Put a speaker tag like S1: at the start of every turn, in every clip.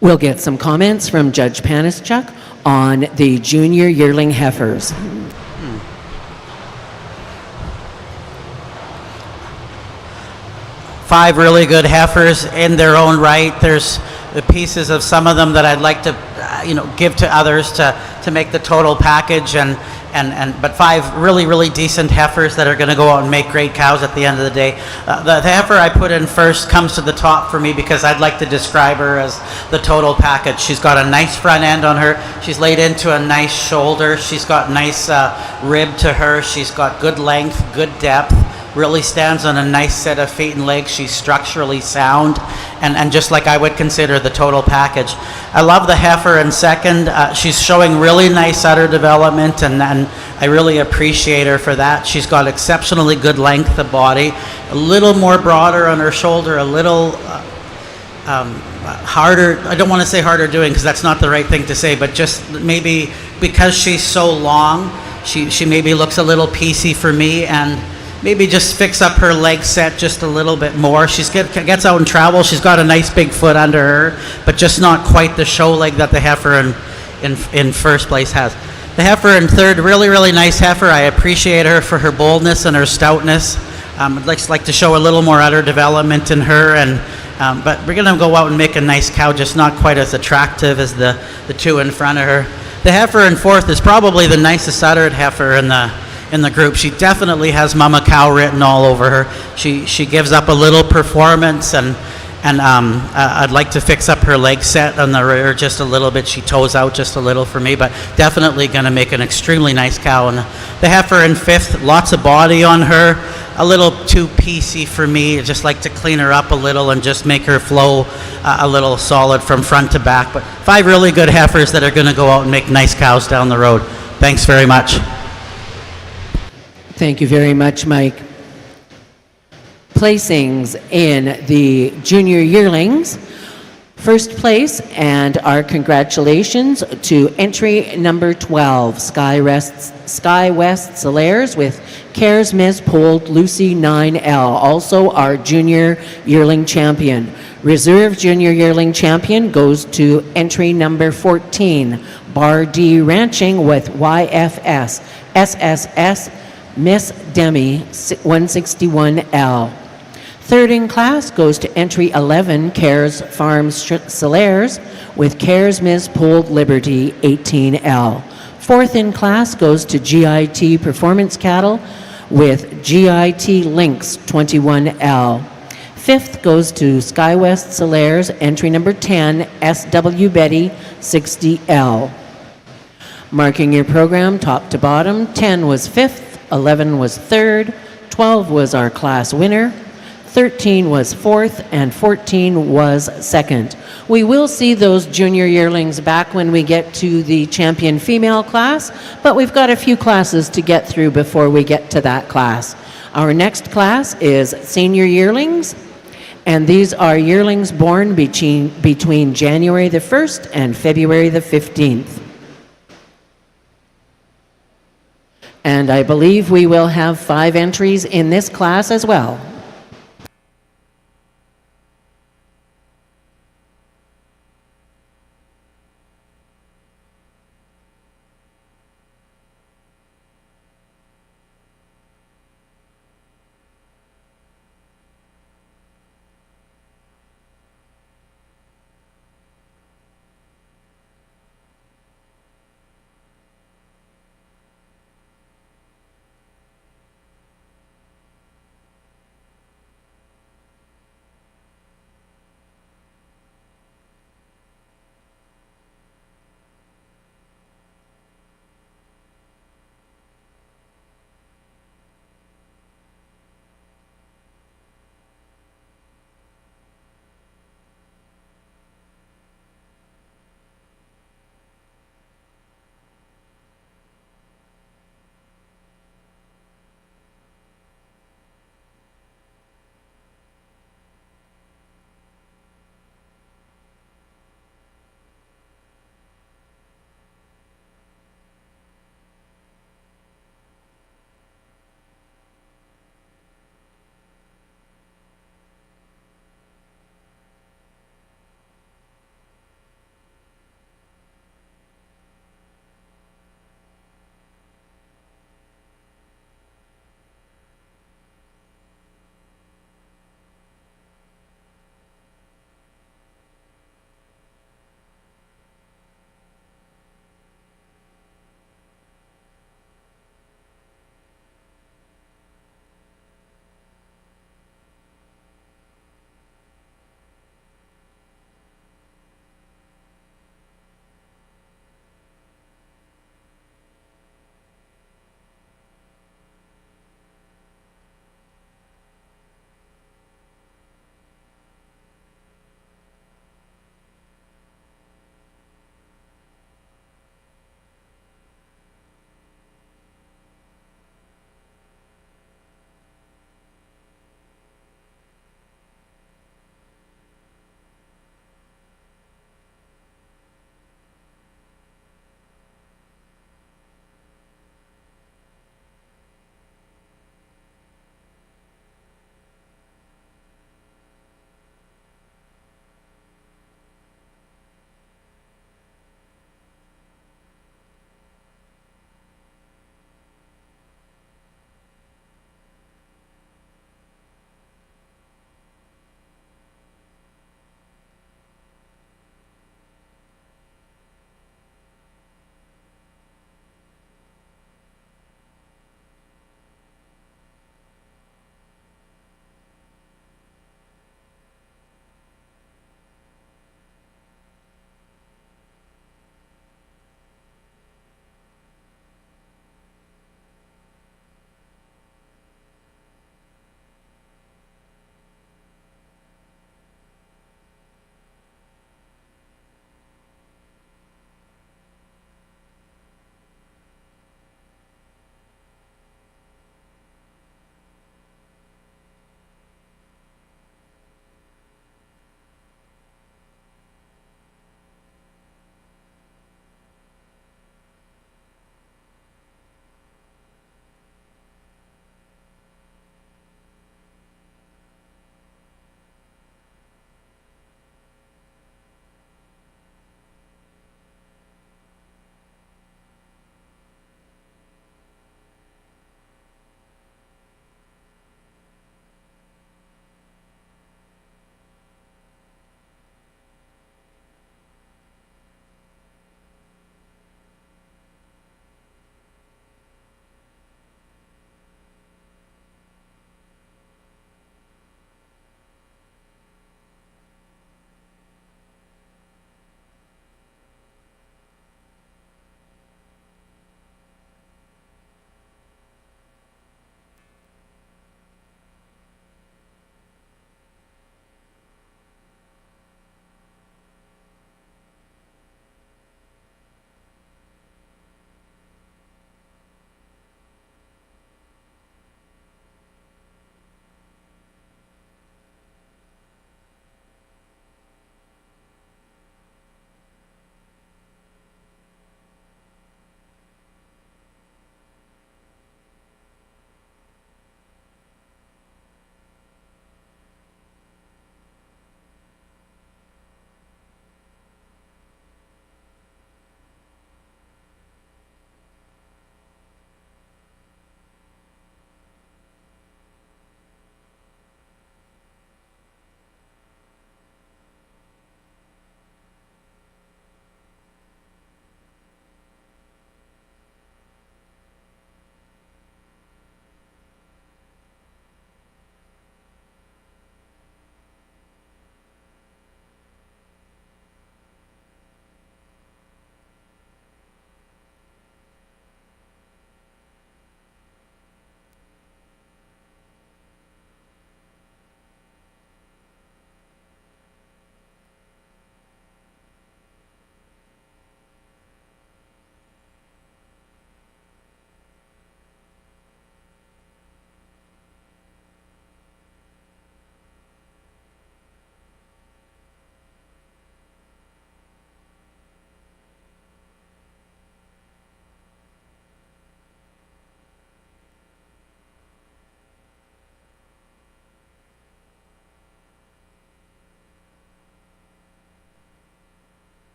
S1: We'll get some comments from Judge Panischuk on the junior yearling heifers.
S2: Five really good heifers in their own right. There's the pieces of some of them that I'd like to, give to others to make the total package, but five really decent heifers that are going to go out and make great cows at the end of the day. The heifer I put in first comes to the top for me because I'd like to describe her as the total package. She's got a nice front end on her. She's laid into a nice shoulder. She's got nice rib to her. She's got good length, good depth. Really stands on a nice set of feet and legs. She's structurally sound, and just like I would consider the total package. I love the heifer in second. She's showing really nice udder development, and I really appreciate her for that. She's got exceptionally good length of body, a little more broader on her shoulder, a little harder. I don't want to say harder doing because that's not the right thing to say, but just maybe because she's so long, she maybe looks a little piecey for me, and maybe just fix up her leg set just a little bit more. She gets out and travels. She's got a nice big foot under her, but just not quite the show leg that the heifer in first place has. The heifer in third, really nice heifer. I appreciate her for her boldness and her stoutness. I'd like to show a little more udder development in her, but we're going to go out and make a nice cow, just not quite as attractive as the two in front of her. The heifer in fourth is probably the nicest uddered heifer in the group. She definitely has Mama Cow written all over her. She gives up a little performance, and I'd like to fix up her leg set on the rear just a little bit. She toes out just a little for me, but definitely going to make an extremely nice cow. And the heifer in fifth, lots of body on her, a little too piecey for me. I'd just like to clean her up a little and just make her flow a little solid from front to back. But five really good heifers that are going to go out and make nice cows down the road. Thanks very much.
S1: Thank you very much, Mike. Placings in the junior yearlings. First place, and our congratulations to entry number 12, Sky West Solaires with Cares Miss Polled Lucy 9L, also our junior yearling champion. Reserve junior yearling champion goes to entry number 14, Bar D Ranching with YFS SSS Miss Demi 161L. Third in class goes to entry 11, Cares Farms Solaires with Cares Miss Polled Liberty 18L. Fourth in class goes to GIT Performance Cattle with GIT Lynx 21L. Fifth goes to SkyWest Solaires, entry number 10, SW Betty 60L. Marking your program top to bottom, 10 was fifth, 11 was third, 12 was our class winner, 13 was fourth, and 14 was second. We will see those junior yearlings back when we get to the champion female class, but we've got a few classes to get through before we get to that class. Our next class is senior yearlings, and these are yearlings born between January the 1st and February the 15th. And I believe we will have 5 entries in this class as well.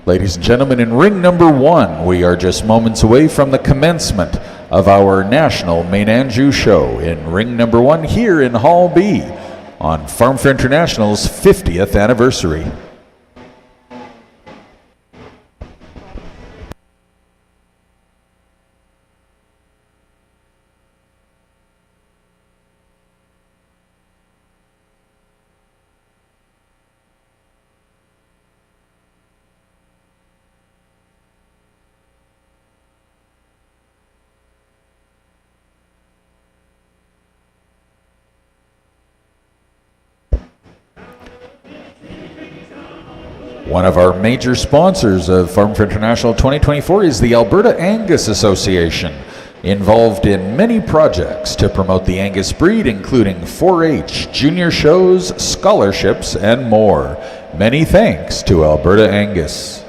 S3: Ladies and gentlemen, in ring number 1, we are just moments away from the commencement of our national Maine Anjou show in ring number 1 here in Hall B on FARMFAIR International's 50th anniversary. One of our major sponsors of FARMFAIR International 2024 is the Alberta Angus Association, involved in many projects to promote the Angus breed, including 4-H, junior shows, scholarships, and more. Many thanks to Alberta Angus.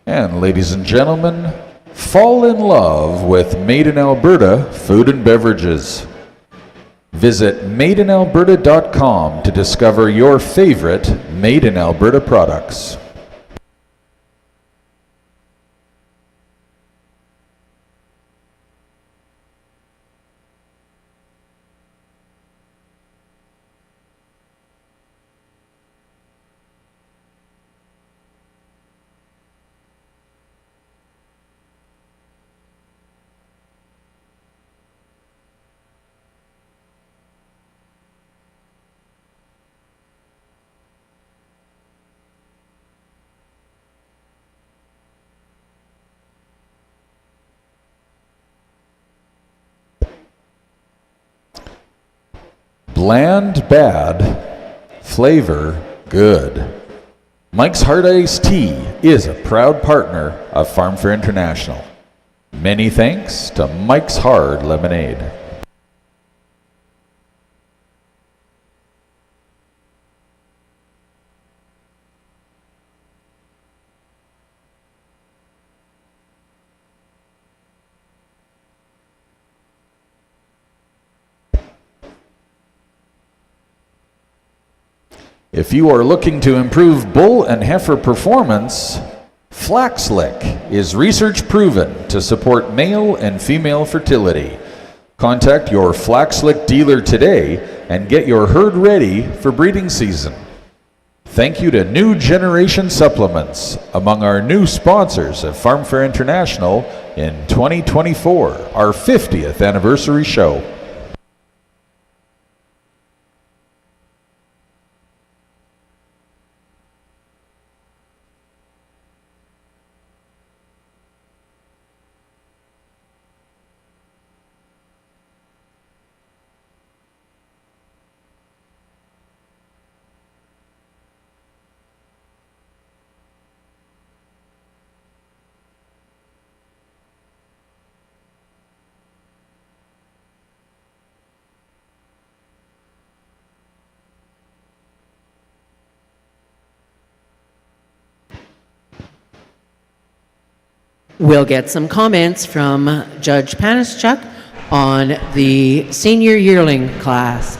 S3: And ladies and gentlemen, fall in love with Made in Alberta food and beverages. Visit madeinalberta.com to discover your favorite Made in Alberta products. Bland bad, flavor good. Mike's Hard Iced Tea is a proud partner of FARMFAIR International. Many thanks to Mike's Hard Lemonade. If you are looking to improve bull and heifer performance, Flaxlick is research proven to support male and female fertility. Contact your Flaxlick dealer today and get your herd ready for breeding season. Thank you to New Generation Supplements, among our new sponsors of FARMFAIR International in 2024, our 50th anniversary show.
S1: We'll get some comments from Judge Panischuk on the senior yearling class.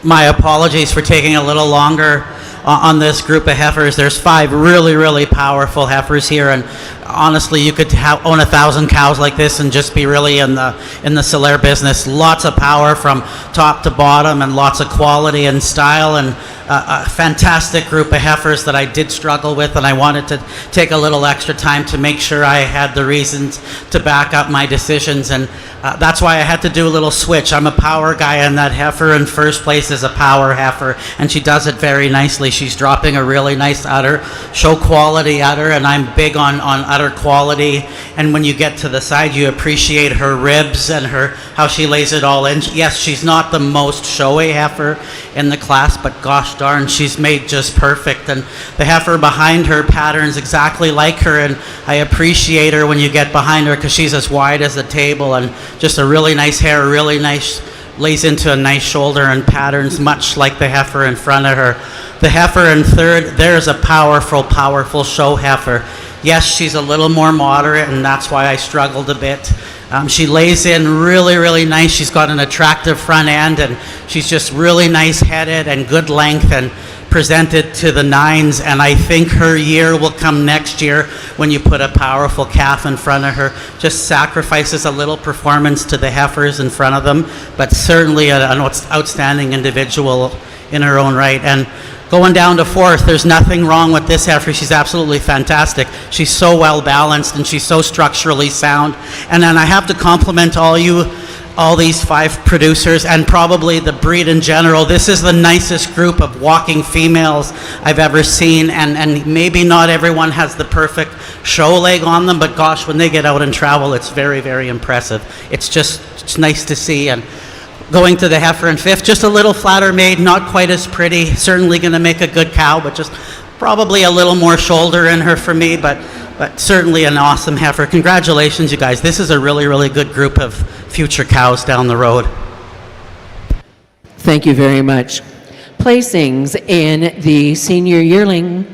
S2: My apologies for taking a little longer on this group of heifers. There's 5 really, really powerful heifers here, and honestly, you could own 1,000 cows like this and just be really in the Solaire business. Lots of power from top to bottom, and lots of quality and style, and a fantastic group of heifers that I did struggle with, and I wanted to take a little extra time to make sure I had the reasons to back up my decisions, and that's why I had to do a little switch. I'm a power guy, and that heifer in first place is a power heifer, and she does it very nicely. She's dropping a really nice udder, show quality udder, and I'm big on udder quality, and when you get to the side, you appreciate her ribs and how she lays it all in. Yes, she's not the most showy heifer in the class, but gosh, gosh darn, she's made just perfect. And the heifer behind her patterns exactly like her, and I appreciate her when you get behind her because she's as wide as the table and just a really nice hair, really nice, lays into a nice shoulder and patterns much like the heifer in front of her. The heifer in third, there's a powerful show heifer. Yes, she's a little more moderate, and that's why I struggled a bit. She lays in really nice. She's got an attractive front end, and she's just really nice headed and good length and presented to the nines. And I think her year will come next year when you put a powerful calf in front of her. Just sacrifices a little performance to the heifers in front of them, but certainly an outstanding individual in her own right. And going down to fourth, there's nothing wrong with this heifer. She's absolutely fantastic. She's so well balanced and she's so structurally sound. And then I have to compliment all these 5 producers and probably the breed in general. This is the nicest group of walking females I've ever seen, and maybe not everyone has the perfect show leg on them, but gosh, when they get out and travel, it's very impressive. It's nice to see. And going to the heifer in fifth, just a little flatter made, not quite as pretty, certainly going to make a good cow, but just probably a little more shoulder in her for me, but certainly an awesome heifer. Congratulations, you guys. This is a really good group of future cows down the road.
S1: Thank you very much. Placings in the senior yearling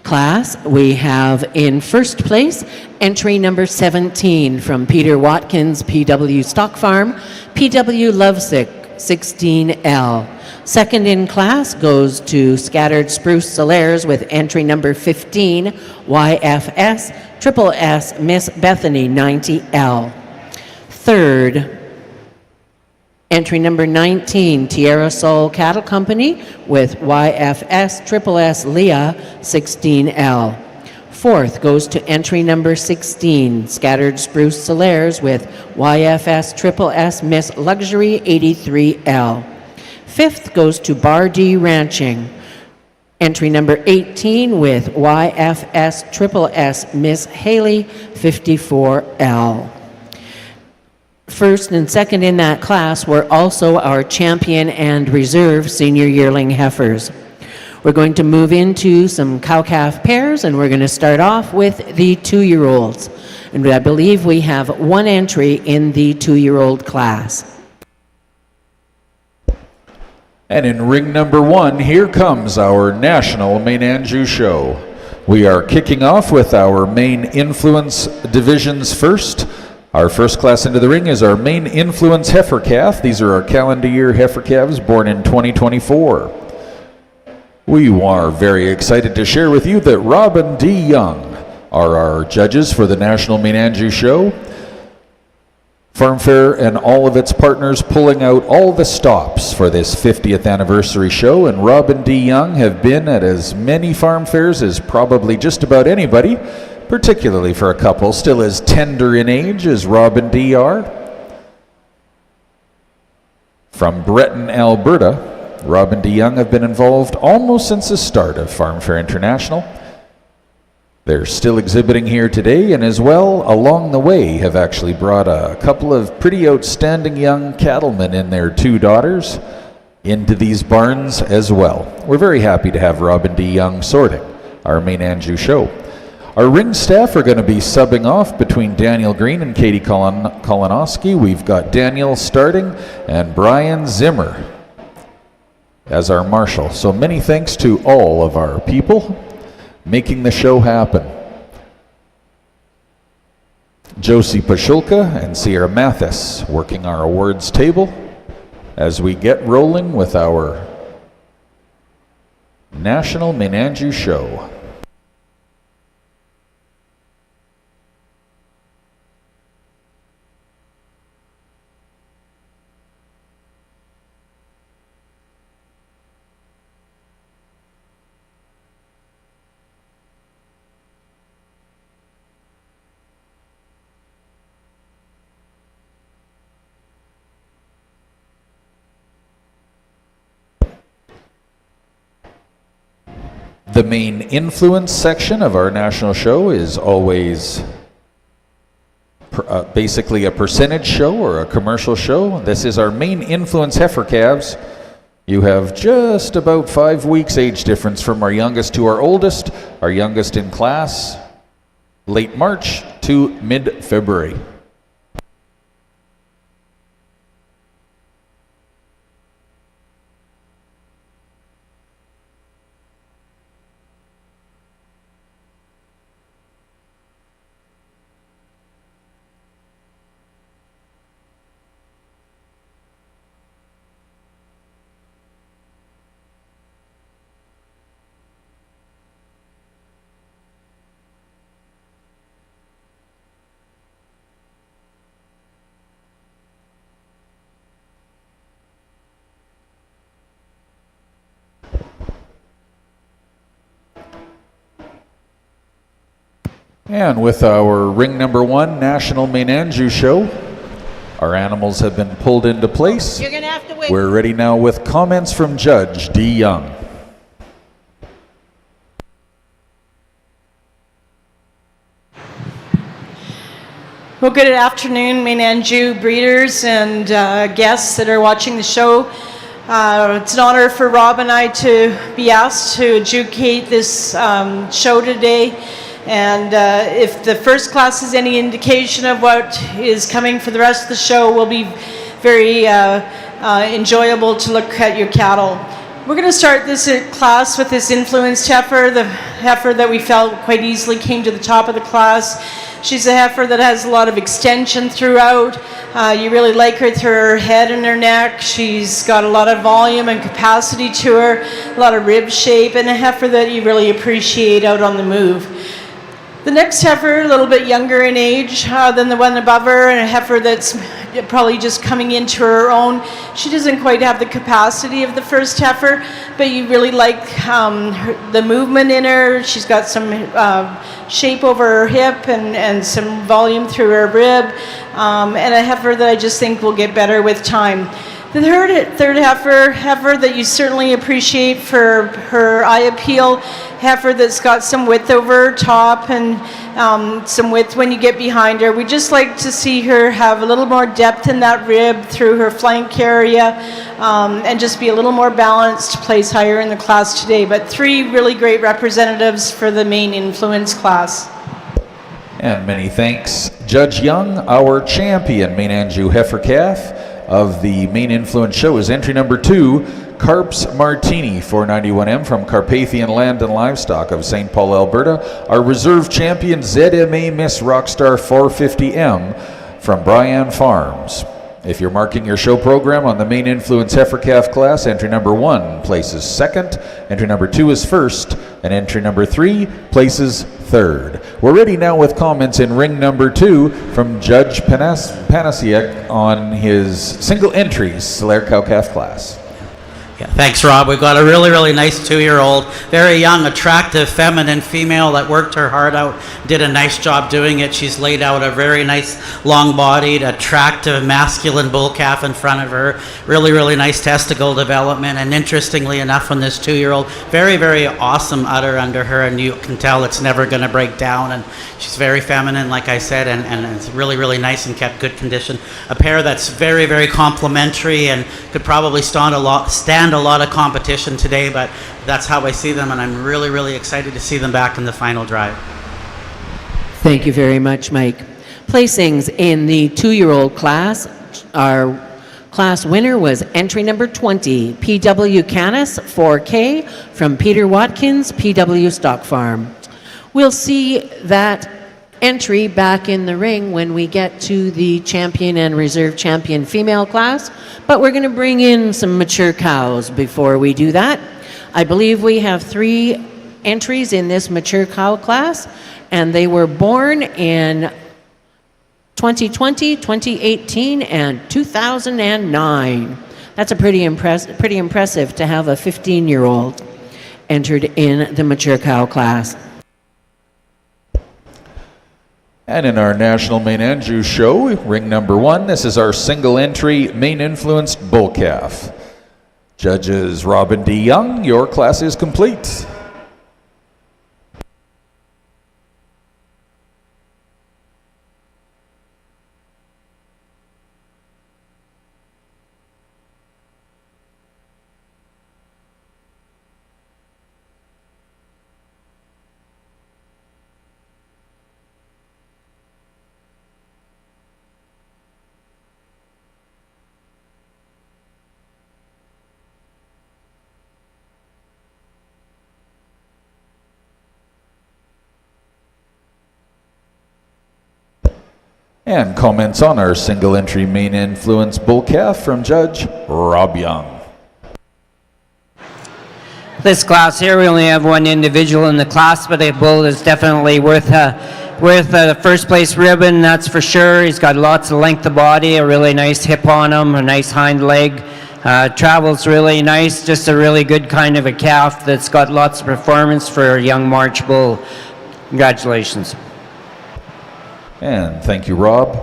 S1: class, we have in first place entry number 17 from Peter Watkins, PW Stock Farm, PW Lovesick, 16L. Second in class goes to Scattered Spruce Solaires with entry number 15, YFS, Triple S, Miss Bethany, 90L. Third, entry number 19, Tierra Sol Cattle Company with YFS, Triple S, Leah, 16L. Fourth goes to entry number 16, Scattered Spruce Solaires with YFS, Triple S, Miss Luxury, 83L. Fifth goes to Bar D Ranching, entry number 18 with YFS, Triple S, Miss Haley, 54L. First and second in that class were also our champion and reserve senior yearling heifers. We're going to move into some cow-calf pairs, and we're going to start off with the 2-year-olds. And I believe we have 1 entry in the 2-year-old class.
S3: And in ring number 1, here comes our National Maine Anjou Show. We are kicking off with our Maine Influence divisions first. Our first class into the ring is our Maine Influence heifer calf. These are our calendar year heifer calves born in 2024. We are very excited to share with you that Robin D. Young are our judges for the National Maine Anjou Show. FARMFAIR and all of its partners pulling out all the stops for this 50th anniversary show, and Robin D. Young have been at as many farm fairs as probably just about anybody, particularly for a couple still as tender in age as Robin D. are. From Breton, Alberta, Robin D. Young have been involved almost since the start of FARMFAIR International. They're still exhibiting here today, and as well, along the way, have actually brought a couple of pretty outstanding young cattlemen and their 2 daughters into these barns as well. We're very happy to have Robin D. Young sorting our Maine Anjou Show. Our ring staff are going to be subbing off between Daniel Green and Katie Kolonowski. We've got Daniel starting and Brian Zimmer as our marshal. So many thanks to all of our people making the show happen. Josie Pashulka and Sierra Mathis working our awards table as we get rolling with our National Maine Anjou Show. The main influence section of our national show is always basically a percentage show or a commercial show. This is our main influence heifer calves You have just about 5 weeks age difference from our youngest to our oldest in class, late March to mid-February. And with our ring number 1 National Maine Anjou show, our animals have been pulled into place.
S1: You're going to have to wait.
S3: We're ready now with comments from Judge D. Young.
S4: Well, good afternoon, Maine Anjou breeders and guests that are watching the show. It's an honor for Rob and I to be asked to adjudicate this show today. And if the first class is any indication of what is coming for the rest of the show, will be very enjoyable to look at your cattle. We're going to start this class with this influenced heifer, the heifer that we felt quite easily came to the top of the class. She's a heifer that has a lot of extension throughout. You really like her through her head and her neck. She's got a lot of volume and capacity to her, a lot of rib shape, and a heifer that you really appreciate out on the move. The next heifer, a little bit younger in age than the one above her, and a heifer that's probably just coming into her own. She doesn't quite have the capacity of the first heifer, but you really like the movement in her. She's got some shape over her hip and some volume through her rib, and a heifer that I just think will get better with time. The third heifer that you certainly appreciate for her eye appeal, heifer that's got some width over her top and some width when you get behind her. We just like to see her have a little more depth in that rib through her flank area and just be a little more balanced, place higher in the class today. But 3 really great representatives for the Maine Influence class.
S3: And many thanks, Judge Young. Our champion Maine Anjou heifer calf of the Maine Influence show is entry number 2, Carps Martini 491M from Carpathian Land and Livestock of St. Paul, Alberta. Our reserve champion ZMA Miss Rockstar 450M from Bryan Farms. If you're marking your show program on the Maine Influence heifer calf class, entry number 1 places 2nd, entry number 2 is 1st, and entry number 3 places 3rd. We're ready now with comments in ring number 2 from Judge Panasiak on his single entries Solaire cow calf class.
S2: Yeah, thanks, Rob. We've got a really, really nice 2-year-old, very young, attractive, feminine female that worked her heart out, did a nice job doing it. She's laid out a very nice, long-bodied, attractive, masculine bull calf in front of her. Really, really nice testicle development. And interestingly enough, on this 2-year-old, very, very awesome udder under her, and you can tell it's never going to break down. And she's very feminine, like I said, and it's really, really nice and kept good condition. A pair that's very, very complementary and could probably stand a lot of competition today, but that's how I see them, and I'm really, really excited to see them back in the final drive.
S1: Thank you very much, Mike. Placings in the 2-year-old class, our class winner was entry number 20, PW Canis 4K from Peter Watkins, PW Stock Farm. We'll see that entry back in the ring when we get to the champion and reserve champion female class, but we're going to bring in some mature cows before we do that. I believe we have 3 entries in this mature cow class, and they were born in 2020, 2018, and 2009. That's a pretty impressive to have a 15-year-old entered in the mature cow class.
S3: And in our National Maine Anjou show, ring number 1, this is our single entry Maine influenced bull calf. Judges Robin D. Young, your class is complete. And comments on our single entry Maine Influence bull calf from Judge Rob Young.
S5: This class here, we only have one individual in the class, but the bull is definitely worth the first place ribbon, that's for sure. He's got lots of length of body, a really nice hip on him, a nice hind leg. Travels really nice, just a really good kind of a calf that's got lots of performance for a young March bull. Congratulations.
S3: And thank you, Rob.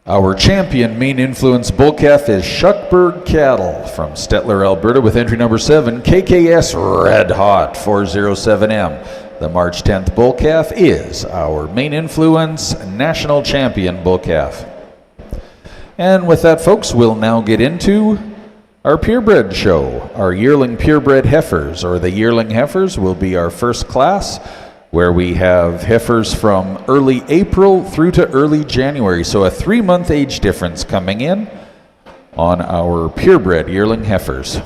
S3: Our champion Maine Influence bull calf is Shuckburg Cattle from Stettler, Alberta, with entry number 7, KKS Red Hot 407M. The March 10th bull calf is our Maine Influence national champion bull calf. And with that, folks, we'll now get into our purebred show. Our yearling purebred heifers, or the yearling heifers, will be our first class, where we have heifers from early April through to early January. So a 3-month age difference coming in on our purebred yearling heifers.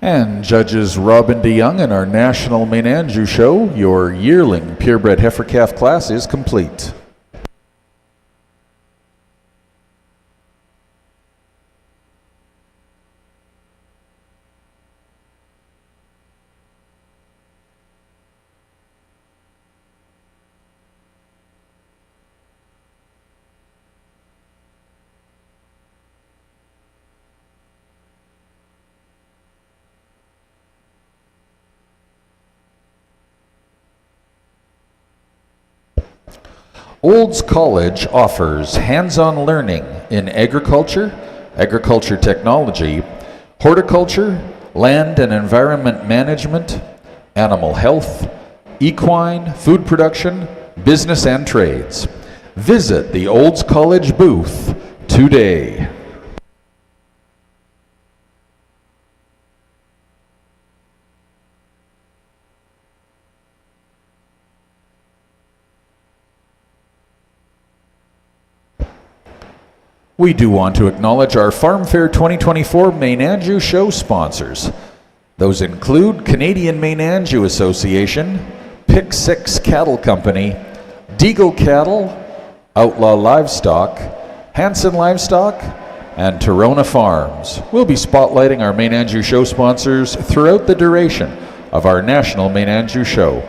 S3: And judges Robin DeYoung and our National Maine Anjou show, your yearling purebred heifer calf class is complete. Olds College offers hands-on learning in agriculture, agriculture technology, horticulture, land and environment management, animal health, equine, food production, business and trades. Visit the Olds College booth today. We do want to acknowledge our Farm Fair 2024 Maine Anjou show sponsors. Those include Canadian Maine Anjou Association, Pick 6 Cattle Company, Deagle Cattle, Outlaw Livestock, Hanson Livestock, and Torona Farms. We'll be spotlighting our Maine Anjou show sponsors throughout the duration of our National Maine Anjou show.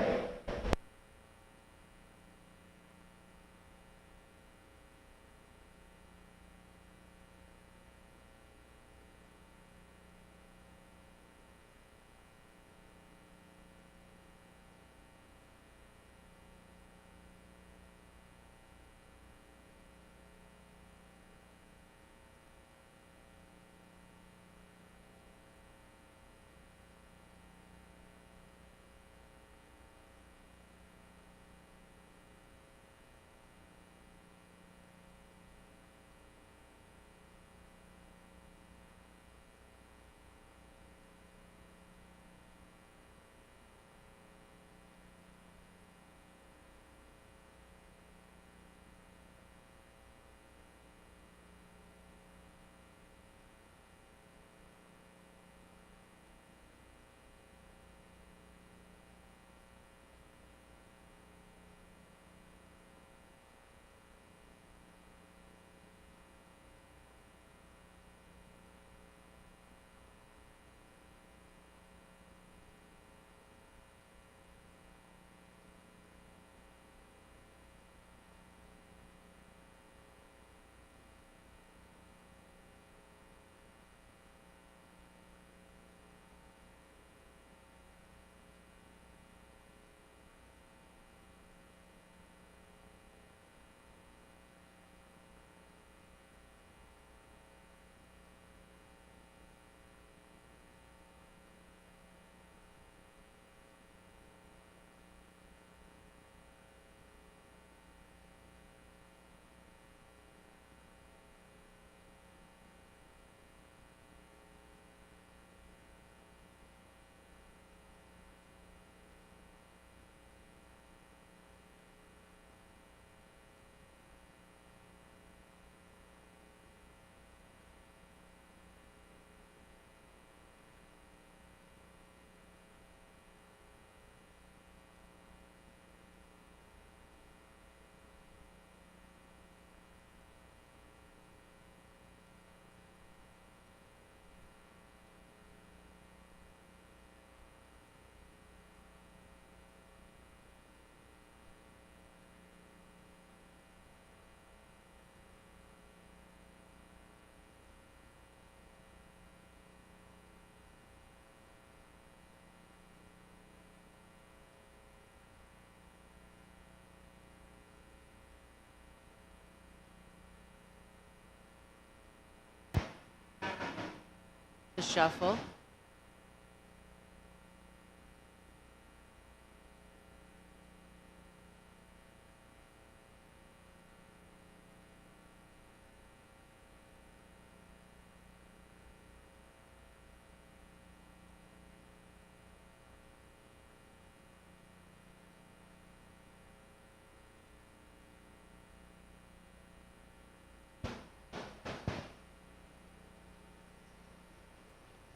S1: shuffle.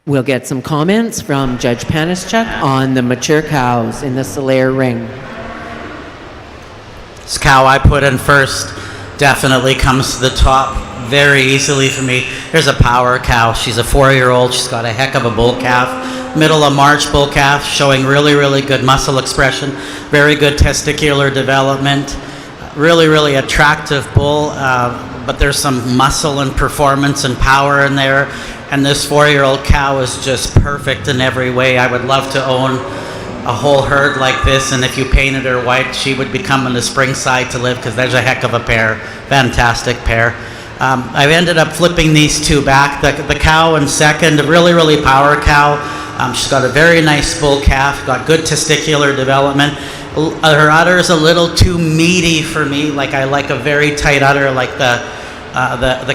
S1: We'll get some comments from Judge Panischuk on the mature cows in the Solaire ring.
S2: This cow I put in first definitely comes to the top very easily for me. Here's a power cow. She's a 4-year-old. She's got a heck of a bull calf. Middle of March bull calf, showing really, really good muscle expression, very good testicular development, really, really attractive bull, but there's some muscle and performance and power in there. And this 4-year-old cow is just perfect in every way. I would love to own a whole herd like this, and if you painted her white, she would be coming to Springside to live, because there's a heck of a pair. Fantastic pair. I've ended up flipping these two back. The cow in second, a really, really power cow. She's got a very nice bull calf, got good testicular development. Her udder is a little too meaty for me. Like, I like a very tight udder like the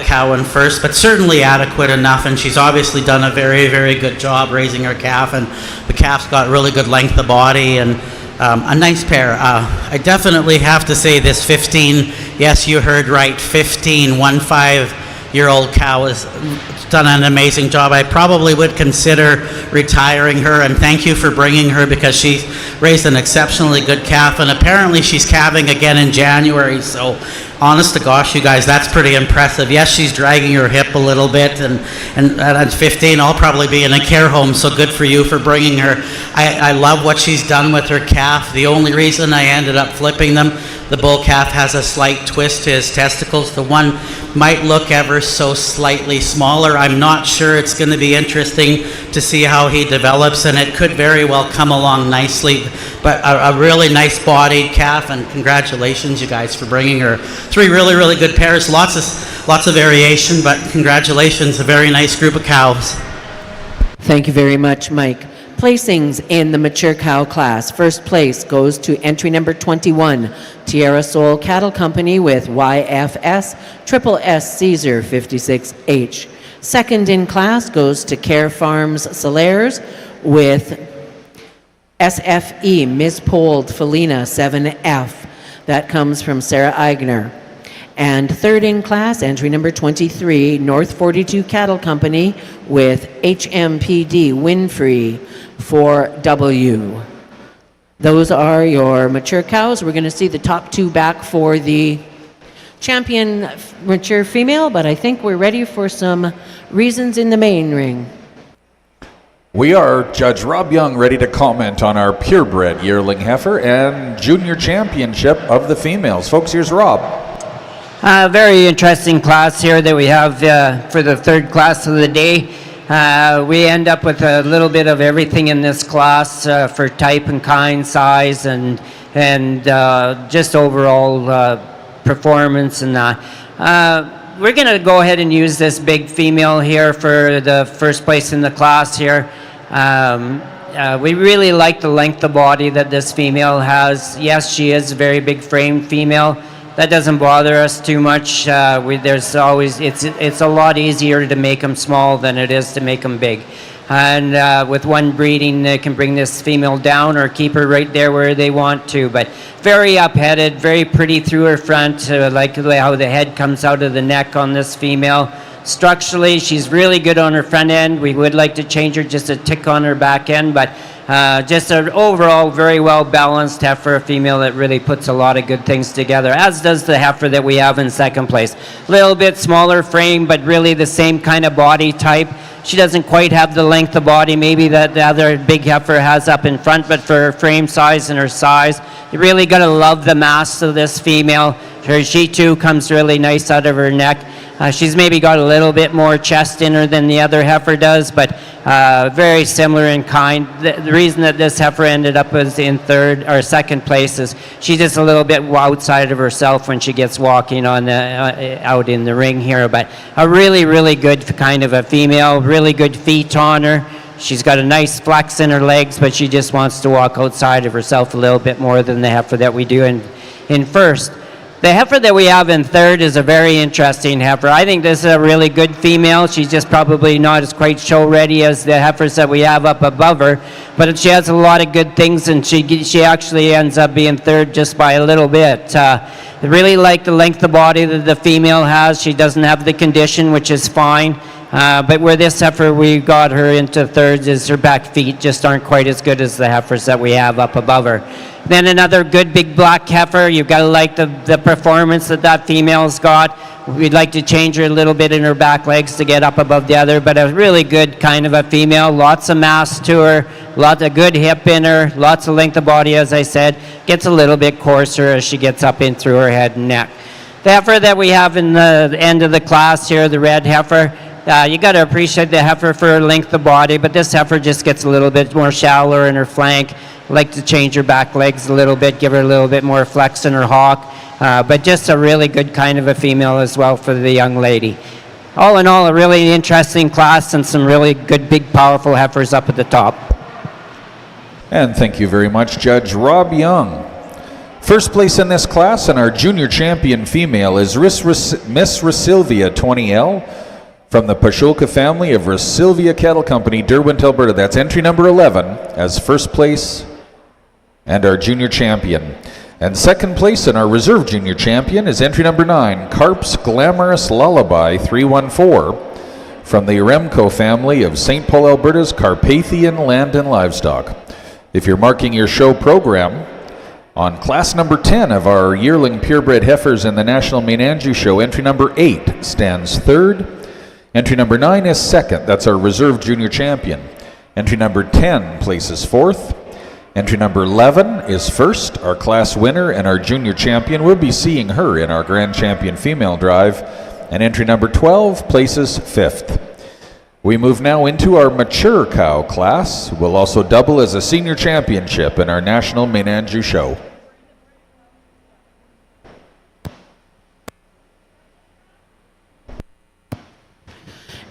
S2: cow in first, but certainly adequate enough, and she's obviously done a very, very good job raising her calf, and the calf's got really good length of body, and a nice pair. I definitely have to say this 15, yes, you heard right, 15-year-old cow has done an amazing job. I probably would consider retiring her, and thank you for bringing her, because she's raised an exceptionally good calf, and apparently she's calving again in January, so honest to gosh, you guys, that's pretty impressive. Yes, she's dragging her hip a little bit, and at 15, I'll probably be in a care home, so good for you for bringing her. I love what she's done with her calf. The only reason I ended up flipping them, the bull calf has a slight twist to his testicles. The one might look ever so slightly smaller. I'm not sure. It's going to be interesting to see how he develops, and it could very well come along nicely. But a really nice bodied calf, and congratulations, you guys, for bringing her. 3 really, really good pairs. Lots of variation, but congratulations, a very nice group of cows.
S1: Thank you very much, Mike. Placings in the mature cow class. First place goes to entry number 21, Tierra Soul Cattle Company with YFS Triple S Caesar 56H. Second in class goes to Care Farms Solaires with SFE Miss Pold Felina 7F. That comes from Sarah Eigner. And third in class, entry number 23, North 42 Cattle Company with HMPD Winfrey 4W. Those are your mature cows. We're going to see the top 2 back for the champion mature female, but I think we're ready for some reasons in the main ring.
S3: We are Judge Rob Young, ready to comment on our purebred yearling heifer and junior championship of the females. Folks, here's Rob.
S5: Very interesting class here that we have for the third class of the day. We end up with a little bit of everything in this class for type and kind, size, and just overall performance and that. We're going to go ahead and use this big female here for the first place in the class here. We really like the length of body that this female has. Yes, she is a very big frame female. That doesn't bother us too much. There's always, it's a lot easier to make them small than it is to make them big. And with one breeding, they can bring this female down or keep her right there where they want to. But very up-headed, very pretty through her front. Like how the head comes out of the neck on this female. Structurally, she's really good on her front end. We would like to change her just a tick on her back end, but just an overall very well balanced heifer, a female that really puts a lot of good things together, as does the heifer that we have in second place. A little bit smaller frame, but really the same kind of body type. She doesn't quite have the length of body maybe that the other big heifer has up in front, but for her frame size and her size, you really got to love the mass of this female. She too comes really nice out of her neck. She's maybe got a little bit more chest in her than the other heifer does, but very similar in kind. The reason that this heifer ended up as in third or second place is she's just a little bit outside of herself when she gets walking on the out in the ring here. But a really, really good kind of a female, really good feet on her. She's got a nice flex in her legs, but she just wants to walk outside of herself a little bit more than the heifer that we do in first. The heifer that we have in third is a very interesting heifer. I think this is a really good female. She's just probably not as quite show ready as the heifers that we have up above her, but she has a lot of good things, and she actually ends up being third just by a little bit. I really like the length of body that the female has. She doesn't have the condition, which is fine. But where this heifer we got her into thirds is her back feet just aren't quite as good as the heifers that we have up above her. Then another good big black heifer. You've got to like the performance that female's got. We'd like to change her a little bit in her back legs to get up above the other, but a really good kind of a female. Lots of mass to her, lots of good hip in her, lots of length of body, as I said. Gets a little bit coarser as she gets up in through her head and neck. The heifer that we have in the end of the class here, the red heifer, you got to appreciate the heifer for her length of body, but this heifer just gets a little bit more shallower in her flank. Like to change her back legs a little bit, give her a little bit more flex in her hock, but just a really good kind of a female as well for the young lady. All in all, a really interesting class and some really good, big, powerful heifers up at the top.
S3: And thank you very much, Judge Rob Young. First place in this class and our junior champion female is Miss Rasilvia 20L from the Pashulka family of Rasilvia Cattle Company, Derwent, Alberta. That's entry number 11 as first place and our junior champion. And second place in our reserve junior champion is entry number 9, Carp's Glamorous Lullaby 314 from the Remco family of St. Paul, Alberta's Carpathian Land and Livestock. If you're marking your show program on class number 10 of our yearling purebred heifers in the National Maine Anjou Show, entry number 8 stands third. Entry number 9 is second. That's our reserve junior champion. Entry number 10 places fourth. Entry number 11 is first, our class winner and our junior champion. We'll be seeing her in our Grand Champion Female Drive. And entry number 12 places fifth. We move now into our mature cow class. We'll also double as a senior championship in our National Maine Anjou Show.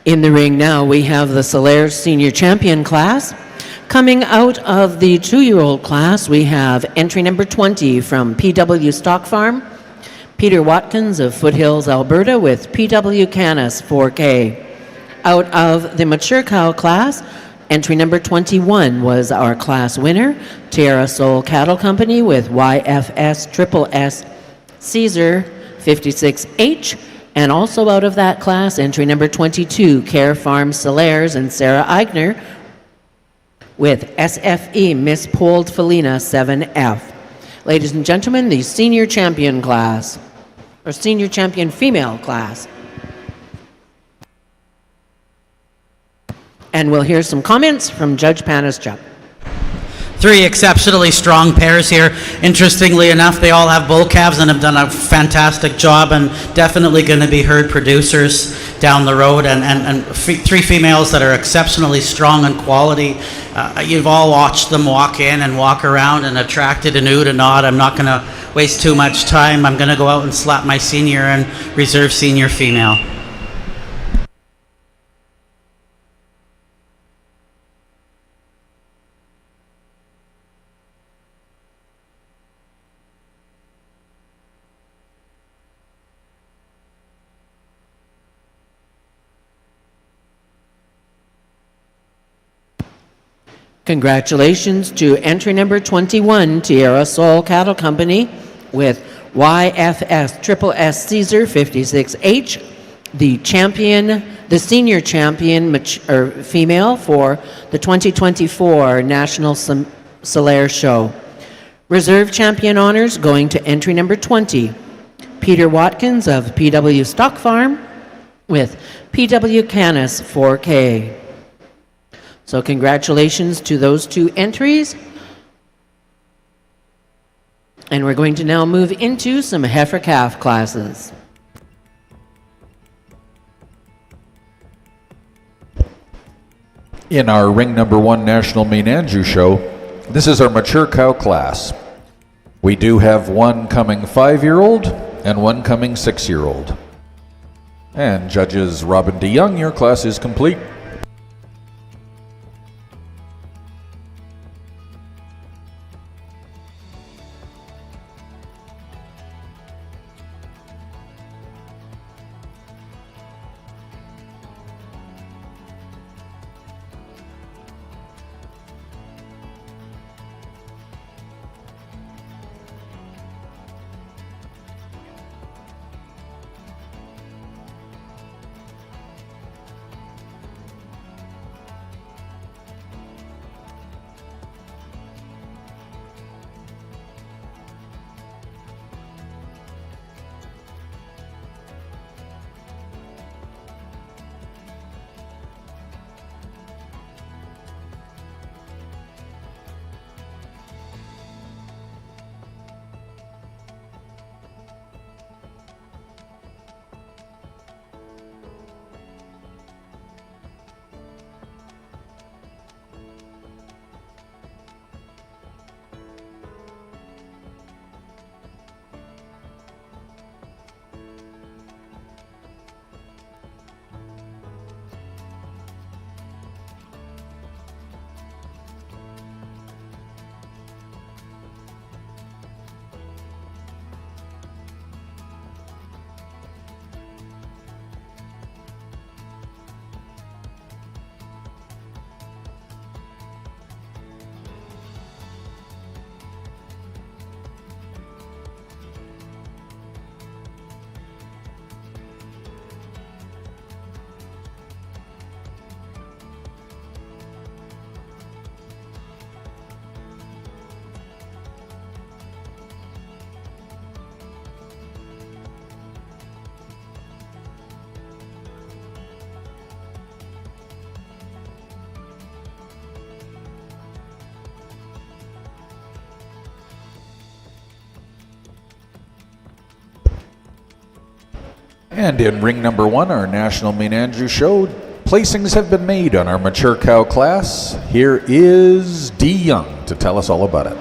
S1: In the ring now, we have the Solaire Senior Champion class. Coming out of the 2-year-old class, we have entry number 20 from PW Stock Farm, Peter Watkins of Foothills, Alberta, with PW Canis 4K. Out of the mature cow class, entry number 21 was our class winner, Tierra Soul Cattle Company with YFS Triple S Caesar 56H. And also out of that class, entry number 22, Care Farm Solaires and Sarah Eigner with SFE Miss Pold Felina 7F. Ladies and gentlemen, the senior champion class, or senior champion female class. And we'll hear some comments from Judge Panischuk.
S2: 3 exceptionally strong pairs here. Interestingly enough, they all have bull calves and have done a fantastic job, and definitely going to be herd producers down the road, and 3 females that are exceptionally strong in quality. You've all watched them walk in and walk around and attracted an ood and nod. I'm not going to waste too much time. I'm going to go out and slap my senior and reserve senior female.
S1: Congratulations to entry number 21, Tierra Soul Cattle Company with YFS Triple S Caesar 56H, the champion, the senior champion female for the 2024 National Solaire Show. Reserve champion honors going to entry number 20, Peter Watkins of PW Stock Farm with PW Canis 4K. So congratulations to those 2 entries. And we're going to now move into some heifer calf classes.
S3: In our ring number 1 National Maine Anjou show, this is our mature cow class. We do have one coming 5-year-old and one coming 6-year-old. And judges Robin DeYoung, your class is complete. And in ring number 1, our National Maine Anjou show, placings have been made on our mature cow class. Here is Dee Young to tell us all about it.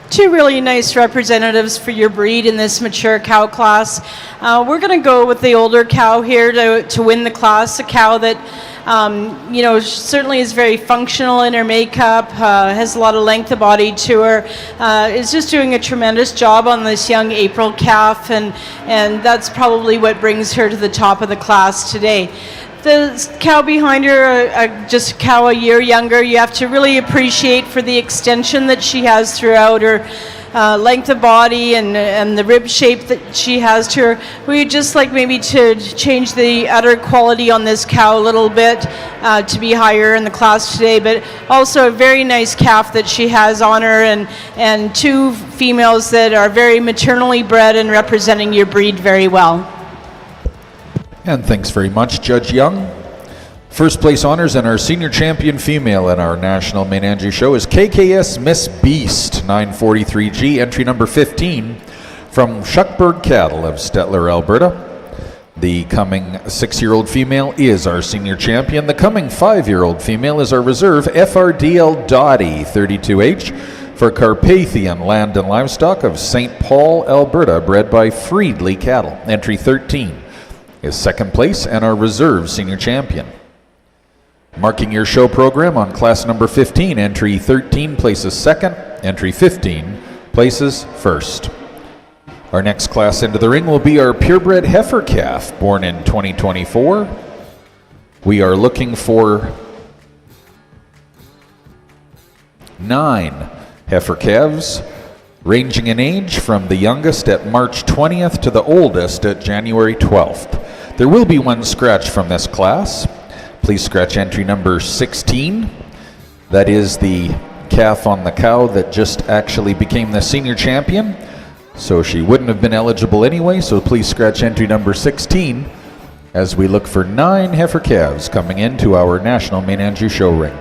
S4: Two really nice representatives for your breed in this mature cow class. We're going to go with the older cow here to win the class, a cow that certainly is very functional in her makeup, has a lot of length of body to her, is just doing a tremendous job on this young April calf, and that's probably what brings her to the top of the class today. The cow behind her, just a cow a year younger, you have to really appreciate for the extension that she has throughout her length of body and the rib shape that she has to her. We'd just like maybe to change the udder quality on this cow a little bit to be higher in the class today, but also a very nice calf that she has on her, and two females that are very maternally bred and representing your breed very well.
S3: And thanks very much, Judge Young. First place honors and our senior champion female in our National Maine Anjou show is KKS Miss Beast, 943G, entry number 15, from Shuckburg Cattle of Stettler, Alberta. The coming 6-year-old female is our senior champion. The coming 5-year-old female is our reserve, FRDL Dottie, 32H, for Carpathian Land and Livestock of St. Paul, Alberta, bred by Freedley Cattle, entry 13. Is second place and our reserve senior champion. Marking your show program on class number 15, entry 13 places second, entry 15 places first. Our next class into the ring will be our purebred heifer calf, born in 2024. We are looking for 9 heifer calves, ranging in age from the youngest at March 20th to the oldest at January 12th. There will be one scratch from this class. Please scratch entry number 16. That is the calf on the cow that just actually became the senior champion. So she wouldn't have been eligible anyway, so please scratch entry number 16 as we look for 9 heifer calves coming into our National Maine Anjou show ring.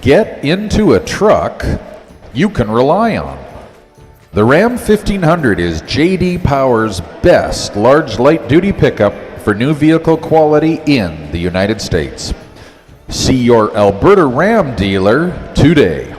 S3: Get into a truck you can rely on. The Ram 1500 is J.D. Power's best large light-duty pickup for new vehicle quality in the United States. See your Alberta Ram dealer today.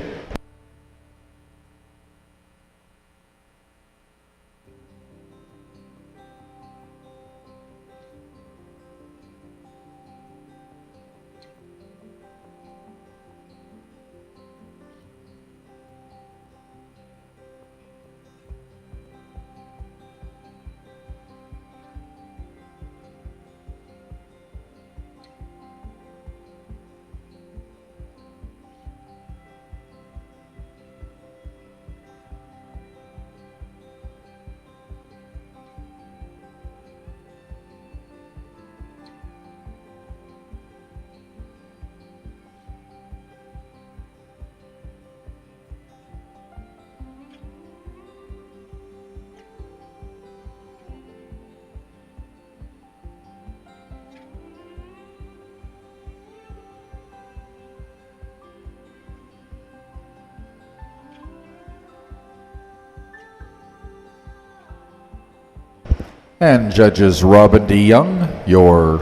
S3: And Judges Robin D. Young, your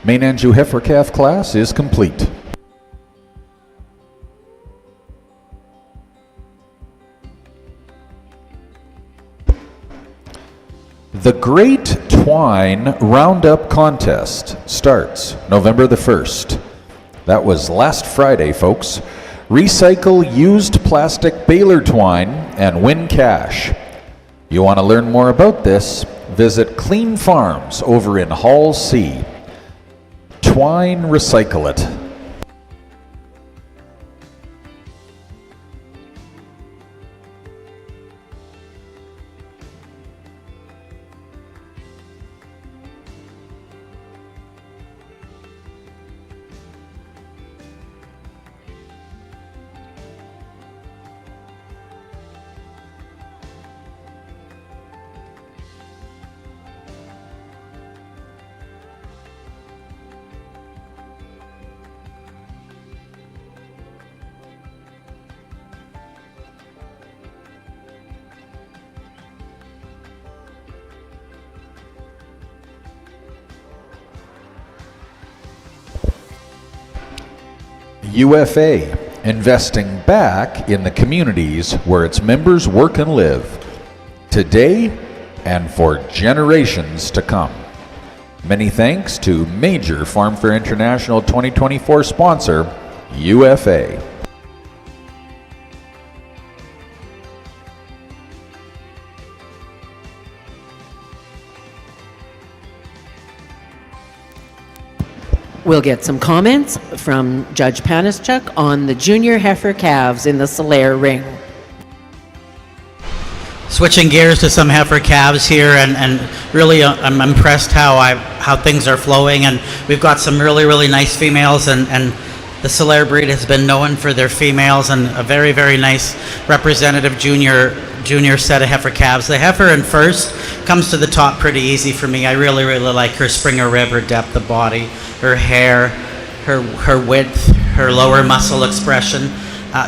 S3: Maine Anjou heifer calf class is complete. The Great Twine Roundup Contest starts November the 1st. That was last Friday, folks. Recycle used plastic baler twine and win cash. You want to learn more about this? Visit Clean Farms over in Hall C. Twine, recycle it. UFA, investing back in the communities where its members work and live, today and for generations to come. Many thanks to major Farm Fair International 2024 sponsor, UFA.
S1: We'll get some comments from Judge Panischuk on the junior heifer calves in the Solaire ring.
S2: Switching gears to some heifer calves here, and really I'm impressed how things are flowing, and we've got some really nice females, and the Solaire breed has been known for their females, and a very nice representative junior set of heifer calves. The heifer in first comes to the top pretty easy for me. I really like her Springer rib, her depth of body, her hair, her width, her lower muscle expression.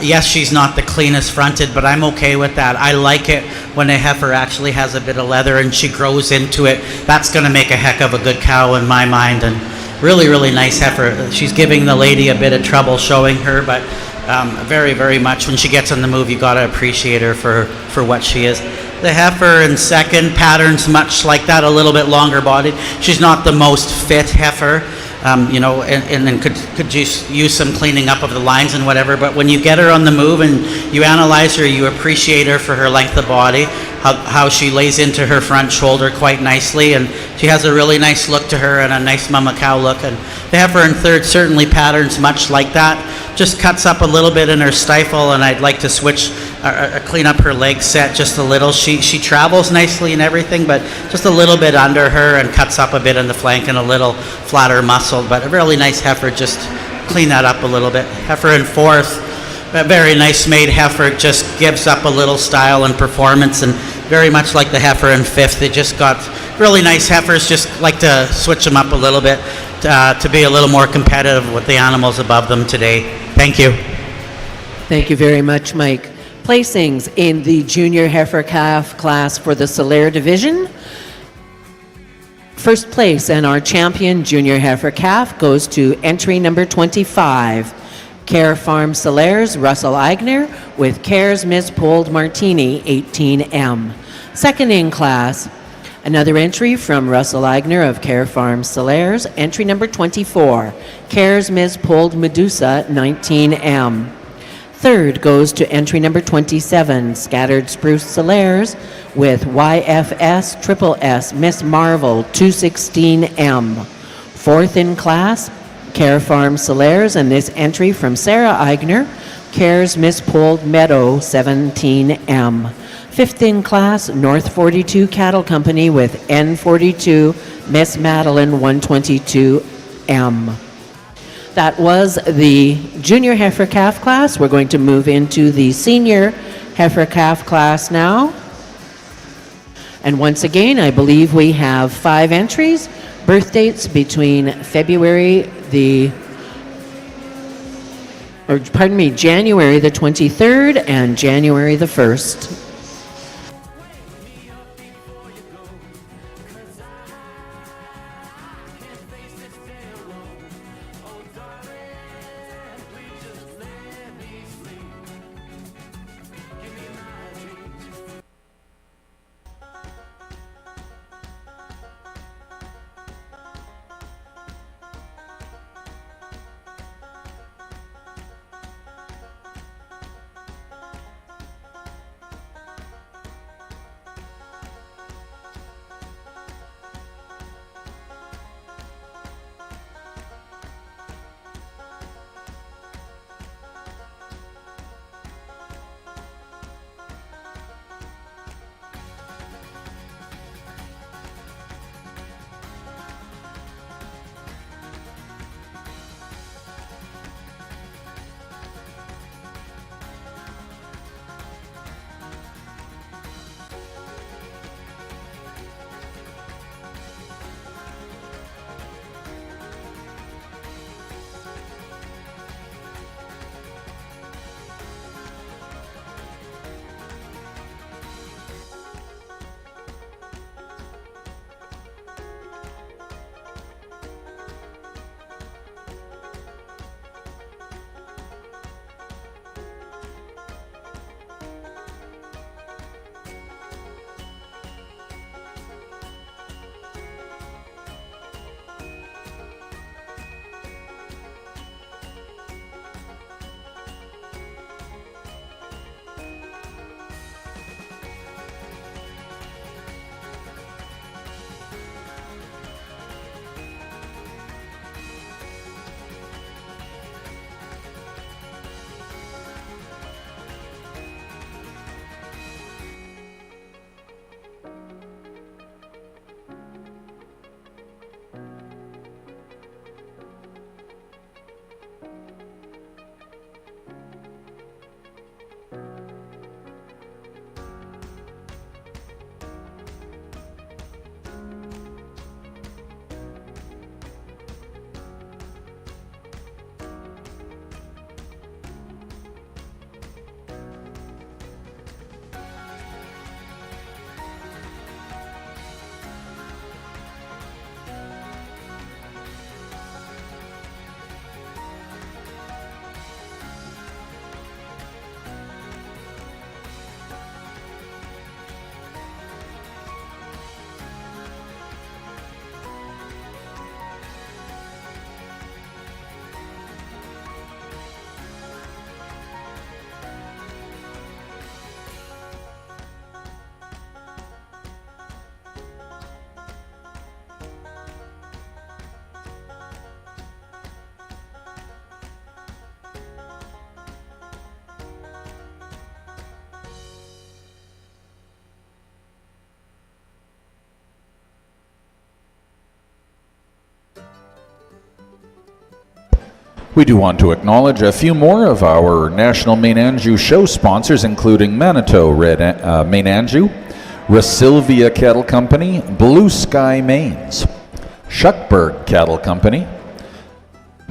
S2: Yes, she's not the cleanest fronted, but I'm okay with that. I like it when a heifer actually has a bit of leather and she grows into it. That's going to make a heck of a good cow in my mind, and really nice heifer. She's giving the lady a bit of trouble showing her, but very much when she gets on the move, you got to appreciate her for what she is. The heifer in second, patterns much like that, a little bit longer bodied. She's not the most fit heifer. And then could use some cleaning up of the lines and whatever, but when you get her on the move and you analyze her, you appreciate her for her length of body, how she lays into her front shoulder quite nicely, and she has a really nice look to her and a nice mama cow look. And the heifer in third certainly patterns much like that, just cuts up a little bit in her stifle, and I'd like to switch clean up her leg set just a little. She travels nicely and everything, but just a little bit under her and cuts up a bit in the flank and a little flatter muscle, but a really nice heifer. Just clean that up a little bit. Heifer in fourth, a very nice made heifer, just gives up a little style and performance, and very much like the heifer in fifth. They just got really nice heifers, just like to switch them up a little bit to be a little more competitive with the animals above them today. Thank you.
S1: Thank you very much, Mike. Placings in the junior heifer calf class for the Solaire division. First place and our champion junior heifer calf goes to entry number 25, Care Farm Solaire's Russell Eigner with Care's Miss Pold Martini 18M. Second in class, another entry from Russell Eigner of Care Farm Solaire's, entry number 24, Care's Miss Pold Medusa 19M. Third goes to entry number 27, Scattered Spruce Solaire's with YFS Triple S Miss Marvel 216M. Fourth in class, Care Farm Solaire's, and this entry from Sarah Eigner, Care's Miss Pold Meadow 17M. Fifth in class, North 42 Cattle Company with N42 Miss Madeline 122M. That was the junior heifer calf class. We're going to move into the senior heifer calf class now. And once again, I believe we have 5 entries, birth dates between January the 23rd and January the 1st.
S3: We do want to acknowledge a few more of our National Maine Anjou show sponsors, including Manitou Maine Anjou, Rasilvia Cattle Company, Blue Sky Maines, Shuckburg Cattle Company,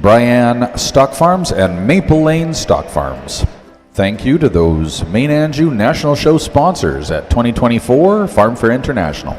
S3: Bryan Stock Farms, and Maple Lane Stock Farms. Thank you to those Maine Anjou National Show sponsors at 2024 Farm Fair International.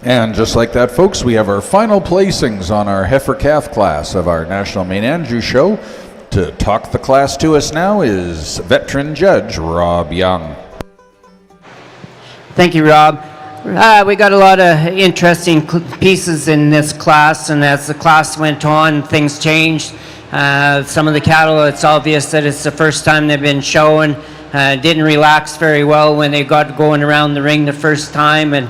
S3: And just like that, folks, we have our final placings on our heifer calf class of our National Maine Anjou show. To talk the class to us now is veteran judge Rob Young.
S5: Thank you, Rob. We got a lot of interesting pieces in this class, and as the class went on, things changed. Some of the cattle, it's obvious that it's the first time they've been shown. Didn't relax very well when they got going around the ring the first time, and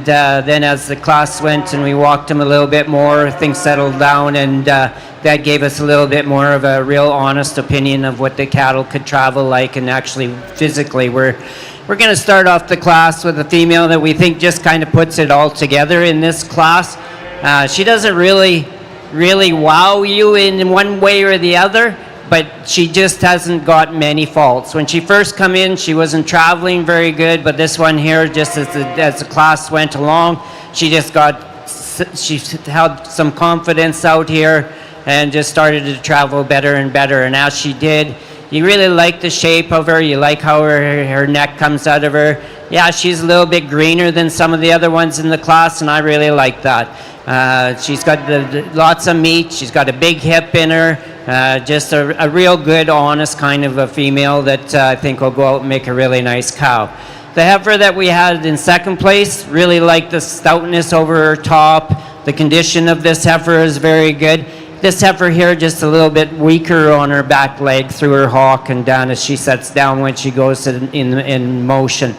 S5: then as the class went and we walked them a little bit more, things settled down, and that gave us a little bit more of a real honest opinion of what the cattle could travel like, and actually physically. We're going to start off the class with a female that we think just kind of puts it all together in this class. She doesn't really wow you in one way or the other, but she just hasn't got many faults. When she first come in, she wasn't traveling very good, but this one here, just as the class went along, she had some confidence out here and just started to travel better and better. And as she did, you really like the shape of her. You like how her neck comes out of her. Yeah, she's a little bit greener than some of the other ones in the class, and I really like that. She's got lots of meat. She's got a big hip in her. Just a real good, honest kind of a female that I think will go out and make a really nice cow. The heifer that we had in second place, really like the stoutness over her top. The condition of this heifer is very good. This heifer here, just a little bit weaker on her back leg through her hock and down as she sets down when she goes in motion.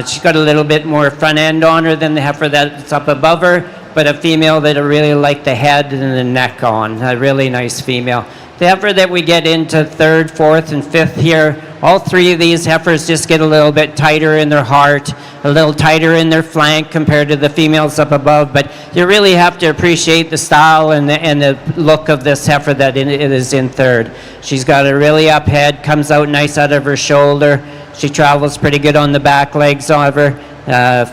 S5: She's got a little bit more front end on her than the heifer that's up above her, but a female that I really like the head and the neck on. A really nice female. The heifer that we get into third, fourth, and fifth here, all three of these heifers just get a little bit tighter in their heart, a little tighter in their flank compared to the females up above, but you really have to appreciate the style and the look of this heifer that it is in third. She's got a really up head, comes out nice out of her shoulder. She travels pretty good on the back legs, however.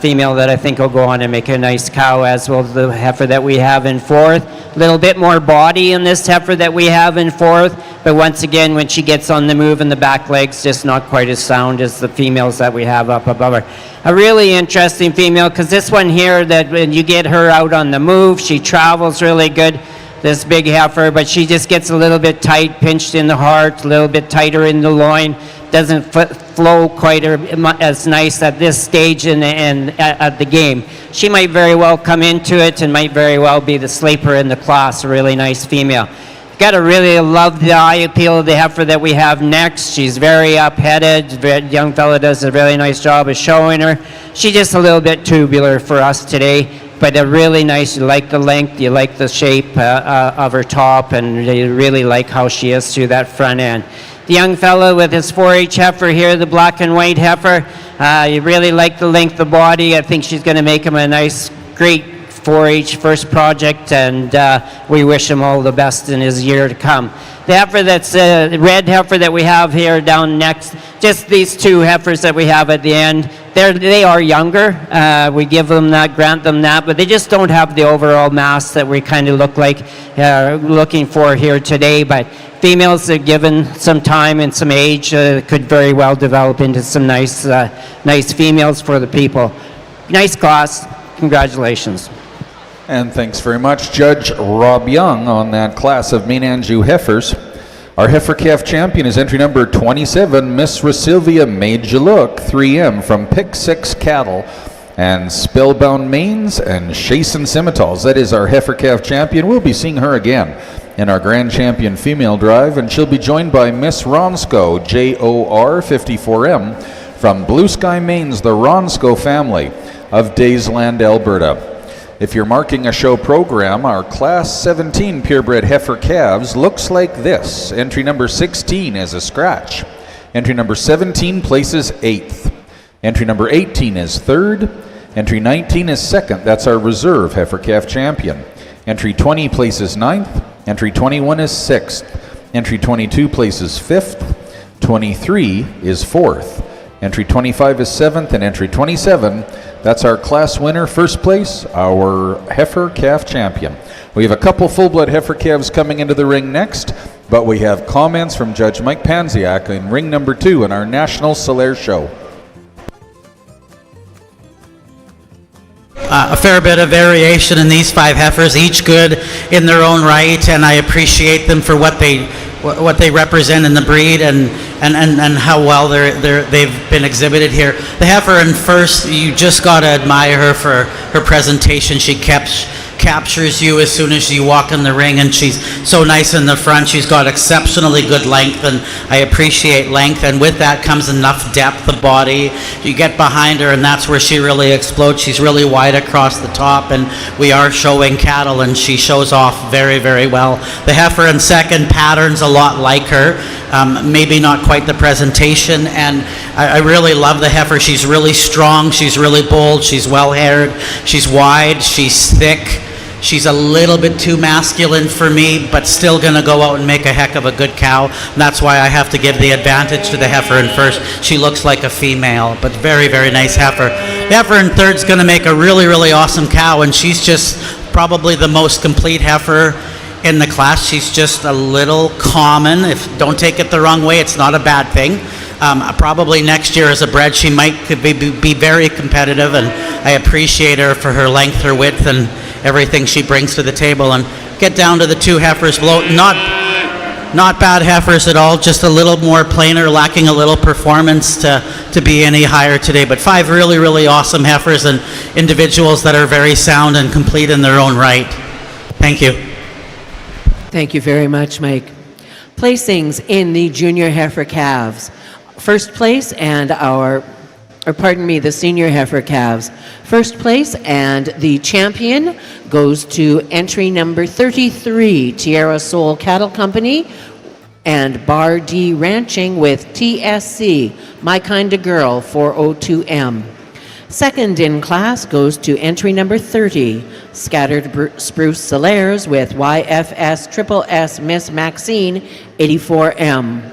S5: Female that I think will go on and make a nice cow, as will the heifer that we have in fourth. A little bit more body in this heifer that we have in fourth, but once again, when she gets on the move and the back legs, just not quite as sound as the females that we have up above her. A really interesting female, because this one here, that when you get her out on the move, she travels really good, this big heifer, but she just gets a little bit tight, pinched in the heart, a little bit tighter in the loin, doesn't flow quite as nice at this stage at the game. She might very well come into it and might very well be the sleeper in the class, a really nice female. Got to really love the eye appeal of the heifer that we have next. She's very up-headed. The young fella does a really nice job of showing her. She's just a little bit tubular for us today, but a really nice, you like the length, you like the shape of her top, and you really like how she is through that front end. The young fella with his 4-H heifer here, the black and white heifer, you really like the length of body. I think she's going to make him a nice, great 4-H first project, and we wish him all the best in his year to come. The heifer that's the red heifer that we have here down next, just these two heifers that we have at the end, they are younger. We give them that, grant them that, but they just don't have the overall mass that we kind of look like looking for here today. But females that given some time and some age could very well develop into some nice females for the people. Nice class. Congratulations.
S3: And thanks very much, Judge Rob Young, on that class of Maine Anjou heifers. Our heifer calf champion is entry number 27, Miss Rasilvia Made You Look, 3M, from Pick 6 Cattle and Spellbound Manes and Chasin Scimitals. That is our heifer calf champion. We'll be seeing her again in our Grand Champion Female Drive, and she'll be joined by Miss Ronsko, JOR 54M, from Blue Sky Maines, the Ronsko family of Daysland, Alberta. If you're marking a show program, our Class 17 purebred heifer calves looks like this. Entry number 16 is a scratch. Entry number 17 places 8th. Entry number 18 is 3rd. Entry 19 is 2nd. That's our reserve heifer calf champion. Entry 20 places 9th. Entry 21 is 6th. Entry 22 places 5th. 23 is 4th. Entry 25 is 7th, and entry 27, that's our class winner, first place, our heifer calf champion. We have a couple full-blood heifer calves coming into the ring next, but we have comments from Judge Mike Panziak in ring number 2 in our National Solaire Show.
S2: A fair bit of variation in these 5 heifers, each good in their own right, and I appreciate them for what they represent in the breed and how well they've been exhibited here. The heifer in first, you just got to admire her for her presentation. She captures you as soon as you walk in the ring, and she's so nice in the front. She's got exceptionally good length, and I appreciate length, and with that comes enough depth of body. You get behind her, and that's where she really explodes. She's really wide across the top, and we are showing cattle, and she shows off very, very well. The heifer in second patterns a lot like her, maybe not quite the presentation, and I really love the heifer. She's really strong, she's really bold, she's well-haired, she's wide, she's thick. She's a little bit too masculine for me, but still going to go out and make a heck of a good cow. And that's why I have to give the advantage to the heifer in first. She looks like a female, but very, very nice heifer. The heifer in third is going to make a really, really awesome cow, and she's just probably the most complete heifer in the class. She's just a little common. Don't take it the wrong way, it's not a bad thing. Probably next year as a bred, she might be very competitive, and I appreciate her for her length, her width, and everything she brings to the table. And get down to the 2 heifers below. Not bad heifers at all, just a little more plainer, lacking a little performance to be any higher today. But 5 really, really awesome heifers and individuals that are very sound and complete in their own right. Thank you.
S1: Thank you very much, Mike. Placings in the junior heifer calves. First place and the senior heifer calves. First place and the champion goes to entry number 33, Tierra Soul Cattle Company and Bar D Ranching with TSC, My Kinda Girl, 402M. Second in class goes to entry number 30, Scattered Spruce Solaires with YFS Triple S Miss Maxine, 84M.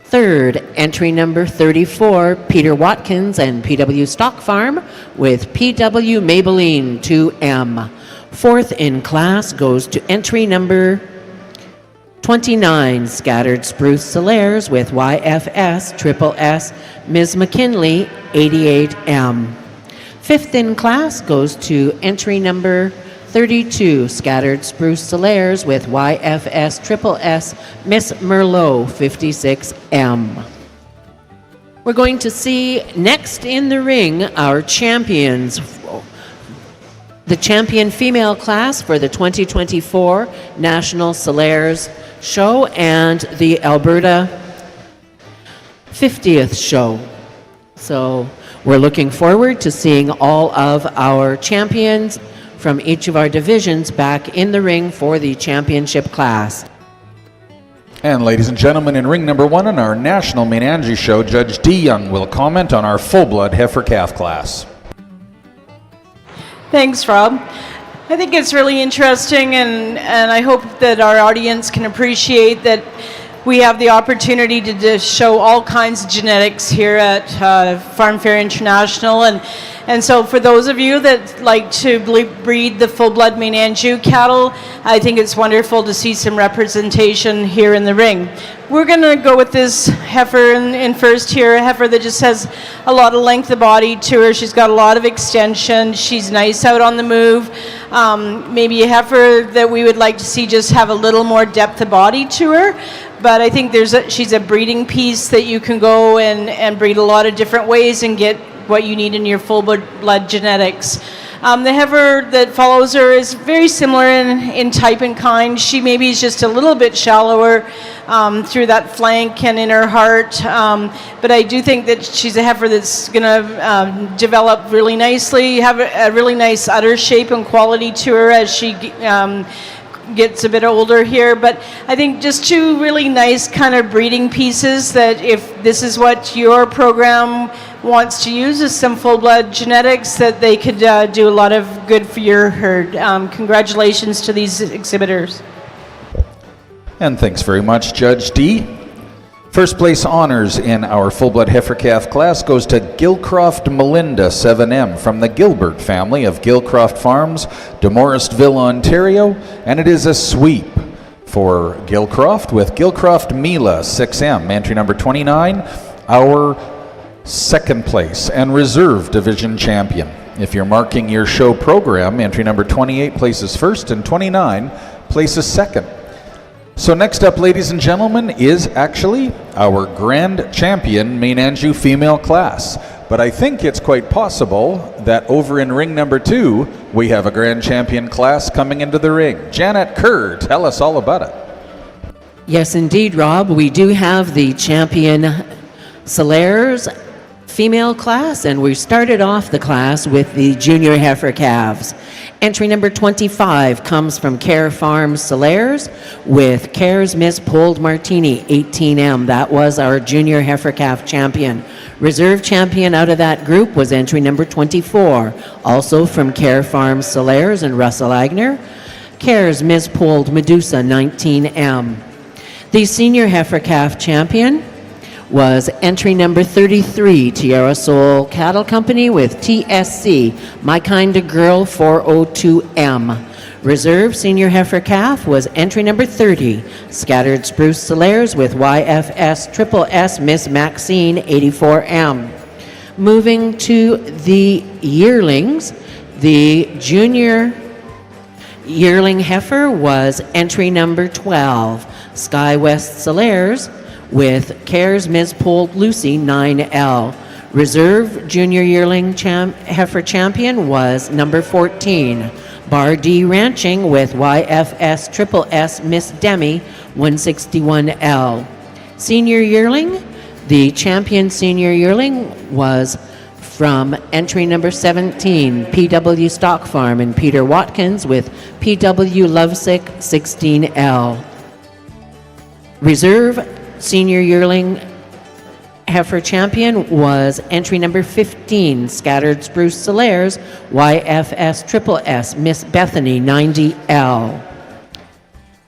S1: Third, entry number 34, Peter Watkins and PW Stock Farm with PW Maybelline 2M. Fourth in class goes to entry number 29, Scattered Spruce Solaires with YFS Triple S Ms. McKinley 88M. Fifth in class goes to entry number 32, Scattered Spruce Solaires with YFS Triple S Miss Merlot 56M. We're going to see next in the ring our champions. The champion female class for the 2024 National Solaires Show and the Alberta 50th Show. So we're looking forward to seeing all of our champions from each of our divisions back in the ring for the championship class.
S3: And ladies and gentlemen, in ring number 1 in our National Maine Anjou Show, Judge D. Young will comment on our full-blood heifer calf class.
S4: Thanks, Rob. I think it's really interesting, and I hope that our audience can appreciate that we have the opportunity to show all kinds of genetics here at FARMFAIR International. And so for those of you that like to breed the full-blood Maine Anjou cattle, I think it's wonderful to see some representation here in the ring. We're going to go with this heifer in first here, a heifer that just has a lot of length of body to her. She's got a lot of extension. She's nice out on the move. Maybe a heifer that we would like to see just have a little more depth of body to her. But I think she's a breeding piece that you can go and breed a lot of different ways and get what you need in your full-blood genetics. The heifer that follows her is very similar in type and kind. She maybe is just a little bit shallower through that flank and in her heart. But I do think that she's a heifer that's going to develop really nicely, have a really nice udder shape and quality to her as she gets a bit older here. But I think just two really nice kind of breeding pieces that if this is what your program wants to use is some full-blood genetics, that they could do a lot of good for your herd. Congratulations to these exhibitors.
S3: And thanks very much, Judge D. First place honors in our full-blood heifer calf class goes to Gilcroft Melinda 7M from the Gilbert family of Gilcroft Farms, Demoristville, Ontario, and it is a sweep for Gilcroft with Gilcroft Mila 6M, entry number 29, our second place and reserve division champion. If you're marking your show program, entry number 28 places first and 29 places second. So next up, ladies and gentlemen, is actually our grand champion Maine Anjou female class. But I think it's quite possible that over in ring number 2, we have a grand champion class coming into the ring. Janet Kerr, tell us all about it.
S1: Yes, indeed, Rob. We do have the champion Solaires female class, and we started off the class with the junior heifer calves. Entry number 25 comes from Care Farms Solaires with Care's Miss Pulled Martini 18M. That was our junior heifer calf champion. Reserve champion out of that group was entry number 24, also from Care Farms Solaires and Russell Agner. Care's Miss Pulled Medusa 19M. The senior heifer calf champion was entry number 33, Tierra Soul Cattle Company with TSC, My Kinda Girl 402M. Reserve senior heifer calf was entry number 30, Scattered Spruce Solaires with YFS Triple S Miss Maxine 84M. Moving to the yearlings, the junior yearling heifer was entry number 12, Sky West Solaires with Care's Ms. Pulled Lucy 9L. Reserve junior yearling heifer champion was number 14, Bar D Ranching with YFS Triple S Miss Demi 161L. Senior yearling, the champion senior yearling was from entry number 17, PW Stock Farm and Peter Watkins with PW Lovesick 16L. Reserve senior yearling heifer champion was entry number 15, Scattered Spruce Solaires, YFS Triple S Miss Bethany 90L.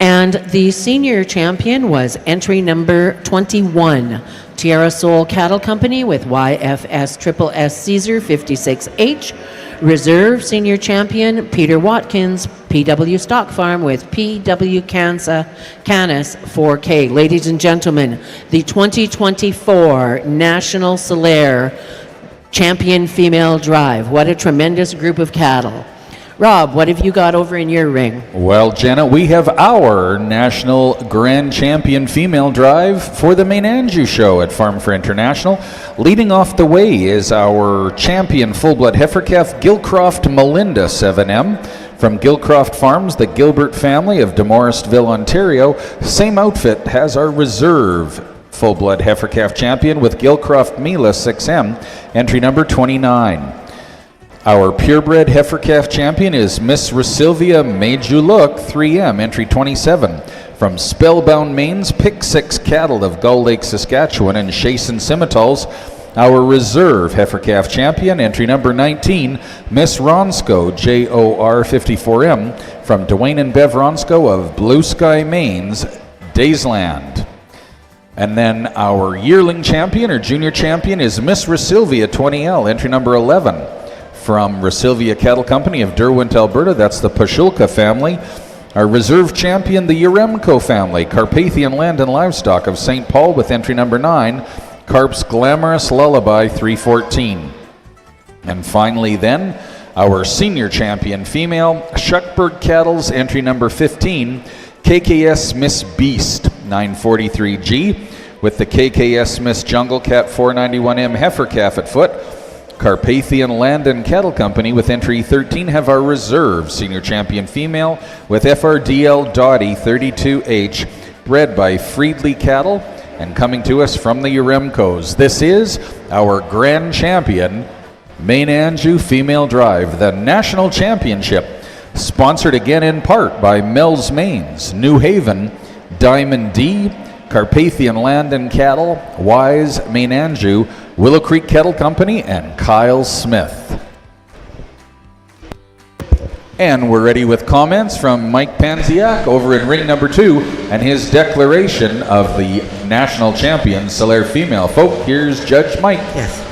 S1: And the senior champion was entry number 21, Tierra Soul Cattle Company with YFS Triple S Caesar 56H. Reserve senior champion Peter Watkins, PW Stock Farm with PW Canis 4K. Ladies and gentlemen, the 2024 National Solaire Champion Female Drive. What a tremendous group of cattle. Rob, what have you got over in your ring?
S3: Well, Jenna, we have our National Grand Champion Female Drive for the Maine Anjou Show at FARMFAIR International. Leading off the way is our champion full-blood heifer calf, Gilcroft Melinda 7M. From Gilcroft Farms, the Gilbert family of Demoristville, Ontario. Same outfit has our reserve full-blood heifer calf champion with Gilcroft Mila 6M, entry number 29. Our purebred heifer calf champion is Miss Rosilvia Made You Look 3M, entry 27. From Spellbound Maine's Pick 6 cattle of Gull Lake, Saskatchewan and Chasen Scimitals, our reserve heifer calf champion, entry number 19, Miss Ronsko JOR 54M. From Dwayne and Bev Ronsko of Blue Sky Maine's Daysland. And then our yearling champion or junior champion is Miss Rosilvia 20L, entry number 11. From Rosilvia Cattle Company of Derwent, Alberta, that's the Pashulka family. Our reserve champion, the Yaremko family, Carpathian Land and Livestock of St. Paul with entry number 9, Carp's Glamorous Lullaby 314. And finally then, our senior champion female, Shuckburg Cattle's entry number 15, KKS Miss Beast 943G, with the KKS Miss Jungle Cat 491M heifer calf at foot. Carpathian Land and Cattle Company with entry 13 have our reserve senior champion female with FRDL Dottie 32H, bred by Friedley Cattle and coming to us from the Yaremkos. This is our grand champion, Maine Anjou Female Drive, the national championship, sponsored again in part by Mel's Maines, New Haven, Diamond D, Carpathian Land and Cattle, Wise, Maine Anjou, Willow Creek Cattle Company, and Kyle Smith. And we're ready with comments from Mike Panziak over in ring number 2 and his declaration of the national champion, Solaire Female. Folk, here's Judge Mike.
S2: Yes.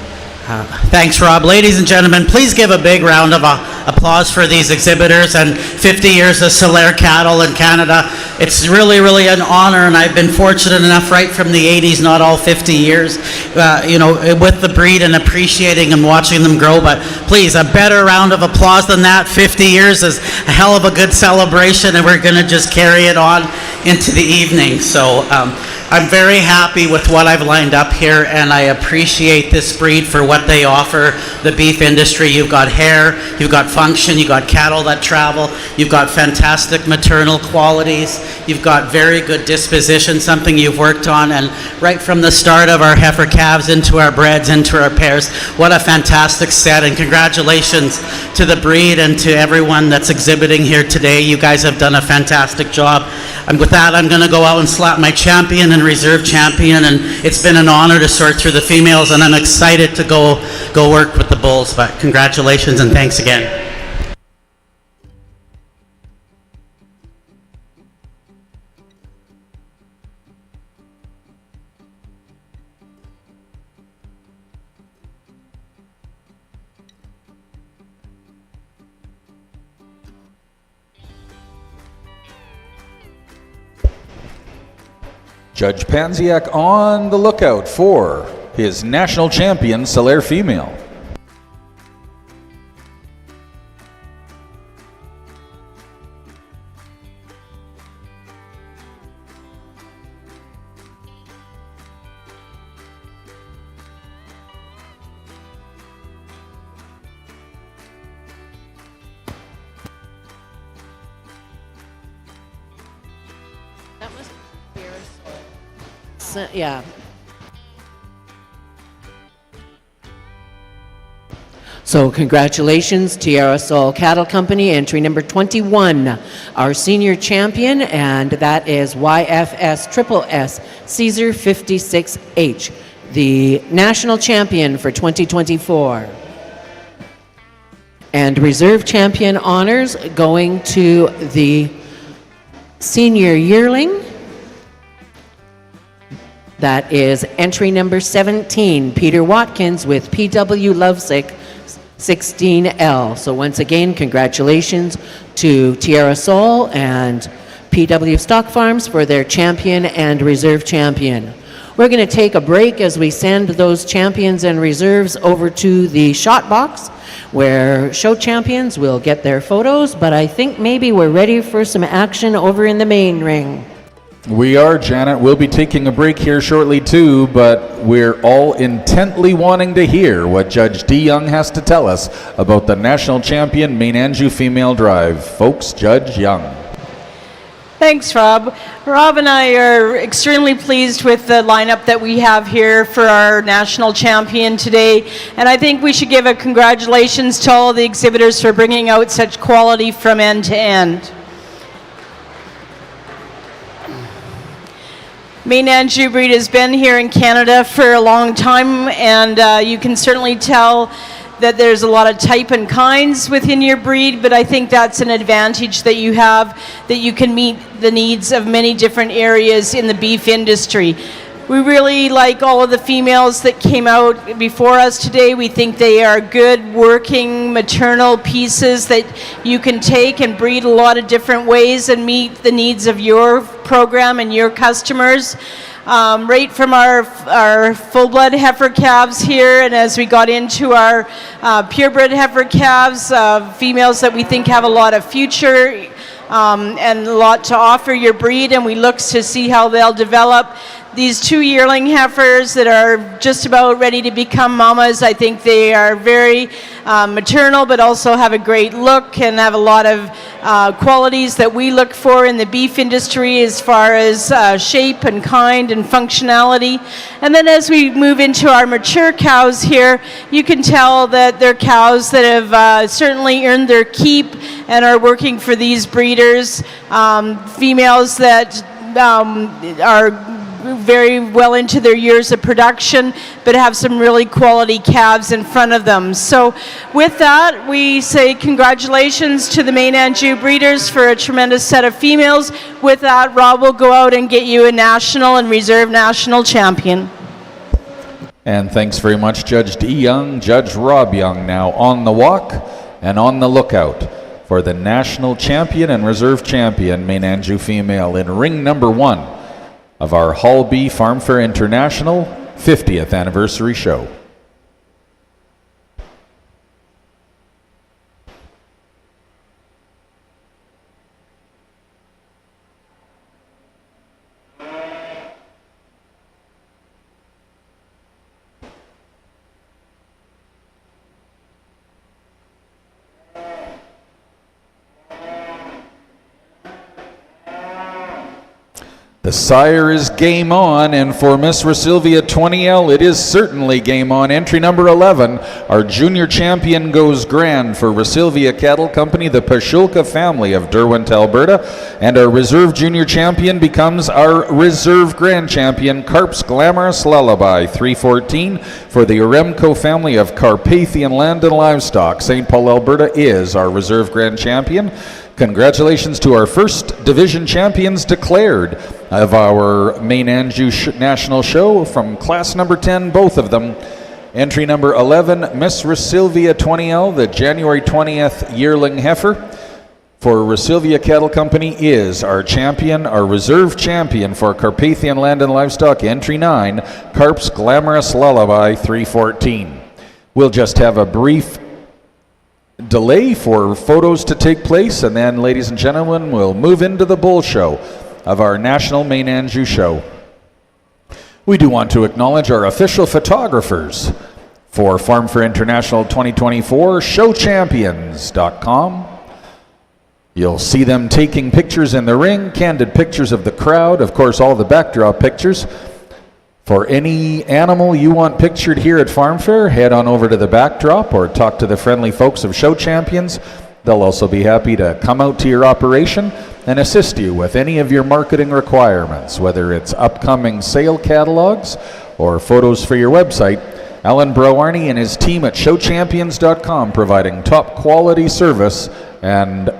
S2: Thanks, Rob. Ladies and gentlemen, please give a big round of applause for these exhibitors and 50 years of Solaire cattle in Canada. It's really, really an honor, and I've been fortunate enough right from the 80s, not all 50 years, with the breed and appreciating and watching them grow. But please, a better round of applause than that. 50 years is a hell of a good celebration, and we're going to just carry it on into the evening. So I'm very happy with what I've lined up here, and I appreciate this breed for what they offer the beef industry. You've got hair, you've got function, you've got cattle that travel, you've got fantastic maternal qualities, you've got very good disposition, something you've worked on, and right from the start of our heifer calves into our breds, into our pairs, what a fantastic set, and congratulations to the breed and to everyone that's exhibiting here today. You guys have done a fantastic job. And with that, I'm going to go out and slap my champion and reserve champion, and it's been an honor to sort through the females, and I'm excited to go work with the bulls. But congratulations and thanks again.
S3: Judge Panziak on the lookout for his national champion, Solaire Female.
S1: That was yeah. So congratulations, Tierra Soul Cattle Company, entry number 21, our senior champion, and that is YFS Triple S Caesar 56H, the national champion for 2024. And reserve champion honors going to the senior yearling. That is entry number 17, Peter Watkins with PW Lovesick 16L. So once again, congratulations to Tierra Sol and PW Stock Farms for their champion and reserve champion. We're going to take a break as we send those champions and reserves over to the shot box, where show champions will get their photos, but I think maybe we're ready for some action over in the main ring.
S3: We are, Janet. We'll be taking a break here shortly too, but we're all intently wanting to hear what Judge D. Young has to tell us about the national champion Maine Anjou female drive. Folks, Judge Young.
S4: Thanks, Rob. Rob and I are extremely pleased with the lineup that we have here for our national champion today, and I think we should give a congratulations to all of the exhibitors for bringing out such quality from end to end. Maine Anjou breed has been here in Canada for a long time, and you can certainly tell that there's a lot of type and kinds within your breed, but I think that's an advantage that you have, that you can meet the needs of many different areas in the beef industry. We really like all of the females that came out before us today. We think they are good working maternal pieces that you can take and breed a lot of different ways and meet the needs of your program and your customers. Right from our full-blood heifer calves here, and as we got into our purebred heifer calves, females that we think have a lot of future and a lot to offer your breed, and we look to see how they'll develop. These two yearling heifers that are just about ready to become mamas, I think they are very maternal, but also have a great look and have a lot of qualities that we look for in the beef industry as far as shape and kind and functionality. And then as we move into our mature cows here, you can tell that they're cows that have certainly earned their keep and are working for these breeders. Females that are very well into their years of production, but have some really quality calves in front of them. So with that, we say congratulations to the Maine Anjou breeders for a tremendous set of females. With that, Rob will go out and get you a national and reserve national champion.
S3: And thanks very much, Judge D. Young. Judge Rob Young now on the walk and on the lookout for the national champion and reserve champion Maine Anjou female in ring number 1 of our Hall B FARMFAIR International 50th anniversary show. The sire is game on, and for Miss Rosilvia 20L, it is certainly game on. Entry number 11, our junior champion goes grand for Rosilvia Cattle Company, the Pashulka family of Derwent, Alberta, and our reserve junior champion becomes our reserve grand champion, Carp's Glamorous Lullaby 314 for the Oremco family of Carpathian Land and Livestock. St. Paul, Alberta is our reserve grand champion. Congratulations to our first division champions declared of our Maine Anjou National Show from class number 10, both of them. Entry number 11, Miss Rosilvia 20L, the January 20th yearling heifer for Rosilvia Cattle Company is our champion, our reserve champion for Carpathian Land and Livestock. Entry 9, Carp's Glamorous Lullaby 314. We'll just have a brief delay for photos to take place, and then, ladies and gentlemen, we'll move into the bull show of our national Maine Anjou show. We do want to acknowledge our official photographers for FARMFAIR International 2024, showchampions.com. You'll see them taking pictures in the ring, candid pictures of the crowd, of course all the backdrop pictures. For any animal you want pictured here at FARMFAIR, head on over to the backdrop or talk to the friendly folks of Show Champions. They'll also be happy to come out to your operation and assist you with any of your marketing requirements, whether it's upcoming sale catalogs or photos for your website. Alan Browarney and his team at showchampions.com providing top quality service and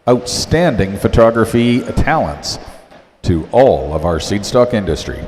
S3: outstanding photography talents to all of our seed stock industry.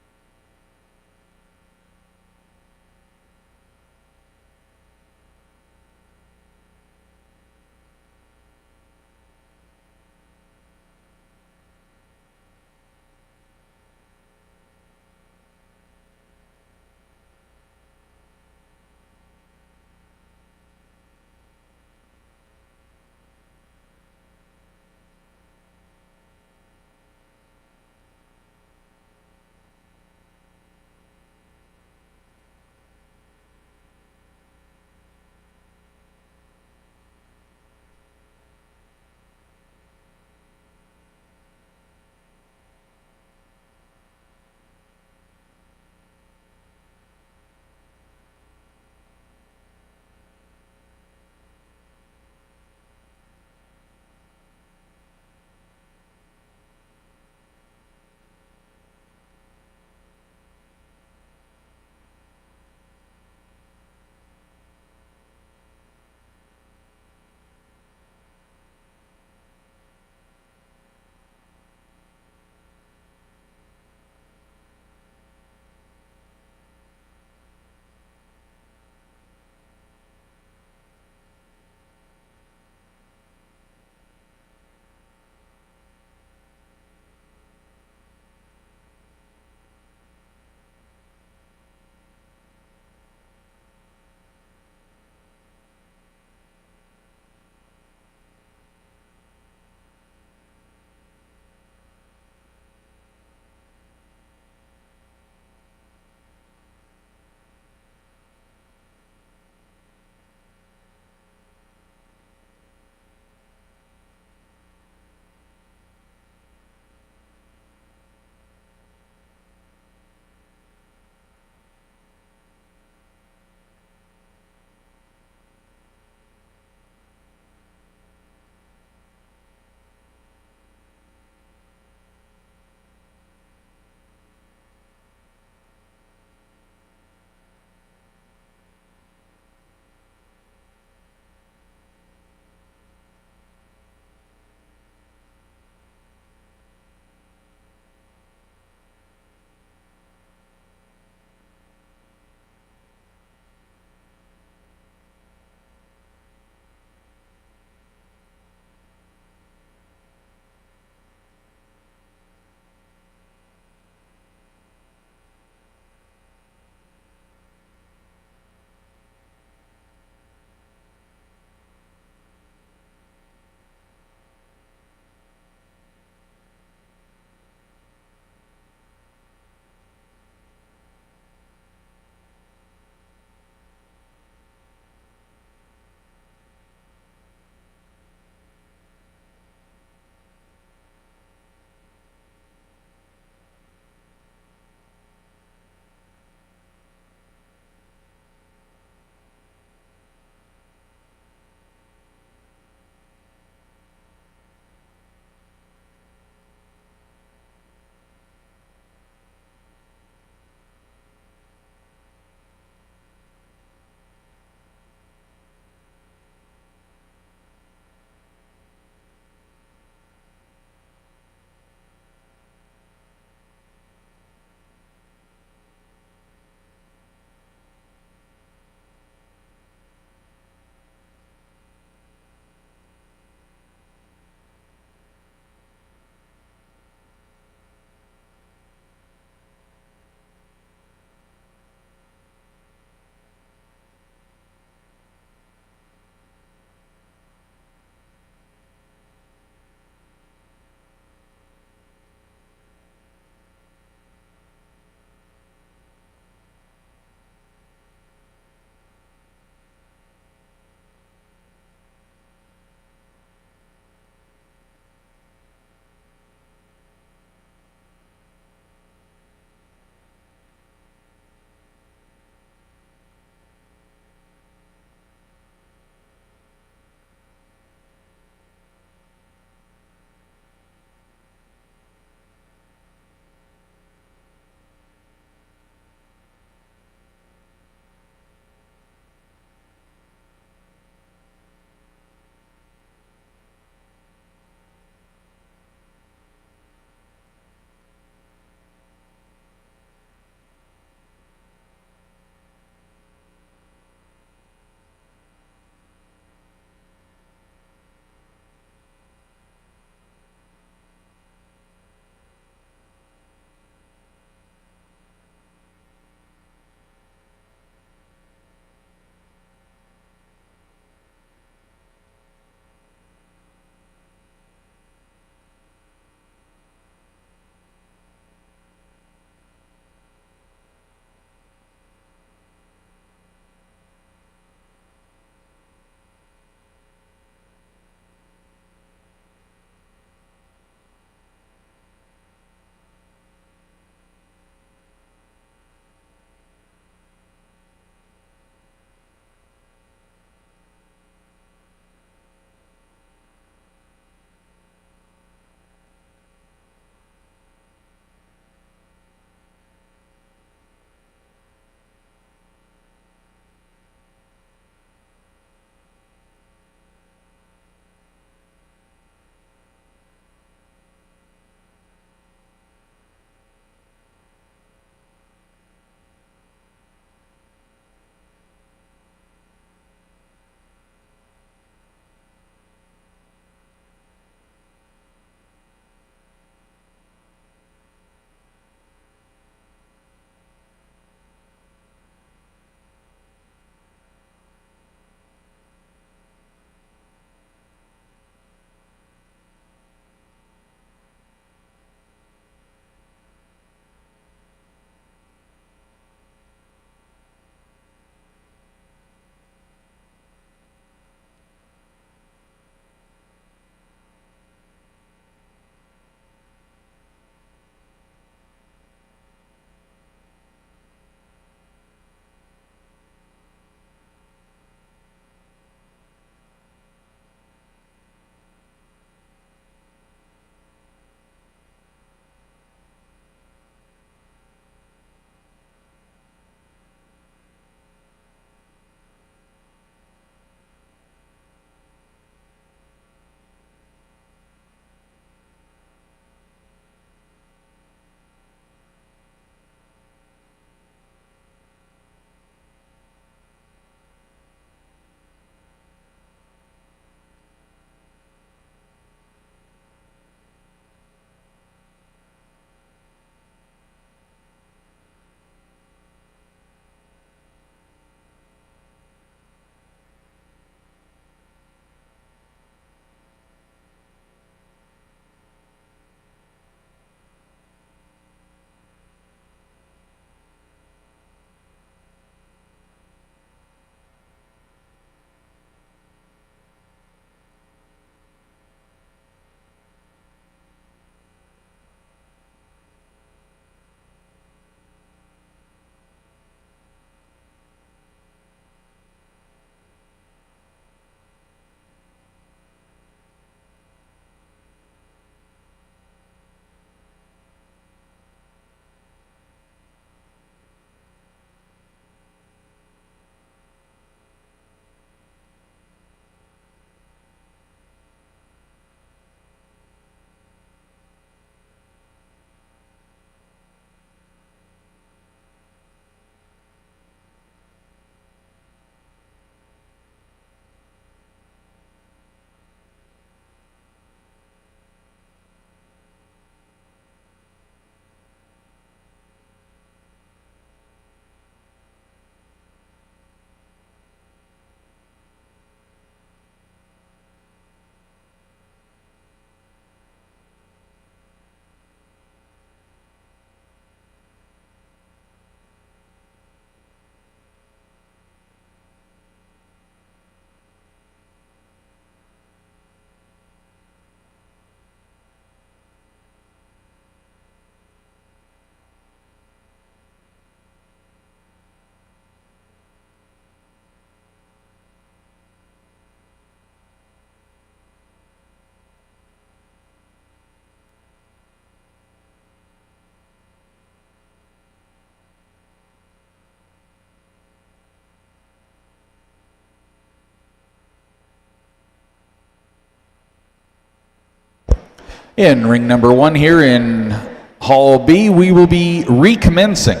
S3: In ring number 1 here in Hall B, we will be recommencing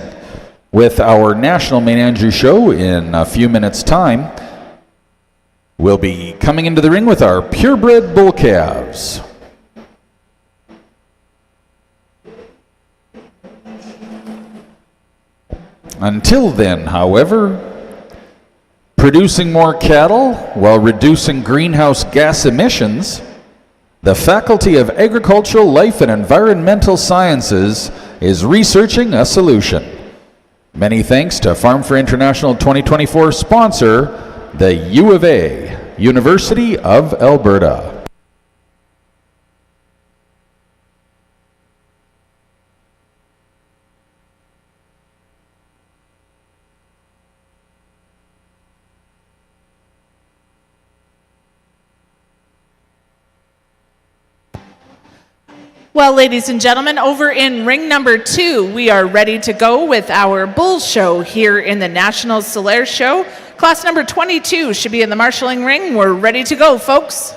S3: with our National Maine Anjou show in a few minutes' time. We'll be coming into the ring with our purebred bull calves. Until then, however, producing more cattle while reducing greenhouse gas emissions, the Faculty of Agricultural, Life and Environmental Sciences is researching a solution. Many thanks to FARMFAIR International 2024 sponsor, the U of A, University of Alberta.
S6: Well, ladies and gentlemen, over in ring number 2, we are ready to go with our bull show here in the National Solaire Show. Class number 22 should be in the marshalling ring. We're ready to go, folks.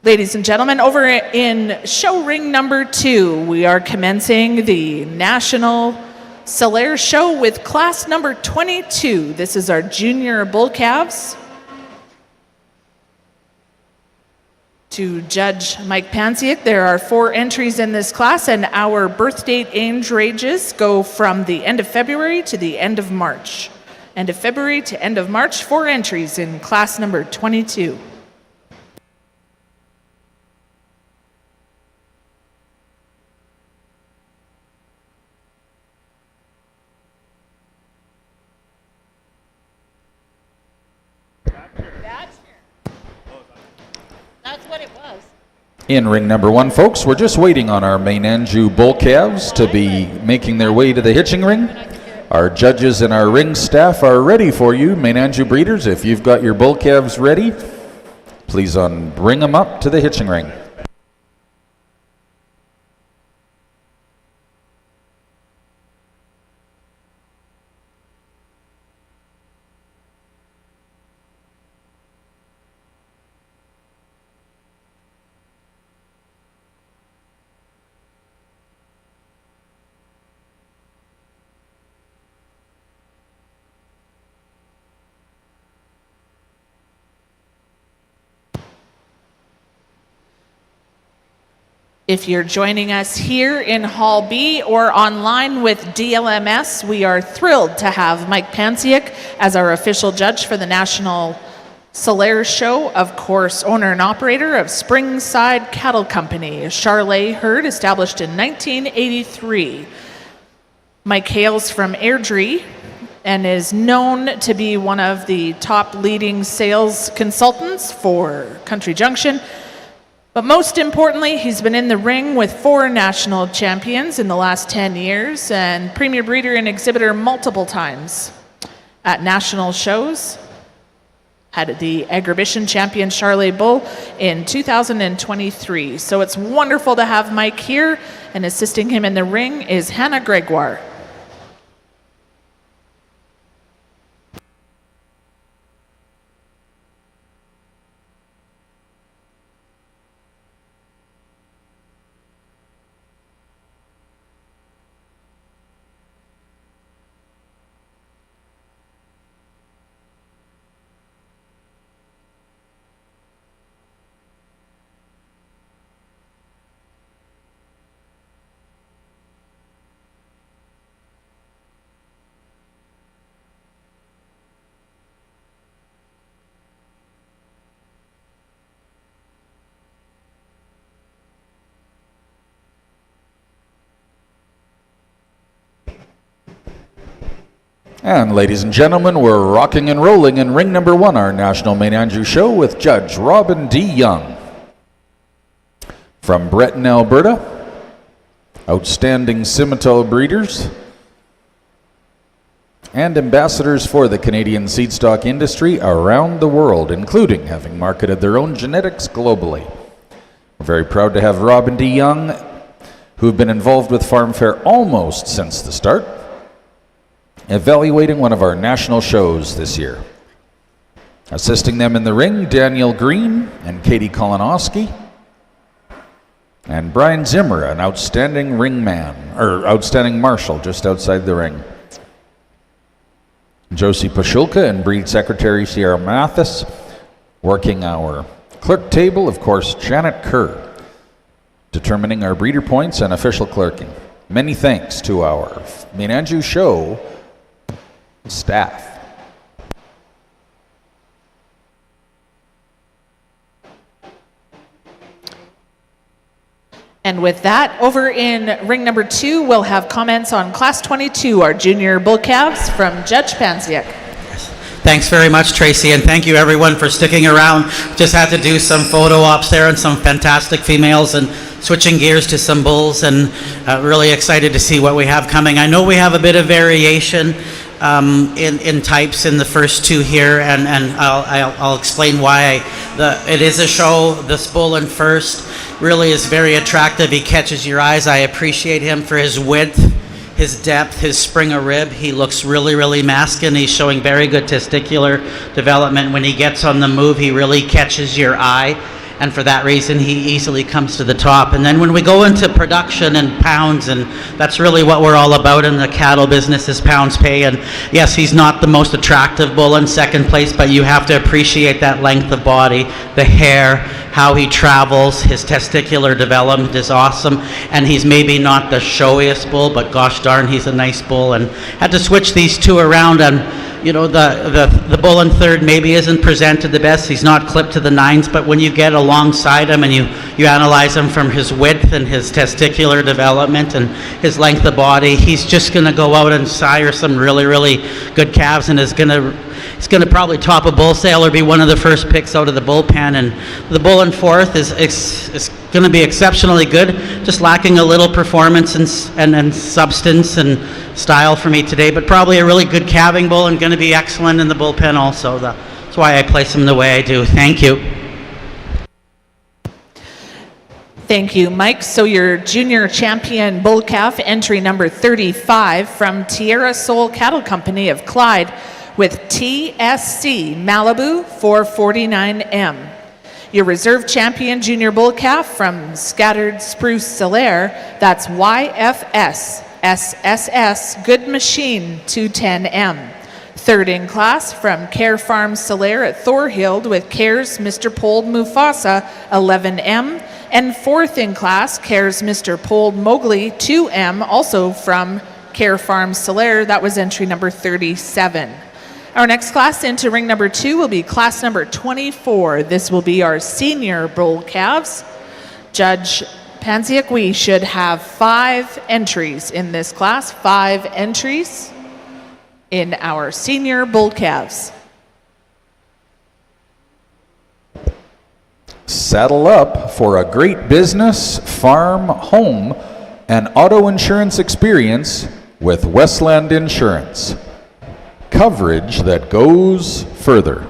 S6: Ladies and gentlemen, over in show ring number 2, we are commencing the National Solaire Show with class number 22. This is our junior bull calves. To Judge Mike Pansiak, there are 4 entries in this class, and our birth date age ranges go from the end of February to the end of March. End of February to end of March, 4 entries in class number 22.
S3: In ring number 1, folks, we're just waiting on our Maine Anjou bull calves to be making their way to the hitching ring. Our judges and our ring staff are ready for you, Maine Anjou breeders. If you've got your bull calves ready, please bring them up to the hitching ring.
S6: If you're joining us here in Hall B or online with DLMS, we are thrilled to have Mike Pansiak as our official judge for the National Solaire Show. Of course, owner and operator of Springside Cattle Company, a Charolais herd established in 1983. Mike hails from Airdrie and is known to be one of the top leading sales consultants for Country Junction. But most importantly, he's been in the ring with 4 national champions in the last 10 years and premier breeder and exhibitor multiple times at national shows. Had the Agribition champion Charolais Bull in 2023. So it's wonderful to have Mike here, and assisting him in the ring is Hannah Gregoire.
S3: And ladies and gentlemen, we're rocking and rolling in ring number 1, our National Maine Anjou Show with Judge Robin D. Young. From Breton, Alberta, outstanding Simmental breeders and ambassadors for the Canadian seedstock industry around the world, including having marketed their own genetics globally. We're very proud to have Robin D. Young, who've been involved with FARMFAIR almost since the start, evaluating one of our national shows this year. Assisting them in the ring, Daniel Green and Katie Kolonowski, and Brian Zimmer, an outstanding outstanding marshal just outside the ring. Josie Pashulka and breed secretary Sierra Mathis, working our clerk table, of course, Janet Kerr, determining our breeder points and official clerking. Many thanks to our Maine Anjou Show staff.
S6: And with that, over in ring number 2, we'll have comments on Class 22, our junior bull calves, from Judge Pansiak.
S2: Thanks very much, Tracy, and thank you everyone for sticking around. Just had to do some photo ops there and some fantastic females and switching gears to some bulls, and really excited to see what we have coming. I know we have a bit of variation in types in the first 2 here, and I'll explain why. It is a show. This bull in first really is very attractive. He catches your eyes. I appreciate him for his width, his depth, his spring of rib. He looks really, really masculine. He's showing very good testicular development. When he gets on the move, he really catches your eye, and for that reason, he easily comes to the top. And then when we go into production and pounds, and that's really what we're all about in the cattle business, is pounds pay. And yes, he's not the most attractive bull in second place, but you have to appreciate that length of body, the hair, how he travels. His testicular development is awesome, and he's maybe not the showiest bull, but gosh darn, he's a nice bull. And had to switch these 2 around, and you know, the bull in third maybe isn't presented the best. He's not clipped to the 9s, but when you get alongside him and you you analyze him from his width and his testicular development and his length of body, he's just going to go out and sire some really, really good calves, and is going to probably top a bull sale or be one of the first picks out of the bullpen. And the bull in fourth is going to be exceptionally good, just lacking a little performance and substance and style for me today, but probably a really good calving bull and going to be excellent in the bullpen also. That's why I place him the way I do. Thank you.
S6: Thank you, Mike. So your junior champion bull calf, entry number 35 from Tierra Soul Cattle Company of Clyde with TSC Malibu 449M. Your reserve champion junior bull calf from Scattered Spruce Solaire, that's YFS SSS Good Machine 210M. Third in class from Care Farm Solaire at Thorhild with Care's Mr. Pold Mufasa 11M. And fourth in class, Care's Mr. Pold Mowgli 2M, also from Care Farm Solaire. That was entry number 37. Our next class into ring number 2 will be class number 24. This will be our senior bull calves. Judge Pansiak, we should have 5 entries in this class, 5 entries in our senior bull calves.
S3: Saddle up for a great business, farm, home, and auto insurance experience with Westland Insurance. Coverage that goes further.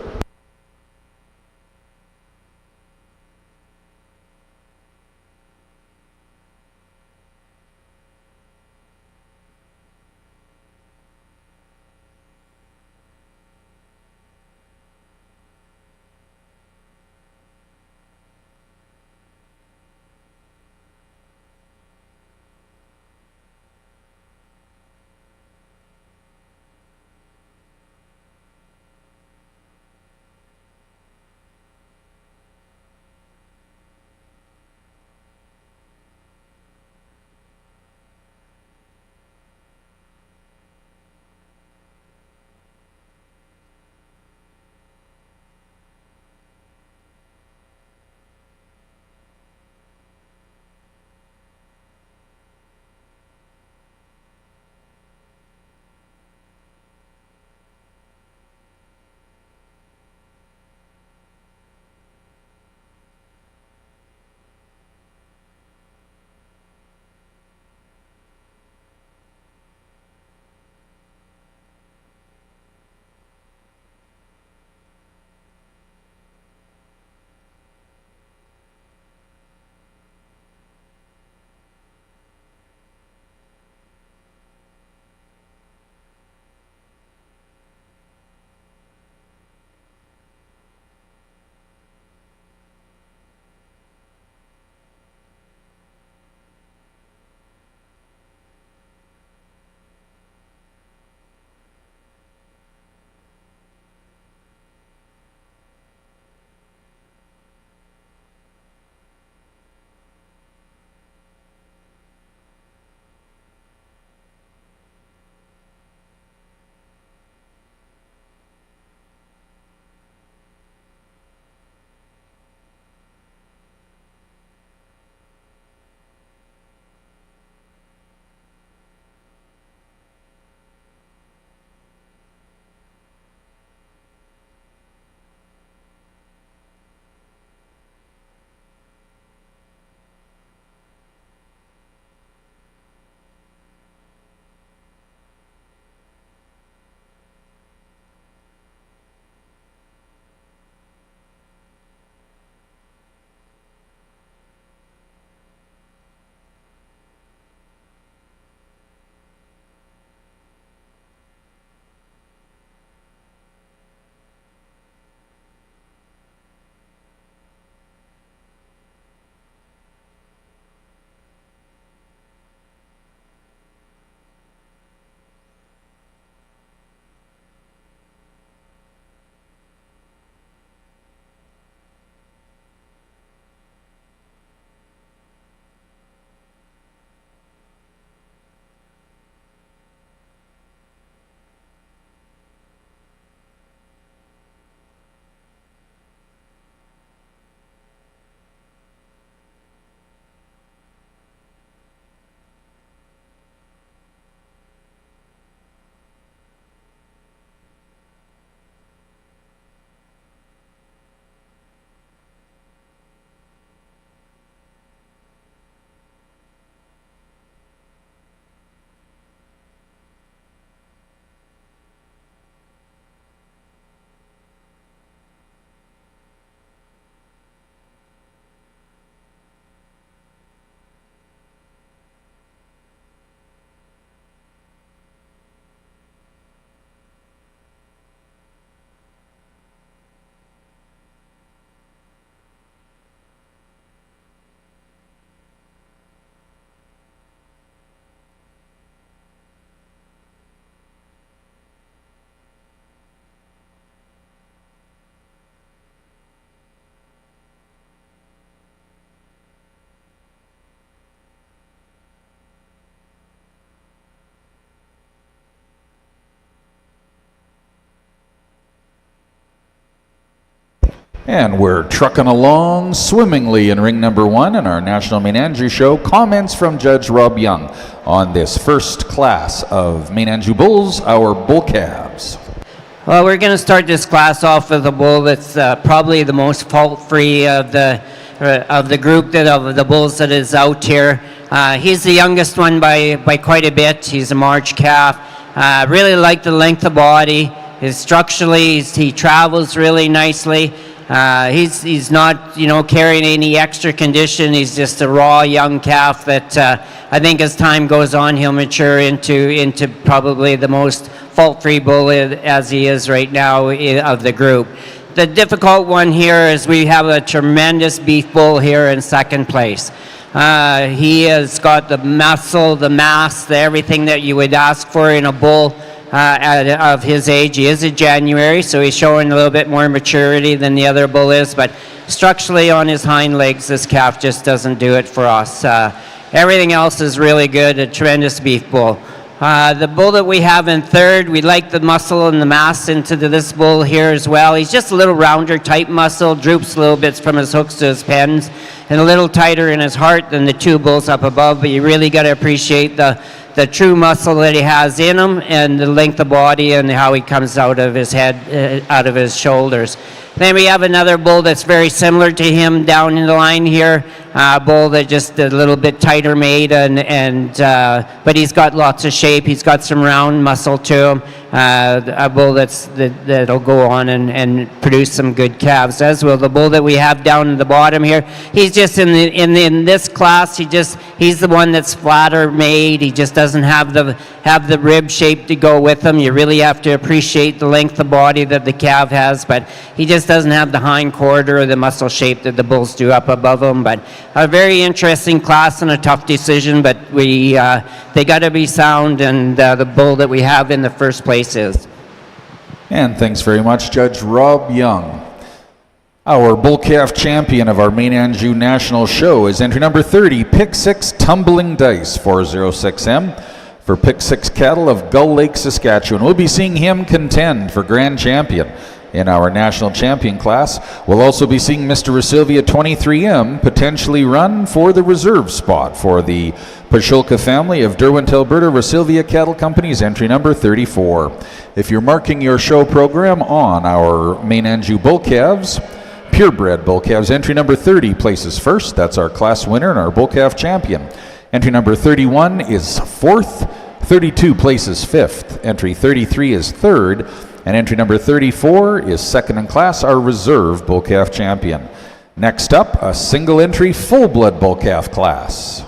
S3: And we're trucking along swimmingly in ring number 1 in our National Maine Anjou show. Comments from Judge Rob Young on this first class of Maine Anjou bulls, our bull calves.
S5: Well, we're going to start this class off with a bull that's probably the most fault-free of the group of the bulls that is out here. He's the youngest one by quite a bit. He's a March calf. Really like the length of body. Structurally, he travels really nicely. He's not, carrying any extra condition. He's just a raw young calf that I think as time goes on, he'll mature into probably the most fault-free bull as he is right now of the group. The difficult one here is we have a tremendous beef bull here in second place. He has got the muscle, the mass, everything that you would ask for in a bull of his age. He is a January, so he's showing a little bit more maturity than the other bull is, but structurally on his hind legs, this calf just doesn't do it for us. Everything else is really good, a tremendous beef bull. The bull that we have in third, we like the muscle and the mass into this bull here as well. He's just a little rounder type muscle, droops a little bit from his hooks to his pens, and a little tighter in his heart than the two bulls up above, but you really got to appreciate the true muscle that he has in him and the length of body and how he comes out of his head, out of his shoulders. Then we have another bull that's very similar to him down in the line here, a bull that just a little bit tighter made, but he's got lots of shape. He's got some round muscle to him. A bull that'll go on and produce some good calves, as will the bull that we have down in the bottom here. He's just in this class. He's the one that's flatter made. He just doesn't have the rib shape to go with him. You really have to appreciate the length of body that the calf has, but he just doesn't have the hind quarter or the muscle shape that the bulls do up above him. But a very interesting class and a tough decision, but they got to be sound, and the bull that we have in the first place is.
S3: And thanks very much, Judge Rob Young. Our bull calf champion of our Maine Anjou National Show is entry number 30, Pick 6 Tumbling Dice, 406M, for Pick 6 cattle of Gull Lake, Saskatchewan. We'll be seeing him contend for Grand Champion in our national champion class. We'll also be seeing Mr. Resilvia 23M potentially run for the reserve spot for the Pashulka family of Derwent, Alberta Resilvia Cattle Company's entry number 34. If you're marking your show program on our Maine Anjou bull calves, purebred bull calves, entry number 30 places first. That's our class winner and our bull calf champion. Entry number 31 is fourth, 32 places fifth, entry 33 is third, and entry number 34 is second in class, our reserve bull calf champion. Next up, a single entry full-blood bull calf class.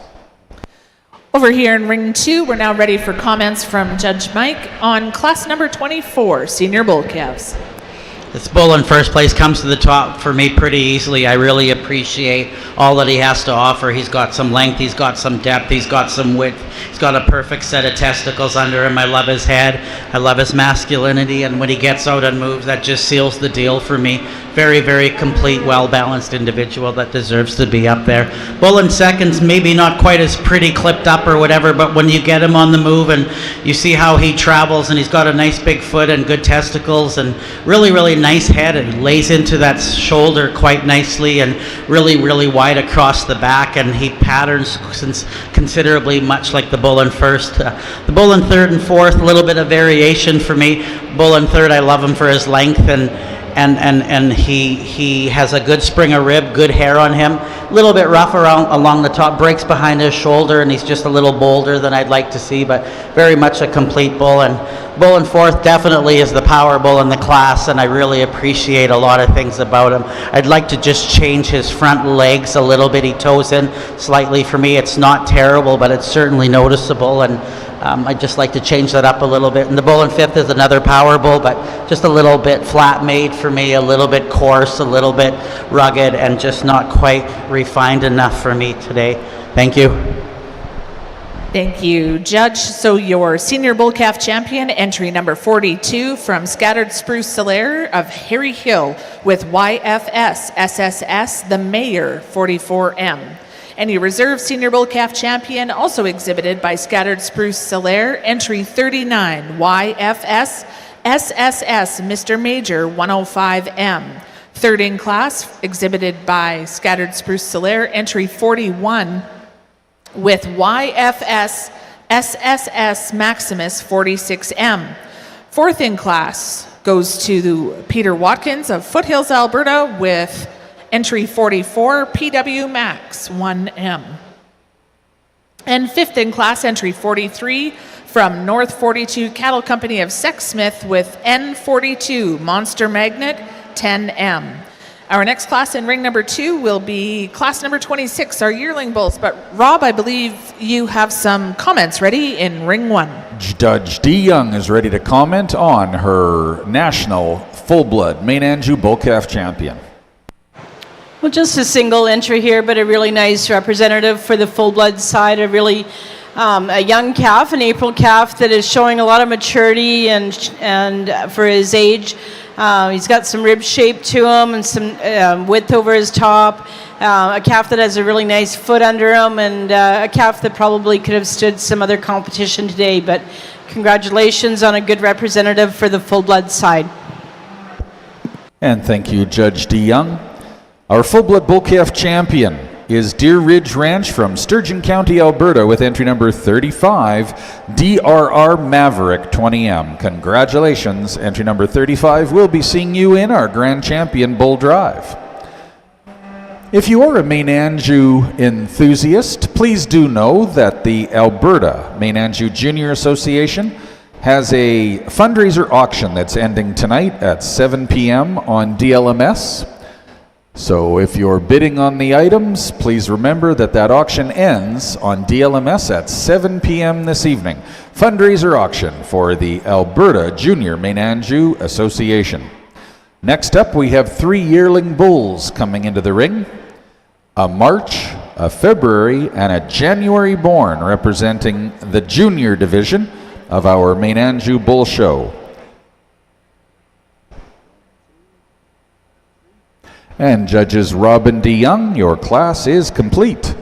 S6: Over here in ring 2, we're now ready for comments from Judge Mike on class number 24, senior bull calves.
S2: This bull in first place comes to the top for me pretty easily. I really appreciate all that he has to offer. He's got some length, he's got some depth, he's got some width, he's got a perfect set of testicles under him. I love his head, I love his masculinity, and when he gets out and moves, that just seals the deal for me. Very, very complete, well-balanced individual that deserves to be up there. Bull in seconds, maybe not quite as pretty clipped up or whatever, but when you get him on the move and you see how he travels, and he's got a nice big foot and good testicles and really, really nice head, and he lays into that shoulder quite nicely and really, really wide across the back, and he patterns considerably much like the bull in first. The bull in third and fourth, a little bit of variation for me. Bull in third, I love him for his length, and he has a good spring of rib, good hair on him, a little bit rough along the top, breaks behind his shoulder, and he's just a little bolder than I'd like to see, but very much a complete bull. And bull in fourth definitely is the power bull in the class, and I really appreciate a lot of things about him. I'd like to just change his front legs a little bit. He toes in slightly for me. It's not terrible, but it's certainly noticeable, and I'd just like to change that up a little bit. And the bull in fifth is another power bull, but just a little bit flat made for me, a little bit coarse, a little bit rugged, and just not quite refined enough for me today. Thank you.
S6: Thank you, Judge. So your senior bull calf champion, entry number 42 from Scattered Spruce Solaire of Harry Hill with YFS SSS, the Mayor 44M. And your reserve senior bull calf champion, also exhibited by Scattered Spruce Solaire, entry 39, YFS SSS, Mr. Major 105M. Third in class, exhibited by Scattered Spruce Solaire, entry 41 with YFS SSS Maximus 46M. Fourth in class goes to Peter Watkins of Foothills, Alberta, with entry 44 PW Max 1M. And fifth in class, entry 43 from North 42 Cattle Company of Sexsmith with N42 Monster Magnet 10M. Our next class in ring number 2 will be class number 26, our yearling bulls. But Rob, I believe you have some comments ready in ring 1.
S3: Judge D. Young is ready to comment on her national full-blood Maine Anjou bull calf champion.
S4: Well, just a single entry here, but a really nice representative for the full-blood side. A really a young calf, an April calf that is showing a lot of maturity and for his age. He's got some rib shape to him and some width over his top. A calf that has a really nice foot under him, and a calf that probably could have stood some other competition today. But congratulations on a good representative for the full-blood side.
S3: And thank you, Judge D. Young. Our full-blood bull calf champion is Deer Ridge Ranch from Sturgeon County, Alberta, with entry number 35, DRR Maverick 20M. Congratulations, entry number 35. We'll be seeing you in our Grand Champion Bull Drive. If you are a Maine Anjou enthusiast, please do know that the Alberta Maine Anjou Junior Association has a fundraiser auction that's ending tonight at 7 p.m. on DLMS. So if you're bidding on the items, please remember that that auction ends on DLMS at 7 p.m. this evening. Fundraiser auction for the Alberta Junior Maine Anjou Association. Next up, we have 3 yearling bulls coming into the ring. A March, a February, and a January born, representing the junior division of our Maine Anjou Bull Show. And judges Robin D. Young, your class is complete.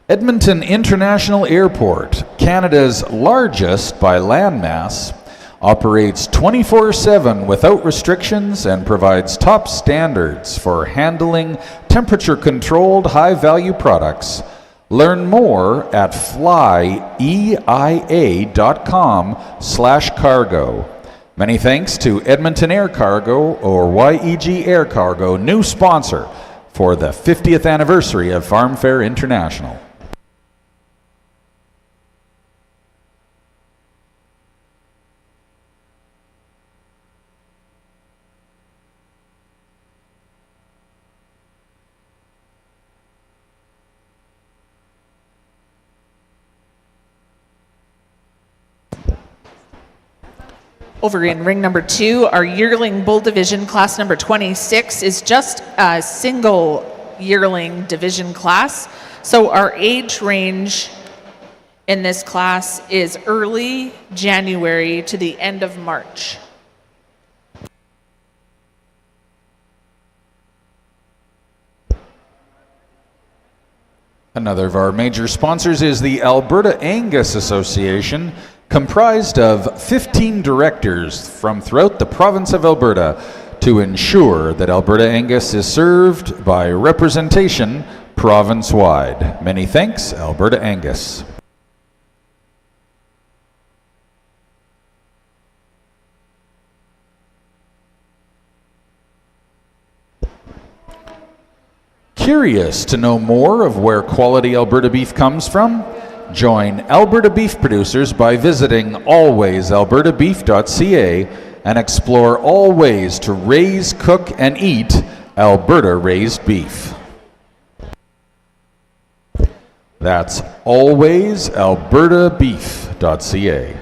S3: Edmonton International Airport, Canada's largest by landmass, operates 24/7 without restrictions and provides top standards for handling temperature-controlled high-value products. Learn more at flyeia.com/cargo. Many thanks to Edmonton Air Cargo, or YEG Air Cargo, new sponsor for the 50th anniversary of FARMFAIR International.
S6: Over in ring number 2, our yearling bull division, class number 26, is just a single yearling division class. So our age range in this class is early January to the end of March.
S3: Another of our major sponsors is the Alberta Angus Association, comprised of 15 directors from throughout the province of Alberta to ensure that Alberta Angus is served by representation province-wide. Many thanks, Alberta Angus. Curious to know more of where quality Alberta beef comes from? Join Alberta beef producers by visiting alwaysalbertabeef.ca and explore all ways to raise, cook, and eat Alberta raised beef. That's alwaysalbertabeef.ca.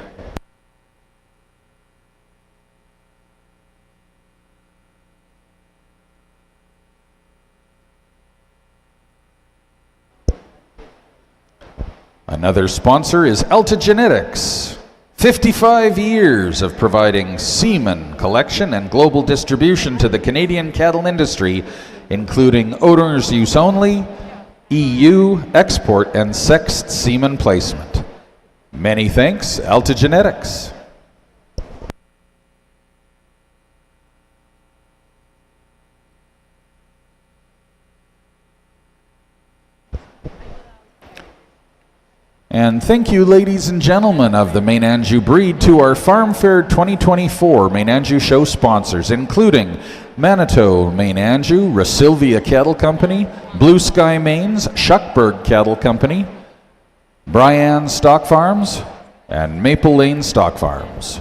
S3: Another sponsor is Alta Genetics. 55 years of providing semen collection and global distribution to the Canadian cattle industry, including owner's use only, EU, export, and sexed semen placement. Many thanks, Alta Genetics. And thank you, ladies and gentlemen of the Maine Anjou breed, to our Farm Fair 2024 Maine Anjou show sponsors, including Manitou Maine Anjou, Rasilvia Cattle Company, Blue Sky Maines, Shuckburg Cattle Company, Bryan Stock Farms, and Maple Lane Stock Farms.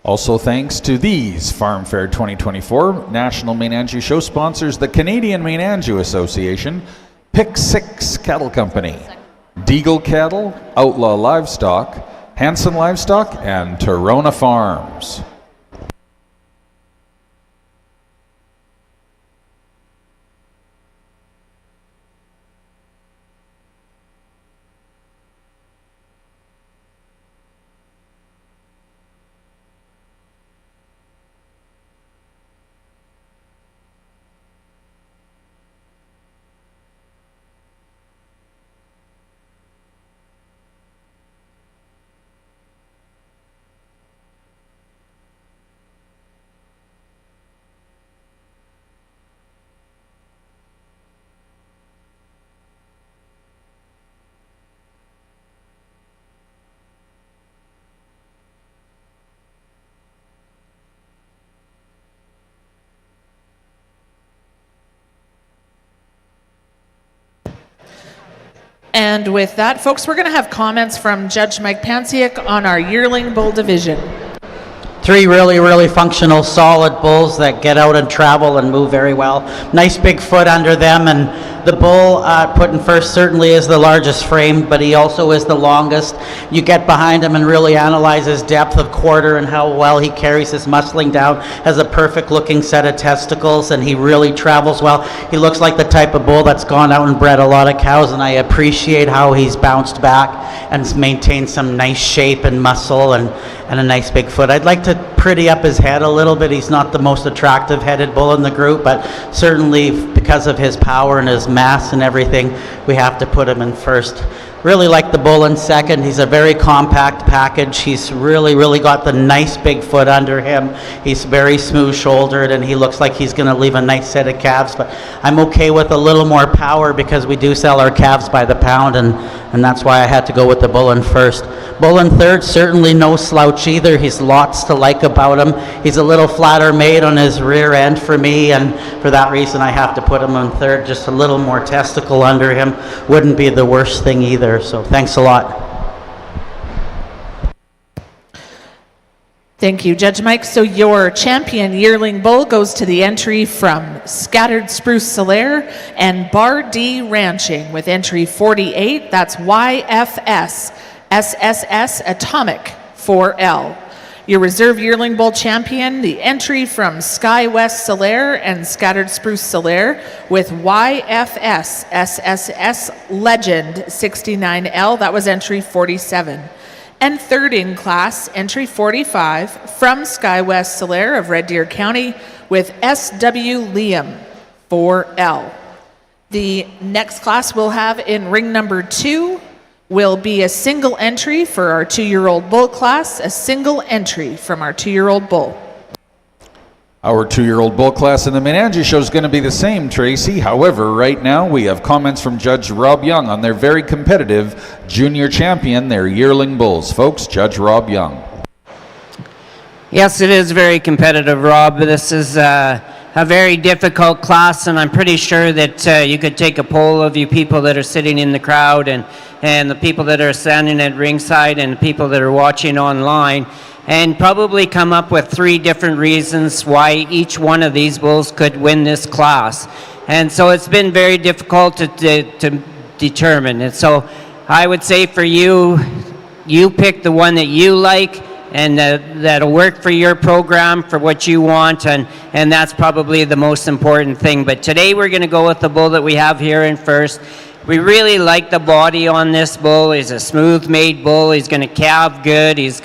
S3: Also thanks to these Farm Fair 2024 National Maine Anjou show sponsors, the Canadian Maine Anjou Association, Pick 6 Cattle Company, Deagle Cattle, Outlaw Livestock, Hanson Livestock, and Torona Farms.
S6: And with that, folks, we're going to have comments from Judge Mike Pansiak on our yearling bull division.
S2: 3 really, really functional, solid bulls that get out and travel and move very well. Nice big foot under them, and the bull put in first certainly is the largest frame, but he also is the longest. You get behind him and really analyze his depth of quarter and how well he carries his muscling down. Has a perfect looking set of testicles, and he really travels well. He looks like the type of bull that's gone out and bred a lot of cows, and I appreciate how he's bounced back and maintained some nice shape and muscle and a nice big foot. I'd like to pretty up his head a little bit. He's not the most attractive headed bull in the group, but certainly because of his power and his mass and everything, we have to put him in first. Really like the bull in second. He's a very compact package. He's really got the nice big foot under him. He's very smooth shouldered, and he looks like he's going to leave a nice set of calves, but I'm okay with a little more power because we do sell our calves by the pound, and that's why I had to go with the bull in first. Bull in third, certainly no slouch either. He's lots to like about him. He's a little flatter made on his rear end for me, and for that reason I have to put him in third. Just a little more testicle under him wouldn't be the worst thing either. So thanks a lot.
S6: Thank you, Judge Mike. So your champion yearling bull goes to the entry from Scattered Spruce Solaire and Bar D Ranching with entry 48. That's YFS SSS Atomic 4L. Your reserve yearling bull champion, the entry from Sky West Solaire and Scattered Spruce Solaire with YFS SSS Legend 69L. That was entry 47. And third in class, entry 45, from SkyWest Solaire of Red Deer County with S.W. Liam, 4L. The next class we'll have in ring number 2 will be a single entry for our 2-year-old bull class, a single entry from our 2-year-old bull.
S3: Our 2-year-old bull class in the Maine Anjou show is going to be the same, Tracy. However, right now we have comments from Judge Rob Young on their very competitive junior champion, their yearling bulls. Folks, Judge Rob Young.
S5: Yes, it is very competitive, Rob. This is a very difficult class, and I'm pretty sure that you could take a poll of you people that are sitting in the crowd and the people that are standing at ringside and the people that are watching online, and probably come up with 3 different reasons why each one of these bulls could win this class. And so it's been very difficult to determine. And so I would say for you, you pick the one that you like, and that'll work for your program, for what you want, and that's probably the most important thing. But today we're going to go with the bull that we have here in first. We really like the body on this bull. He's a smooth-made bull. He's going to calve good. He's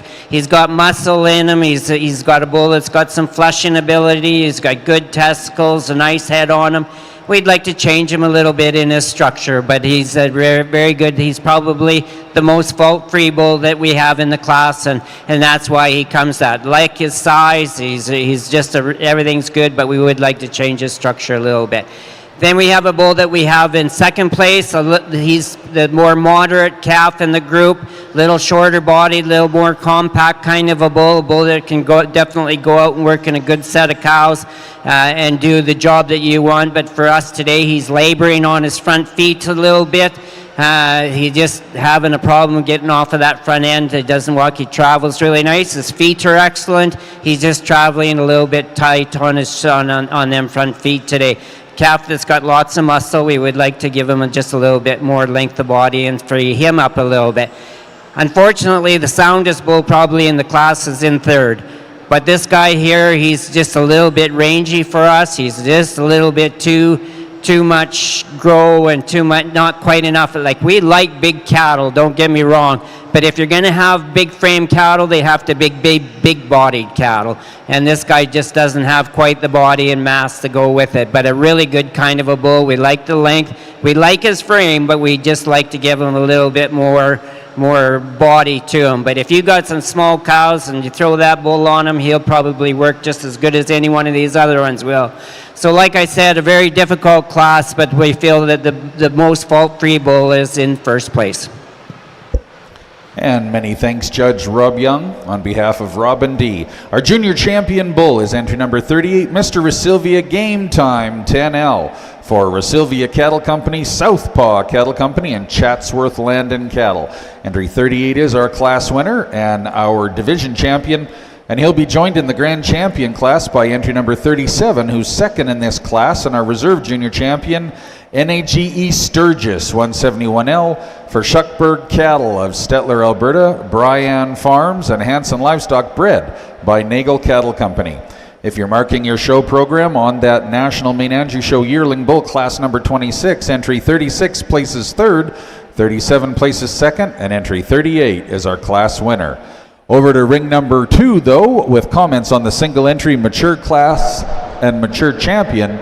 S5: got muscle in him. He's got a bull that's got some flushing ability. He's got good testicles, a nice head on him. We'd like to change him a little bit in his structure, but he's very good. He's probably the most fault-free bull that we have in the class, and that's why he comes that. Like his size, he's just everything's good, but we would like to change his structure a little bit. Then we have a bull that we have in second place. He's the more moderate calf in the group, little shorter body, little more compact kind of a bull that can definitely go out and work in a good set of cows and do the job that you want. But for us today, he's laboring on his front feet a little bit. He's just having a problem getting off of that front end. He doesn't walk. He travels really nice. His feet are excellent. He's just traveling a little bit tight on his on them front feet today. Calf that's got lots of muscle. We would like to give him just a little bit more length of body and free him up a little bit. Unfortunately, the soundest bull probably in the class is in third. But this guy here, he's just a little bit rangy for us. He's just a little bit too much grow and too much, not quite enough. Like, we like big cattle, don't get me wrong, but if you're going to have big frame cattle, they have to be big bodied cattle, and this guy just doesn't have quite the body and mass to go with it. But a really good kind of a bull. We like the length, we like his frame, but we just like to give him a little bit more body to him. But if you got some small cows and you throw that bull on him, he'll probably work just as good as any one of these other ones will. So like I said, a very difficult class, but we feel that the most fault-free bull is in first place.
S3: And many thanks, Judge Rob Young, on behalf of Robin D. Our junior champion bull is entry number 38, Mr. Rasilvia Game Time 10L for Rasilvia Cattle Company, Southpaw Cattle Company, and Chatsworth Land and Cattle. Entry 38 is our class winner and our division champion, and he'll be joined in the grand champion class by entry number 37, who's second in this class, and our reserve junior champion, NAGE Sturgis 171L for Shuckburg Cattle of Stettler, Alberta, Bryan Farms, and Hanson Livestock bred by Nagel Cattle Company. If you're marking your show program on that National Maine Anjou Show yearling bull class number 26, entry 36 places third, 37 places second, and entry 38 is our class winner. Over to ring number 2, though, with comments on the single entry mature class and mature champion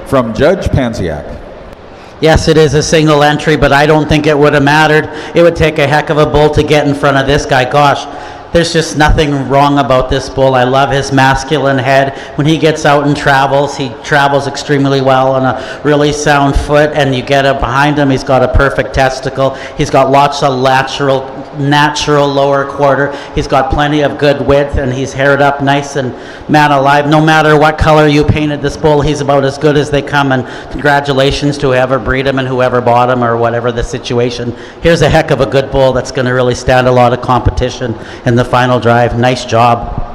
S3: from Judge Panziak.
S2: Yes, it is a single entry, but I don't think it would have mattered. It would take a heck of a bull to get in front of this guy. Gosh, there's just nothing wrong about this bull. I love his masculine head. When he gets out and travels, he travels extremely well on a really sound foot, and you get up behind him, he's got a perfect testicle. He's got lots of natural lower quarter. He's got plenty of good width, and he's haired up nice and man alive. No matter what color you painted this bull, he's about as good as they come, and congratulations to whoever breed him and whoever bought him or whatever the situation. Here's a heck of a good bull that's going to really stand a lot of competition in the final drive. Nice job.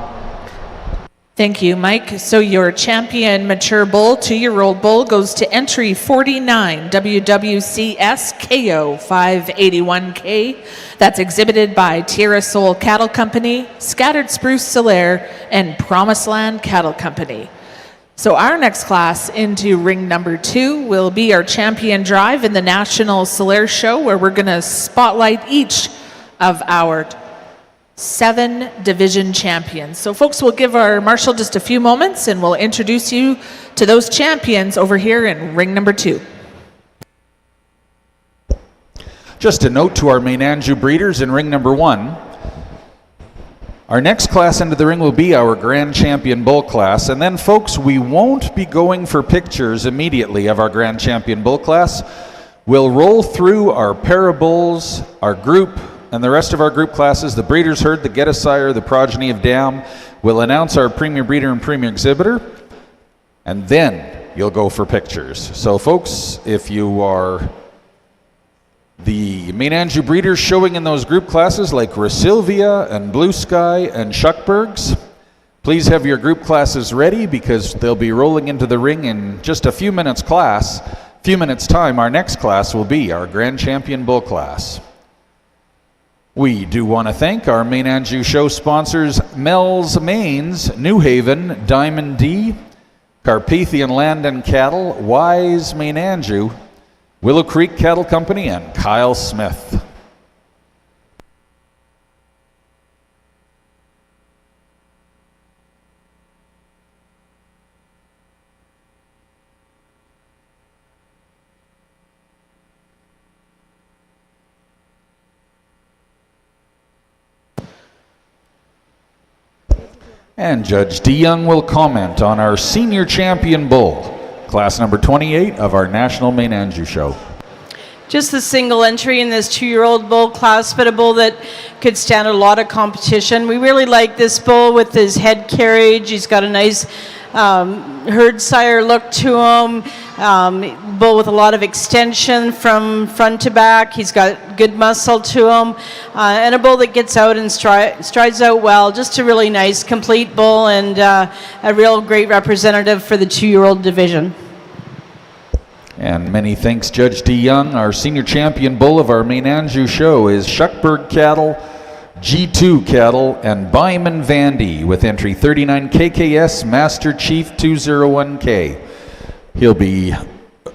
S6: Thank you, Mike. So your champion mature bull, 2-year-old bull, goes to entry 49, WWCS KO 581K. That's exhibited by Tierra Sol Cattle Company, Scattered Spruce Solaire, and Promised Land Cattle Company. So our next class into ring number 2 will be our champion drive in the National Solaire Show, where we're going to spotlight each of our 7 division champions. So folks, we'll give our marshal just a few moments and we'll introduce you to those champions over here in ring number 2.
S3: Just a note to our Maine Anjou breeders in ring number 1. Our next class into the ring will be our Grand Champion Bull class, and then folks, we won't be going for pictures immediately of our Grand Champion Bull class. We'll roll through our Parabulls, our group, and the rest of our group classes, the Breeders' Herd, the Get a Sire, the Progeny of Dam. We'll announce our Premier Breeder and Premier Exhibitor, and then you'll go for pictures. So folks, if you are the Maine Anjou breeders showing in those group classes like Rasilvia and Blue Sky and Shuckburgs, please have your group classes ready because they'll be rolling into the ring in just a few minutes time. Our next class will be our Grand Champion Bull class. We do want to thank our Maine Anjou show sponsors, Mel's Maines, New Haven, Diamond D, Carpathian Land and Cattle, Wise Maine Anjou, Willow Creek Cattle Company, and Kyle Smith. And Judge DeYoung will comment on our Senior Champion Bull, class number 28 of our National Maine Anjou Show.
S4: Just the single entry in this 2-year-old bull class, but a bull that could stand a lot of competition. We really like this bull with his head carriage. He's got a nice herd sire look to him. Bull with a lot of extension from front to back. He's got good muscle to him. And a bull that gets out and strides out well. Just a really nice, complete bull and a real great representative for the 2-year-old division.
S3: And many thanks, Judge DeYoung. Our Senior Champion Bull of our Maine Anjou Show is Shuckburg Cattle, G2 Cattle, and Byman Vandy with entry 39 KKS Master Chief 201K. He'll be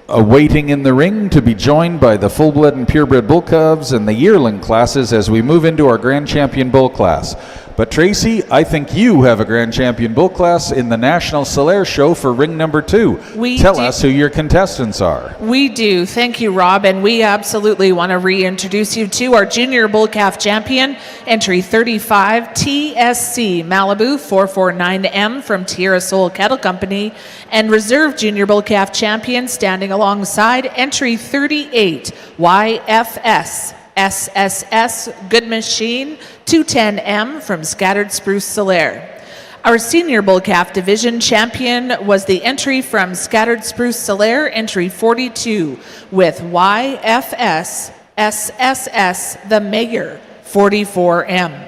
S3: awaiting in the ring to be joined by the full-blood and purebred bull cubs and the yearling classes as we move into our Grand Champion Bull class. But Tracy, I think you have a Grand Champion Bull class in the National Solaire Show for ring number 2. Tell us who your contestants are.
S6: We do. Thank you, Rob. And we absolutely want to reintroduce you to our Junior Bull Calf Champion, entry 35, TSC Malibu 449M from Tierra Sol Cattle Company, and Reserve Junior Bull Calf Champion standing alongside entry 38, YFS. SSS Good Machine 210M from Scattered Spruce Solaire. Our Senior Bull Calf Division champion was the entry from Scattered Spruce Solaire, entry 42, with YFS SSS The Mayor 44M.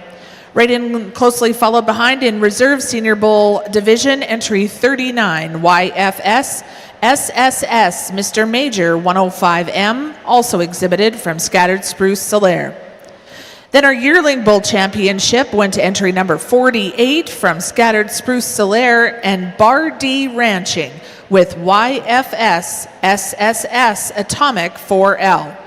S6: Right in closely followed behind in Reserve Senior Bull Division, entry 39, YFS SSS Mr. Major 105M, also exhibited from Scattered Spruce Solaire. Then our Yearling Bull Championship went to entry number 48 from Scattered Spruce Solaire and Bar D Ranching with YFS SSS Atomic 4L.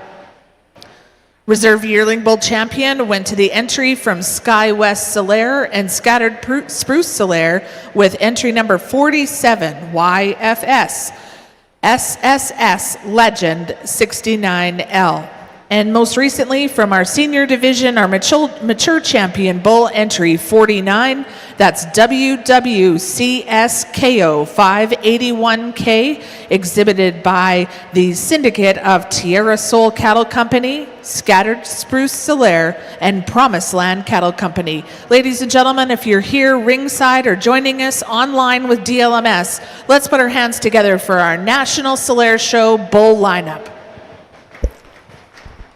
S6: Reserve Yearling Bull Champion went to the entry from Sky West Solaire and Scattered Spruce Solaire with entry number 47, YFS SSS Legend 69L. And most recently from our senior division, our mature champion bull entry 49, that's WWCSKO 581K, exhibited by the Syndicate of Tierra Sol Cattle Company, Scattered Spruce Solaire, and Promised Land Cattle Company. Ladies and gentlemen, if you're here ringside or joining us online with DLMS, let's put our hands together for our National Solaire Show bull lineup.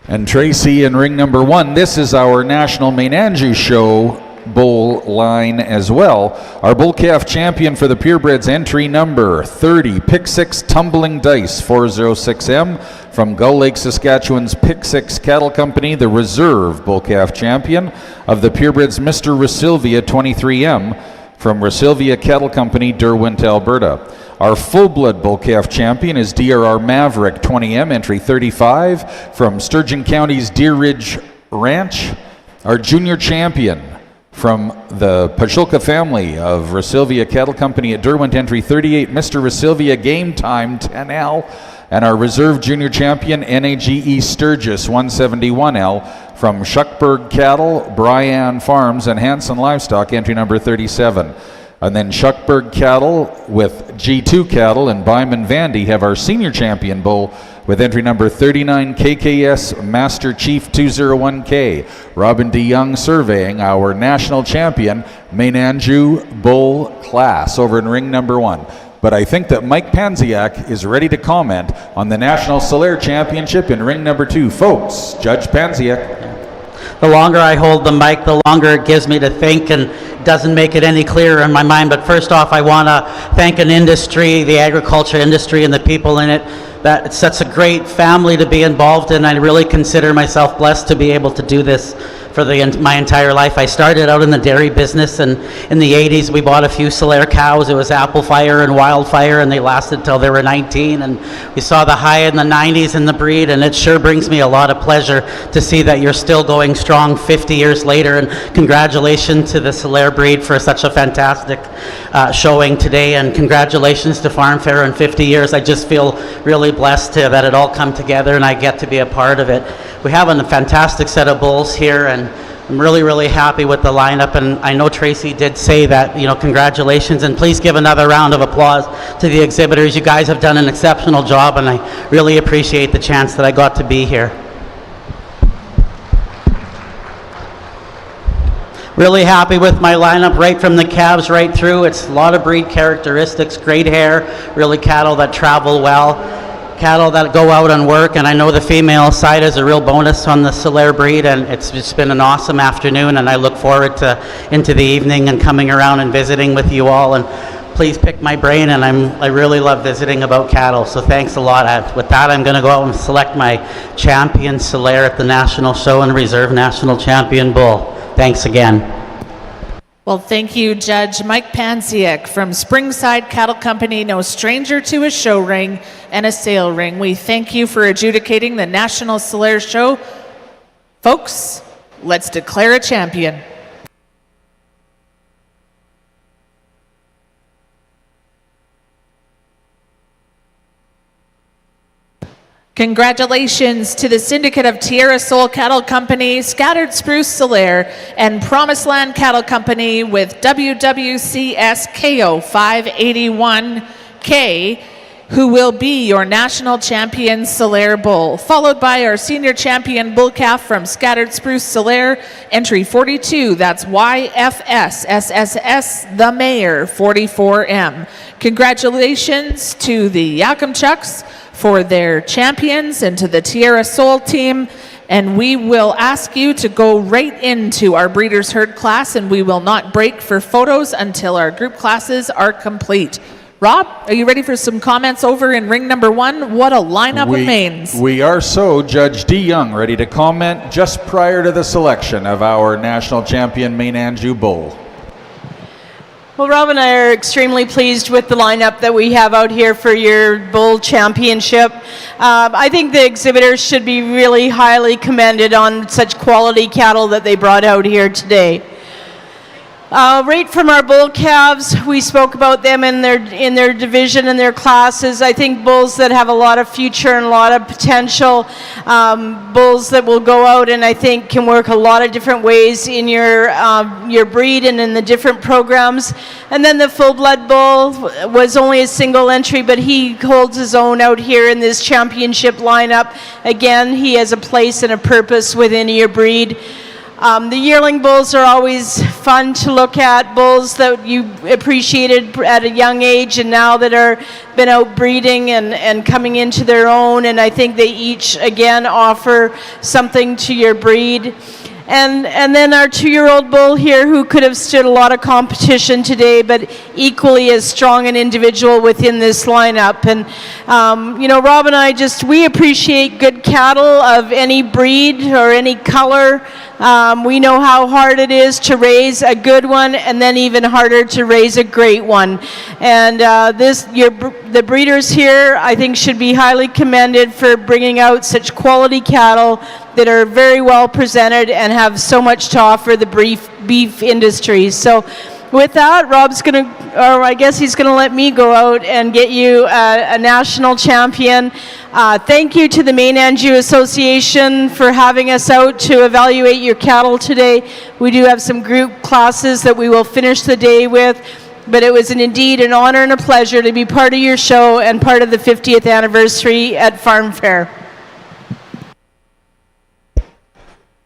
S3: And Tracy in ring number 1, this is our National Maine Anjou Show bull line as well. Our bull calf champion for the purebreds, entry number 30, Pick 6 Tumbling Dice 406M from Gull Lake, Saskatchewan's Pick 6 Cattle Company, the reserve bull calf champion of the purebreds, Mr. Rasilvia 23M from Rasilvia Cattle Company, Derwent, Alberta. Our full-blood bull calf champion is DRR Maverick 20M, entry 35 from Sturgeon County's Deer Ridge Ranch. Our junior champion, From the Pachulka family of Rasilvia Cattle Company at Derwent, entry 38, Mr. Rasilvia, game time 10L. And our reserve junior champion, NAGE Sturgis, 171L. From Shuckburg Cattle, Bryan Farms, and Hanson Livestock, entry number 37. And then Shuckburg Cattle with G2 Cattle and Byman Vandy have our senior champion bull with entry number 39, KKS Master Chief 201K. Robin DeYoung surveying our national champion, Maine Anjou bull class over in ring number 1. But I think that Mike Panziak is ready to comment on the National Solaire Championship in ring number 2. Folks, Judge Panziak.
S2: The longer I hold the mic, the longer it gives me to think and doesn't make it any clearer in my mind. But first off, I want to thank an industry, the agriculture industry, and the people in it. That it's such a great family to be involved in. I really consider myself blessed to be able to do this for my entire life. I started out in the dairy business, and in the 80s we bought a few Solaire cows. It was Apple Fire and Wildfire, and they lasted till they were 19, and we saw the high in the 90s in the breed, and it sure brings me a lot of pleasure to see that you're still going strong 50 years later, and congratulations to the Solaire breed for such a fantastic showing today, and congratulations to FARMFAIR in 50 years. I just feel really blessed that it all come together and I get to be a part of it. We have a fantastic set of bulls here, and I'm really, really happy with the lineup. And I know Tracy did say that, congratulations, and please give another round of applause to the exhibitors. You guys have done an exceptional job, and I really appreciate the chance that I got to be here. Really happy with my lineup, right from the calves right through. It's a lot of breed characteristics, great hair, really cattle that travel well, cattle that go out and work, and I know the female side is a real bonus on the Solaire breed, and it's just been an awesome afternoon, and I look forward to into the evening and coming around and visiting with you all, and please pick my brain, and I really love visiting about cattle, so thanks a lot. With that, I'm going to go out and select my champion Solaire at the National Show and reserve National Champion Bull. Thanks again.
S6: Well, thank you, Judge Mike Panziak from Springside Cattle Company, no stranger to a show ring and a sale ring. We thank you for adjudicating the National Solaire Show. Folks, let's declare a champion. Congratulations to the Syndicate of Tierra Sol Cattle Company, Scattered Spruce Solaire, and Promised Land Cattle Company with WWCS KO 581K, who will be your national champion Solaire bull, followed by our senior champion bull calf from Scattered Spruce Solaire, entry 42, that's YFS SSS the Mayor 44M. Congratulations to the Yakimchucks for their champions and to the Tierra Sol team, and we will ask you to go right into our Breeders' Herd class, and we will not break for photos until our group classes are complete. Rob, are you ready for some comments over in ring number 1? What a lineup of mains.
S3: We are so. Judge DeYoung ready to comment just prior to the selection of our national champion Maine Anjou bull.
S4: Well, Rob and I are extremely pleased with the lineup that we have out here for your bull championship. I think the exhibitors should be really highly commended on such quality cattle that they brought out here today. Right from our bull calves, we spoke about them in their division and their classes. I think bulls that have a lot of future and a lot of potential, bulls that will go out and I think can work a lot of different ways in your breed and in the different programs. And then the full blood bull was only a single entry, but he holds his own out here in this championship lineup. Again, he has a place and a purpose within your breed. The yearling bulls are always fun to look at, bulls that you appreciated at a young age and now that are been out breeding and coming into their own, and I think they each again offer something to your breed. And then our 2-year-old bull here who could have stood a lot of competition today, but equally as strong an individual within this lineup. And, Rob and I we appreciate good cattle of any breed or any color We know how hard it is to raise a good one, and then even harder to raise a great one. And the breeders here, I think, should be highly commended for bringing out such quality cattle that are very well presented and have so much to offer the beef industry. So with that, Rob's going to, or I guess he's going to let me go out and get you a national champion. Thank you to the Maine Anjou Association for having us out to evaluate your cattle today. We do have some group classes that we will finish the day with, but it was indeed an honor and a pleasure to be part of your show and part of the 50th anniversary at Farm Fair.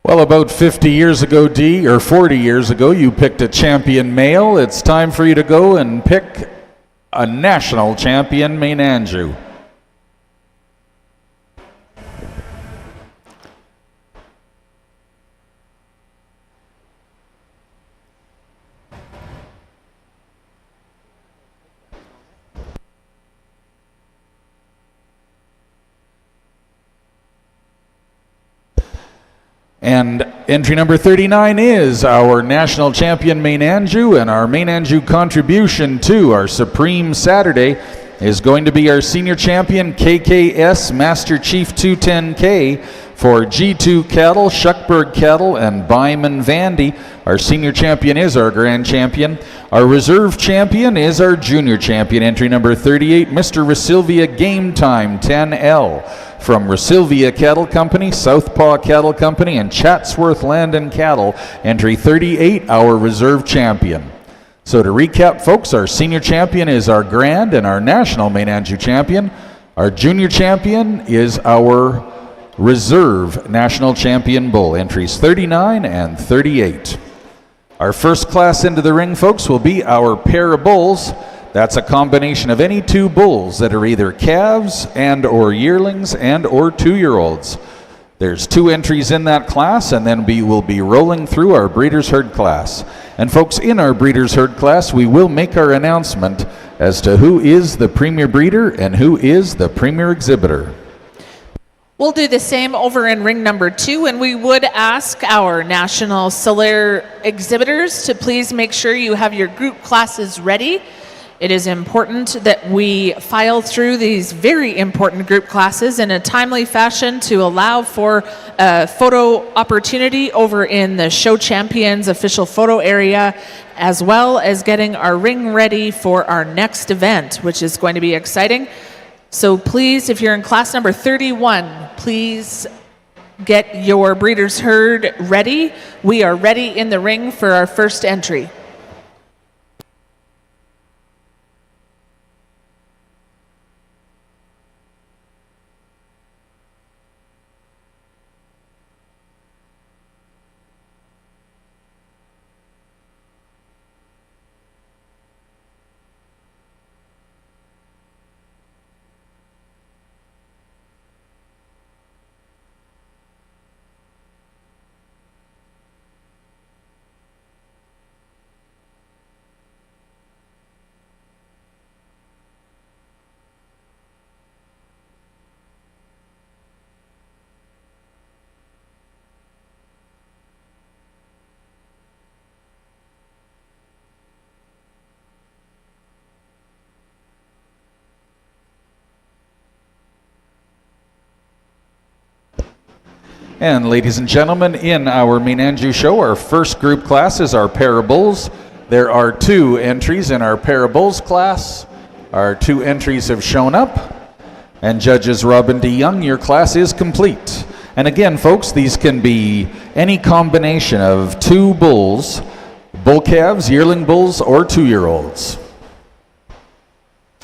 S3: Well, about 50 years ago, Dee, or 40 years ago, you picked a champion male. It's time for you to go and pick a national champion, Maine Anjou. And entry number 39 is our national champion, Maine Anjou, and our Maine Anjou contribution to our Supreme Saturday is going to be our senior champion, KKS Master Chief 210K for G2 cattle, Shuckburg cattle, and Byman Vandy. Our senior champion is our grand champion. Our reserve champion is our junior champion, entry number 38, Mr. Resilvia Game Time 10L. From Resilvia Cattle Company, Southpaw Cattle Company, and Chatsworth Land and Cattle, entry 38, our reserve champion. So to recap, folks, our senior champion is our grand and our national Maine Anjou champion. Our junior champion is our reserve national champion bull, entries 39 and 38. Our first class into the ring, folks, will be our pair of bulls. That's a combination of any two bulls that are either calves and or yearlings and or 2-year-olds. There's 2 entries in that class, and then we will be rolling through our Breeders' Herd class. And folks, in our Breeders' Herd class, we will make our announcement as to who is the premier breeder and who is the premier exhibitor.
S6: We'll do the same over in ring number 2, and we would ask our National Solaire exhibitors to please make sure you have your group classes ready. It is important that we file through these very important group classes in a timely fashion to allow for a photo opportunity over in the Show Champions official photo area, as well as getting our ring ready for our next event, which is going to be exciting. So please, if you're in class number 31, please get your Breeders' Herd ready. We are ready in the ring for our first entry.
S3: And ladies and gentlemen, in our Maine Anjou show, our first group class is our pair of bulls. There are 2 entries in our pair of bulls class. Our 2 entries have shown up. And judges Robin D. Young, your class is complete. And again, folks, these can be any combination of 2 bulls, bull calves, yearling bulls, or 2-year-olds.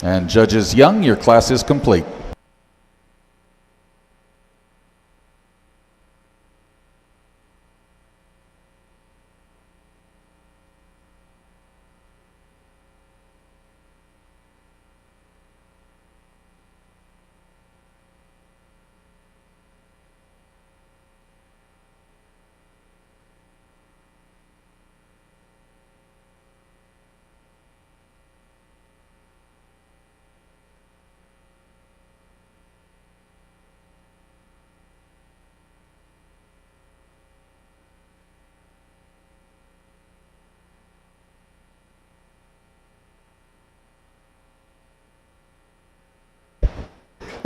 S3: And judges Young, your class is complete.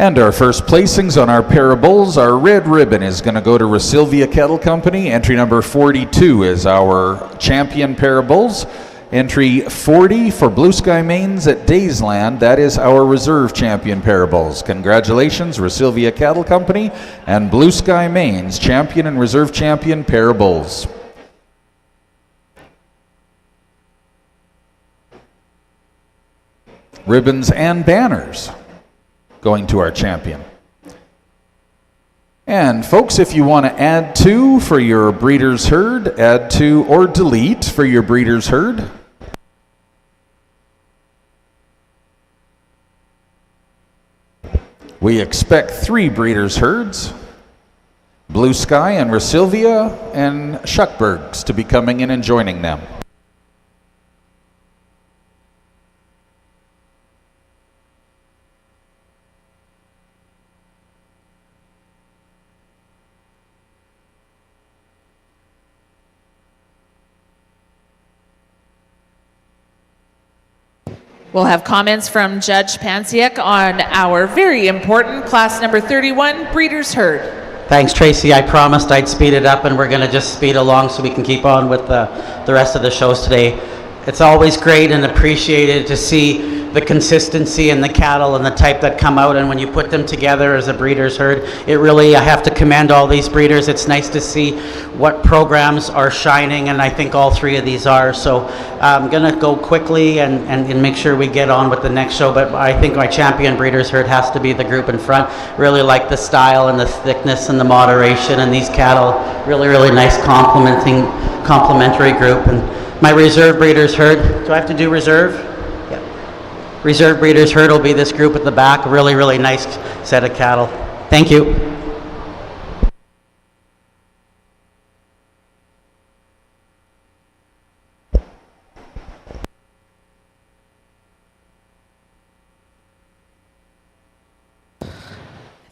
S3: And our first placings on our pair of bulls, our red ribbon is going to go to Resilvia Cattle Company. Entry number 42 is our champion pair of bulls. Entry 40 for Blue Sky Maines at Daysland, that is our reserve champion pair of bulls. Congratulations, Resilvia Cattle Company and Blue Sky Maines, champion and reserve champion pair of bulls. Ribbons and banners going to our champion. And folks, if you want to add to for your breeder's herd, add to or delete for your breeder's herd. We expect 3 breeder's herds, Blue Sky and Resilvia and Shuckburgs, to be coming in and joining them.
S6: We'll have comments from Judge Pansiak on our very important class number 31 breeder's herd.
S2: Thanks, Tracy. I promised I'd speed it up, and we're going to just speed along so we can keep on with the rest of the shows today. It's always great and appreciated to see the consistency in the cattle and the type that come out, and when you put them together as a breeder's herd, it really, I have to commend all these breeders. It's nice to see what programs are shining, and I think all 3 of these are. So I'm going to go quickly and make sure we get on with the next show, but I think my champion breeder's herd has to be the group in front. Really like the style and the thickness and the moderation, and these cattle, really, really nice complementary group. And my reserve breeder's herd, do I have to do reserve? Yeah. Reserve breeder's herd will be this group at the back. Really, really nice set of cattle. Thank you.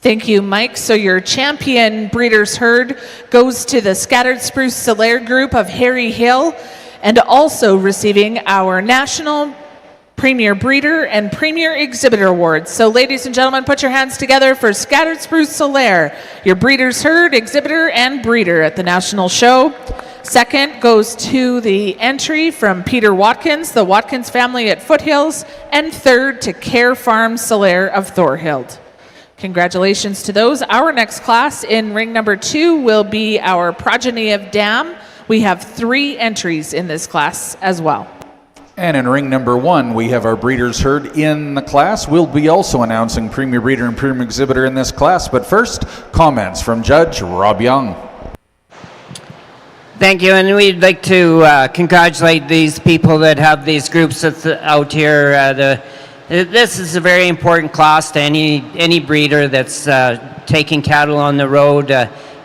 S6: Thank you, Mike. So your champion breeder's herd goes to the Scattered Spruce Solaire group of Harry Hill, and also receiving our National Premier Breeder and Premier Exhibitor Awards. So ladies and gentlemen, put your hands together for Scattered Spruce Solaire, your breeder's herd, exhibitor, and breeder at the National Show. Second goes to the entry from Peter Watkins, the Watkins family at Foothills, and third to Care Farm Solaire of Thorhild. Congratulations to those. Our next class in ring number 2 will be our Progeny of Dam. We have 3 entries in this class as well.
S3: And in ring number 1, we have our breeder's herd in the class. We'll be also announcing Premier Breeder and Premier Exhibitor in this class. But first, comments from Judge Rob Young.
S5: Thank you, and we'd like to congratulate these people that have these groups out here. This is a very important class to any breeder that's taking cattle on the road.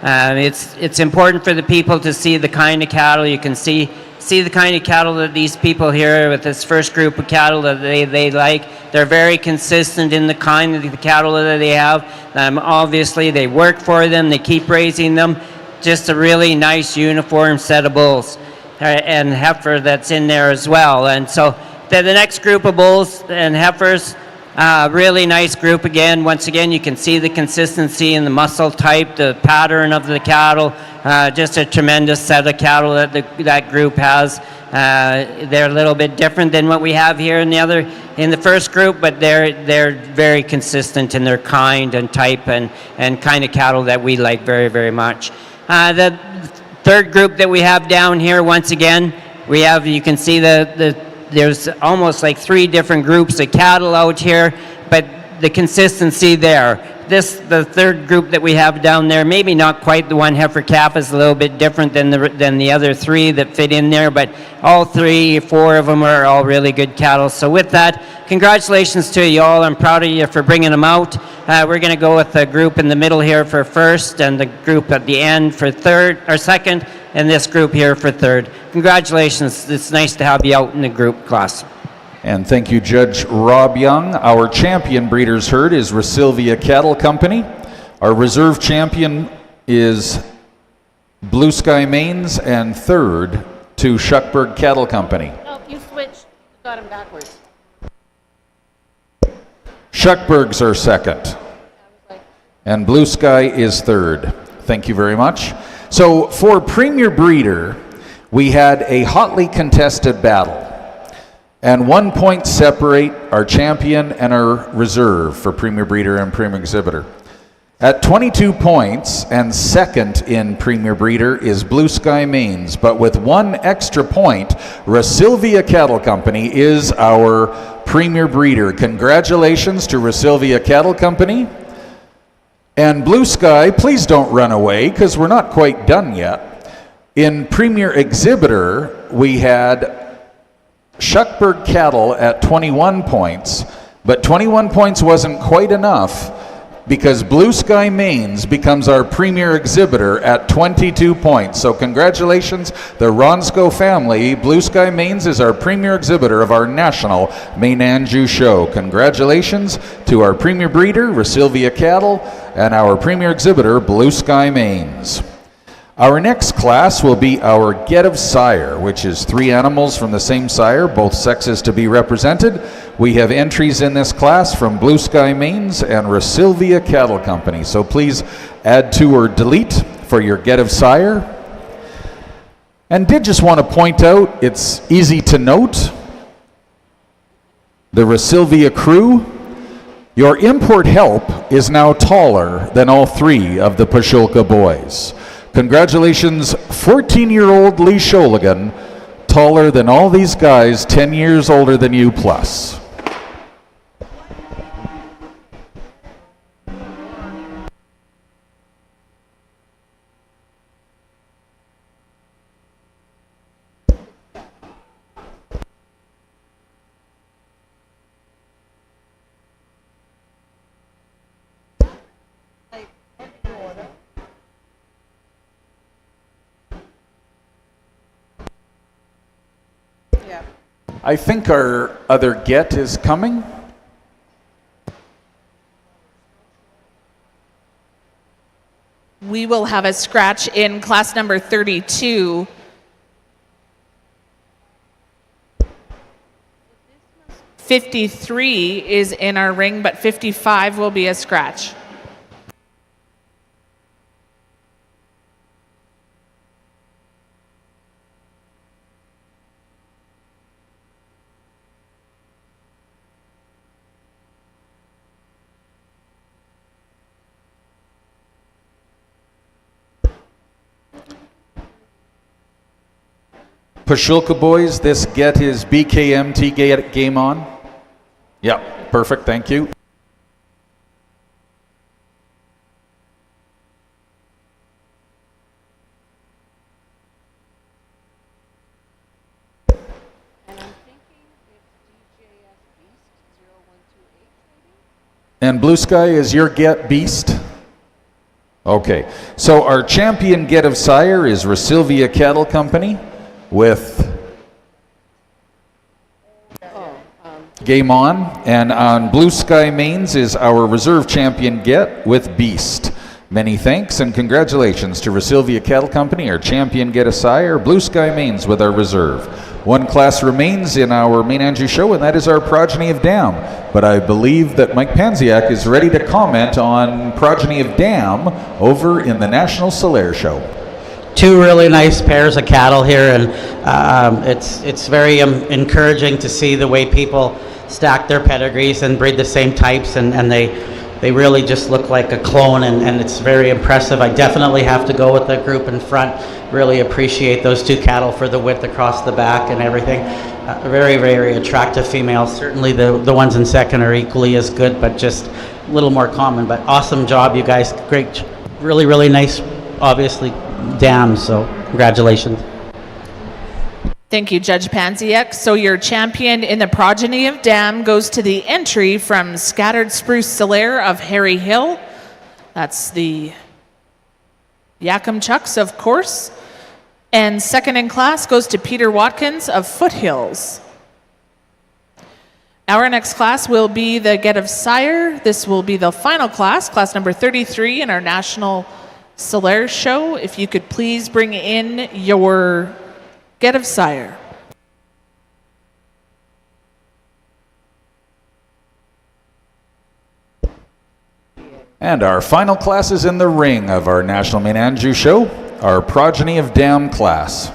S5: It's important for the people to see the kind of cattle. You can see the kind of cattle that these people here with this first group of cattle that they like. They're very consistent in the kind of the cattle that they have. Obviously, they work for them. They keep raising them. Just a really nice uniform set of bulls and heifer that's in there as well. And so the next group of bulls and heifers, really nice group again. Once again, you can see the consistency in the muscle type, the pattern of the cattle. Just a tremendous set of cattle that that group has. They're a little bit different than what we have here in the first group, but they're very consistent in their kind and type and kind of cattle that we like very, very much. The third group that we have down here, once again, we have, you can see there's almost like 3 different groups of cattle out here, but the consistency there. The third group that we have down there, maybe not quite the one heifer calf, is a little bit different than the other 3 that fit in there, but all 3 or 4 of them are all really good cattle. So with that, congratulations to you all. I'm proud of you for bringing them out. We're going to go with the group in the middle here for first, and the group at the end for third or second, and this group here for third. Congratulations. It's nice to have you out in the group class.
S3: And thank you, Judge Rob Young. Our champion breeder's herd is Resilvia Cattle Company. Our reserve champion is Blue Sky Maines, and third to Shuckburg Cattle Company.
S1: Oh, you switched. Got him backwards.
S3: Shuckburgs are second. And Blue Sky is third. Thank you very much. So for Premier Breeder, we had a hotly contested battle. And 1 point separate our champion and our reserve for Premier Breeder and Premier Exhibitor. At 22 points and second in Premier Breeder is Blue Sky Maine's, but with 1 extra point, Rasilvia Cattle Company is our Premier Breeder. Congratulations to Rasilvia Cattle Company. And Blue Sky, please don't run away because we're not quite done yet. In Premier Exhibitor, we had Shuckburg Cattle at 21 points, but 21 points wasn't quite enough because Blue Sky Maine's becomes our Premier Exhibitor at 22 points. So congratulations, the Ronsko family. Blue Sky Maine's is our Premier Exhibitor of our national Maine Anjou show. Congratulations to our Premier Breeder, Rasilvia Cattle, and our Premier Exhibitor, Blue Sky Maine's. Our next class will be our Get of Sire, which is 3 animals from the same sire, both sexes to be represented. We have entries in this class from Blue Sky Maine's and Rasilvia Cattle Company. So please add to or delete for your Get of Sire. And did just want to point out, it's easy to note, the Rasilvia crew, your import help is now taller than all 3 of the Pashulka boys. Congratulations, 14-year-old Lee Sholigan, taller than all these guys, 10 years older than you plus. I think our other get is coming.
S6: We will have a scratch in class number 32. '53 is in our ring, but 55 will be a scratch.
S3: Pashulka boys, this get is BKMT game on? Yeah, perfect, thank you. And Blue Sky is your get beast? Okay, so our champion get of sire is Rasilvia Cattle Company with Game On, and on Blue Sky Maine's is our reserve champion get with Beast. Many thanks and congratulations to Rasilvia Cattle Company, our champion get a sire, Blue Sky Maine's with our reserve. 1 class remains in our Maine Anjou show, and that is our Progeny of Dam. But I believe that Mike Panziak is ready to comment on Progeny of Dam over in the National Solaire show.
S2: 2 really nice pairs of cattle here, and it's very encouraging to see the way people stack their pedigrees and breed the same types, and they really just look like a clone, and it's very impressive. I definitely have to go with the group in front. Really appreciate those 2 cattle for the width across the back and everything. Very, very attractive females. Certainly the ones in second are equally as good, but just a little more common. But awesome job, you guys. Great, really, really nice, obviously, dams, so congratulations.
S6: Thank you, Judge Panziak. So your champion in the Progeny of Dam goes to the entry from Scattered Spruce Solaire of Harry Hill. That's the Yakam Chucks, of course. And second in class goes to Peter Watkins of Foothills. Our next class will be the Get of Sire. This will be the final class, class number 33 in our National Solaire show. If you could please bring in your Get of Sire.
S3: And our final classes in the ring of our National Maine Anjou show, our Progeny of Dam class.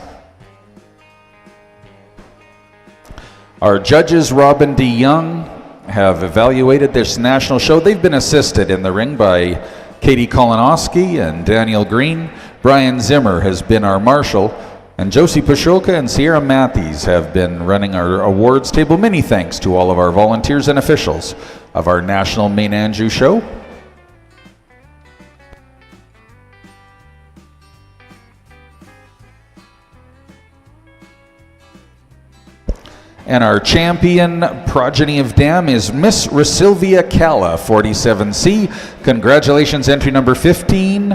S3: Our judges, Robin D. Young, have evaluated this national show. They've been assisted in the ring by Katie Kolonowski and Daniel Green. Brian Zimmer has been our marshal, and Josie Pashoka and Sierra Matthews have been running our awards table. Many thanks to all of our volunteers and officials of our National Maine Anjou show. And our champion progeny of dam is Miss Rasilvia Calla, 47C. Congratulations, entry number 50,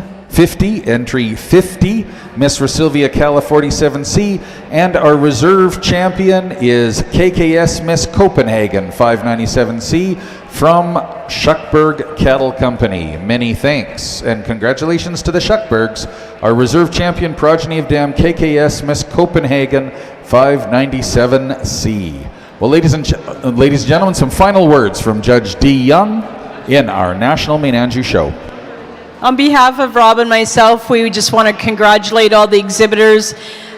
S3: entry 50, Miss Rasilvia Calla, 47C. And our reserve champion is KKS Miss Copenhagen, 597C, from Shuckburg Cattle Company. Many thanks and congratulations to the Shuckburgs. Our reserve champion progeny of dam KKS Miss Copenhagen, 597C. Well, ladies and gentlemen, some final words from Judge D. Young in our National Maine Anjou show.
S4: On behalf of Rob and myself, we just want to congratulate all the exhibitors.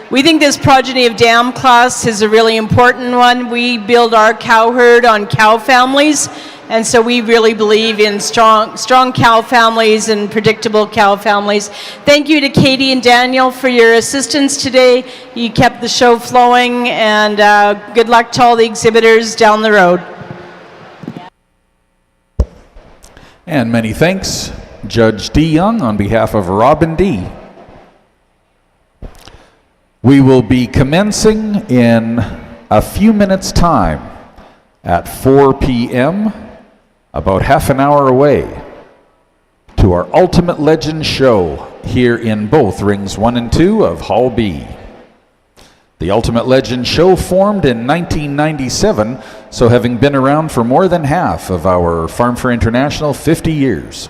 S4: We think this Progeny of Dam class is a really important one. We build our cow herd on cow families, and so we really believe in strong cow families and predictable cow families. Thank you to Katie and Daniel for your assistance today. You kept the show flowing, and good luck to all the exhibitors down the road.
S3: And many thanks, Judge D. Young, on behalf of Robin D. We will be commencing in a few minutes' time at 4 p.m., about half an hour away, to our Ultimate Legend show here in both Rings 1 and 2 of Hall B. The Ultimate Legend show formed in 1997, so having been around for more than half of our FARMFAIR International 50 years.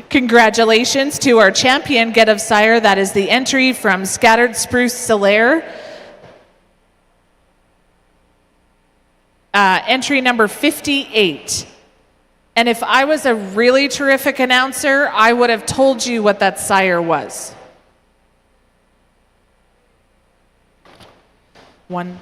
S6: Congratulations to our champion Get of Sire. That is the entry from Scattered Spruce Solaire. Entry number 58. And if I was a really terrific announcer, I would have told you what that sire was. 1